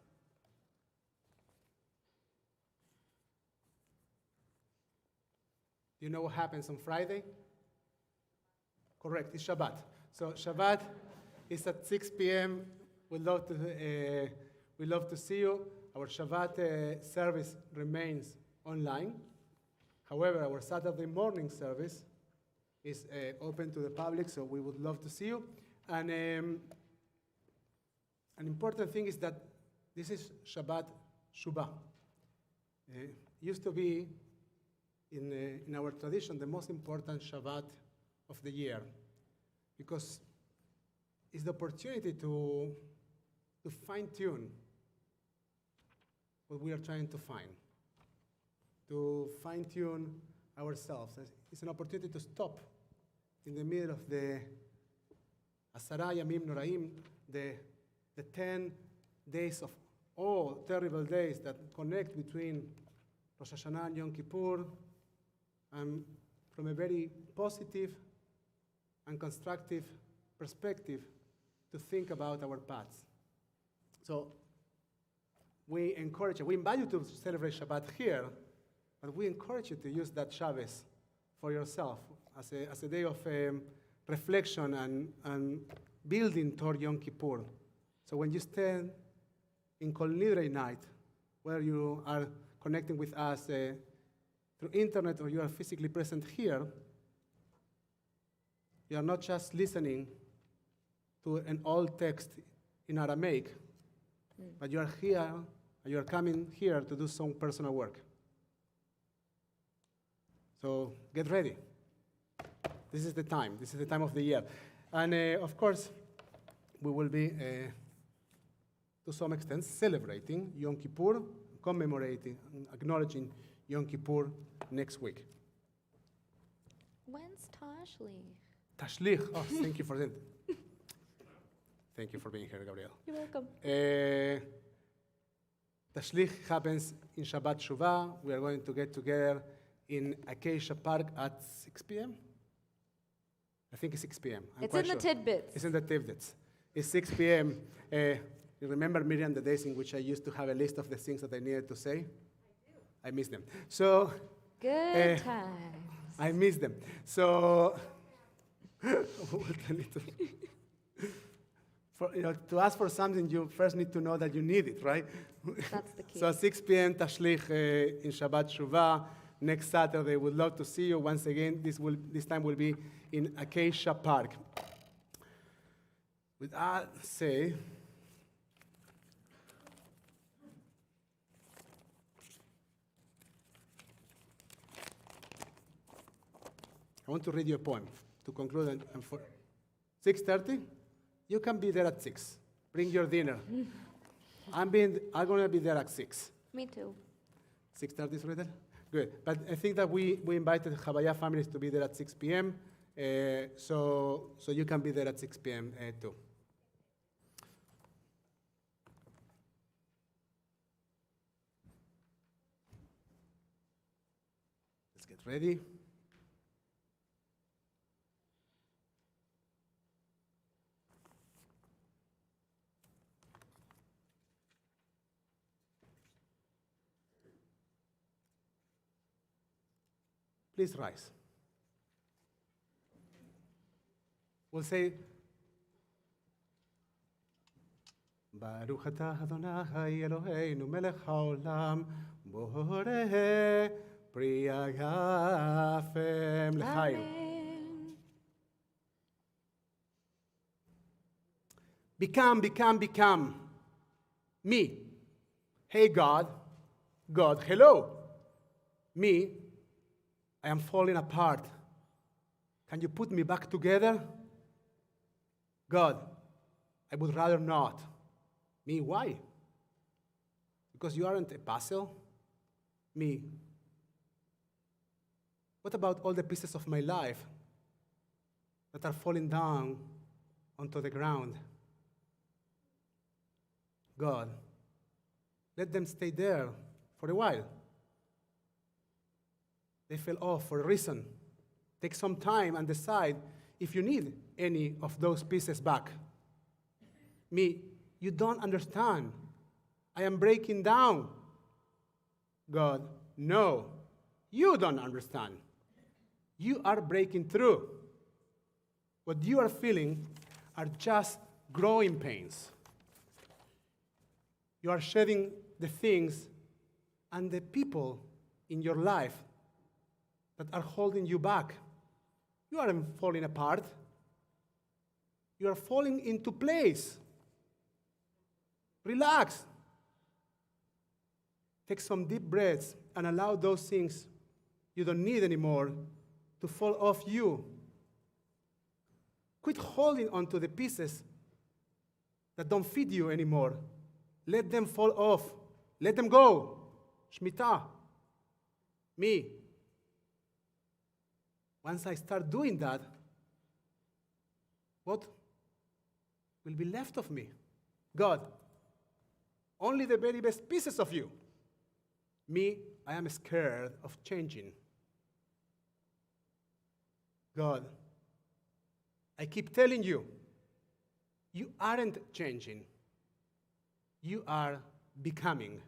Do you know what happens on Friday? Correct, it's Shabbat. So Shabbat is at 6 p.m. We'd love to see you. Our Shabbat service remains online. However, our Saturday morning service is open to the public, so we would love to see you. And an important thing is that this is Shabbat Shuvah. Used to be, in our tradition, the most important Shabbat of the year, because it's the opportunity to fine-tune what we are trying to find, to fine-tune ourselves. It's an opportunity to stop in the middle of the Asara Yamim Noraim, the 10 days of all terrible days that connect between Rosh Hashanah and Yom Kippur, and from a very positive and constructive perspective to think about our paths. So we encourage you, we invite you to celebrate Shabbat here, but we encourage you to use that Shabbos for yourself as a day of reflection and building toward Yom Kippur. So when you stand in Kol Nidrei night, where you are connecting with us through internet or you are physically present here, you are not just listening to an old text in Aramaic, but you are here, you are coming here to do some personal work. So get ready. This is the time of the year. And of course, we will be, to some extent, celebrating Yom Kippur, commemorating, acknowledging Yom Kippur next week. When's Tashlich? Tashlich. Oh, thank you for that. Thank you for being here, Gabriel. You're welcome. Tashlich happens in Shabbat Shuvah. We are going to get together in Acacia Park at 6 p.m. I think it's 6 p.m. It's in the tidbits. It's in the tidbits. It's 6 p.m. You remember, Miriam, the days in which I used to have a list of the things that I needed to say? I miss them. So Good times. I miss them. So to ask for something, you first need to know that you need it, right? That's the key. So 6 p.m. Tashlich in Shabbat Shuvah. next Saturday. Would love to see you once again. This time will be in Acacia Park. With that say, I want to read you a poem to conclude. And for 6:30, you can be there at 6. Bring your dinner. I'm going to be there at 6. Me too. 6:30 is ready? Good. But I think that we invited Chabaya families to be there at 6 p.m. So you can be there at 6 p.m. Too. Let's get ready. Please rise. We'll say, Baruch atah Adonai Eloheinu melech haolam boreh pri hagafem l'chaim. Amen. Become. Me. Hey, God. God, hello. Me. I am falling apart. Can you put me back together? God, I would rather not. Me, why? Because you aren't a puzzle? Me. What about all the pieces of my life that are falling down onto the ground? God, let them stay there for a while. They fell off for a reason. Take some time and decide if you need any of those pieces back. Me, you don't understand. I am breaking down. God, no, you don't understand. You are breaking through. What you are feeling are just growing pains. You are shedding the things and the people in your life that are holding you back. You aren't falling apart. You are falling into place. Relax. Take some deep breaths and allow those things you don't need anymore to fall off you. Quit holding onto the pieces that don't fit you anymore. Let them fall off. Let them go. Shmita. Me. Once I start doing that, what will be left of me? God, only the very best pieces of you. Me, I am scared of changing. God, I keep telling you, you aren't changing. You are becoming.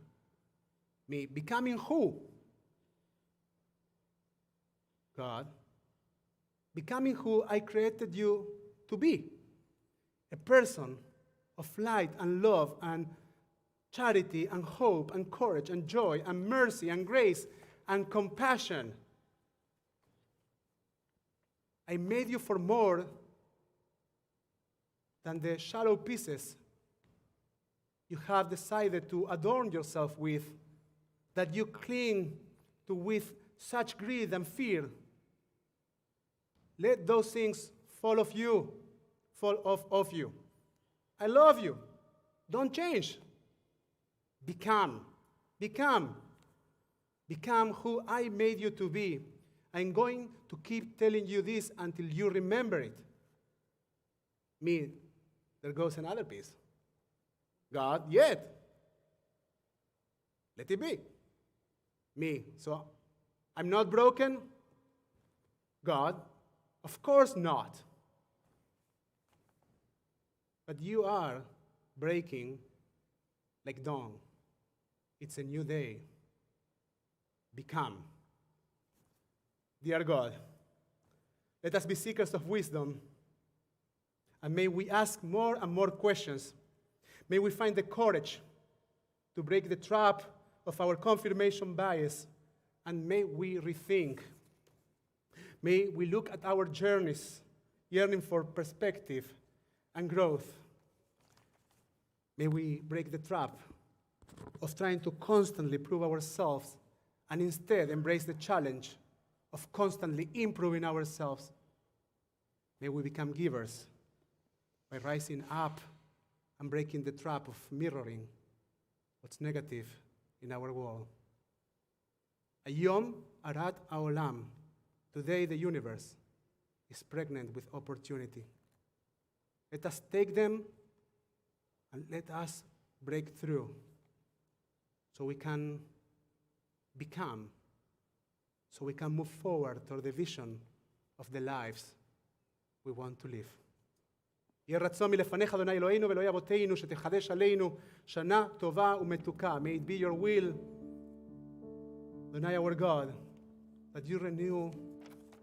Me, becoming who? God, becoming who I created you to be. A person of light and love and charity and hope and courage and joy and mercy and grace and compassion. I made you for more than the shallow pieces you have decided to adorn yourself with, that you cling to with such greed and fear. Let those things fall off of you. I love you. Don't change. Become who I made you to be. I'm going to keep telling you this until you remember it. Me, there goes another piece. God, yet. Let it be. Me, so I'm not broken. God, of course not. But you are breaking like dawn. It's a new day. Become. Dear God, let us be seekers of wisdom, and may we ask more and more questions. May we find the courage to break the trap of our confirmation bias and may we rethink. May we look at our journeys, yearning for perspective and growth. May we break the trap of trying to constantly prove ourselves and instead embrace the challenge of constantly improving ourselves. May we become givers by rising up and breaking the trap of mirroring what's negative in our world. Ayom arat haolam. Today the universe is pregnant with opportunity. Let us take them and let us break through so we can become, so we can move forward toward the vision of the lives we want to live. יהיה רצון מלפניך, אדוני אלוהינו ואלוהי אבותינו, שתחדש עלינו שנה טובה ומתוקה. May it be your will, Adonai our God, that you renew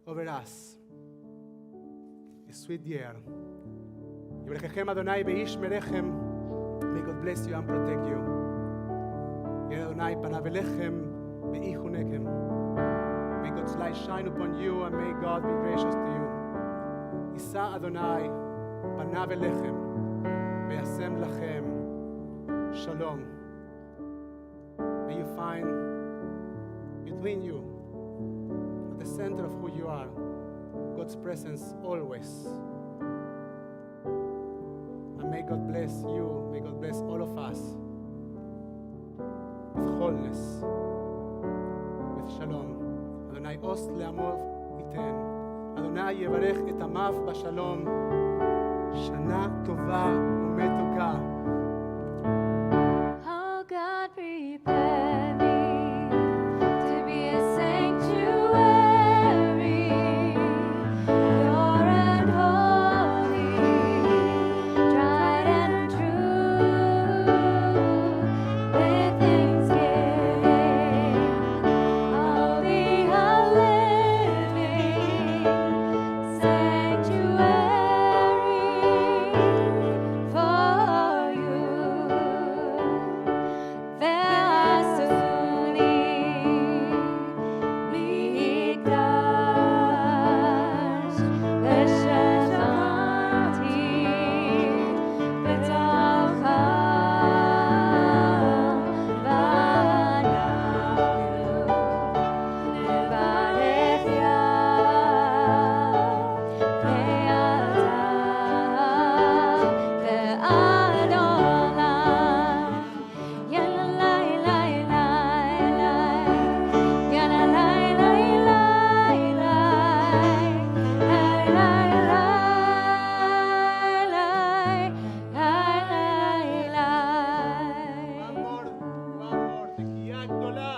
over us a sweet year. יברככם אדוני באיש מלכם. May God bless you and protect you. ירא אדוני פניו אליכם ויחונכם. May God's light shine upon you and may God be gracious to you. יישא אדוני פניו אליכם וישם לכם Shalom. May you find between you, at the center of who you are, God's presence always. And may God bless you, may God bless all of us with wholeness, with Shalom. Adonai עוש לעמו ייתן. אדוני יברך את עמיו בשלום. שנה טובה ומתוקה. Oh God, prepare me to be a sanctuary, pure and holy, tried and true. With thanksgiving, I'll be a living sanctuary for you. ועשוני מקדש ושכנתי בתוך ואנחנו נברך ועד עולם. One more, תקיעה גדולה.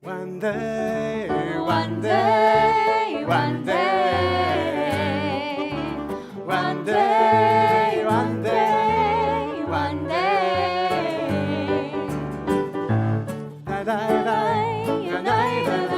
One day, One day, one day, one day, one day, one day. da da da, da da la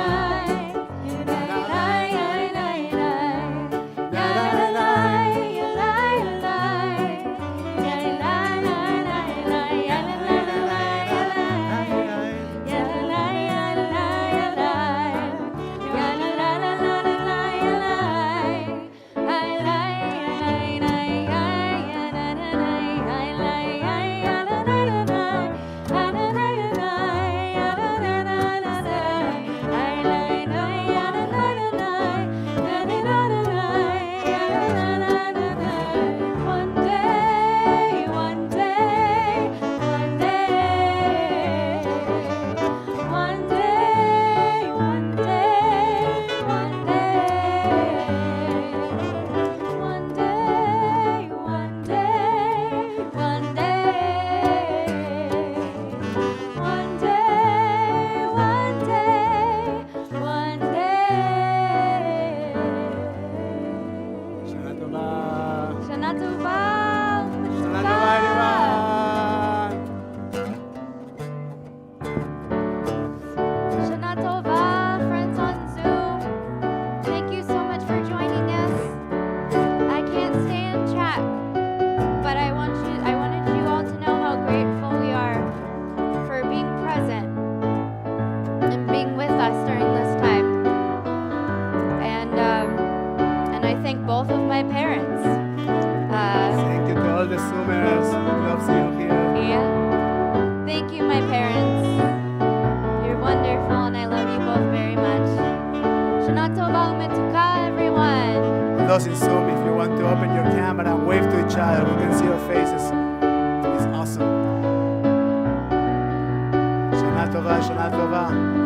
Awesome. Shana Tova, Shana Tova.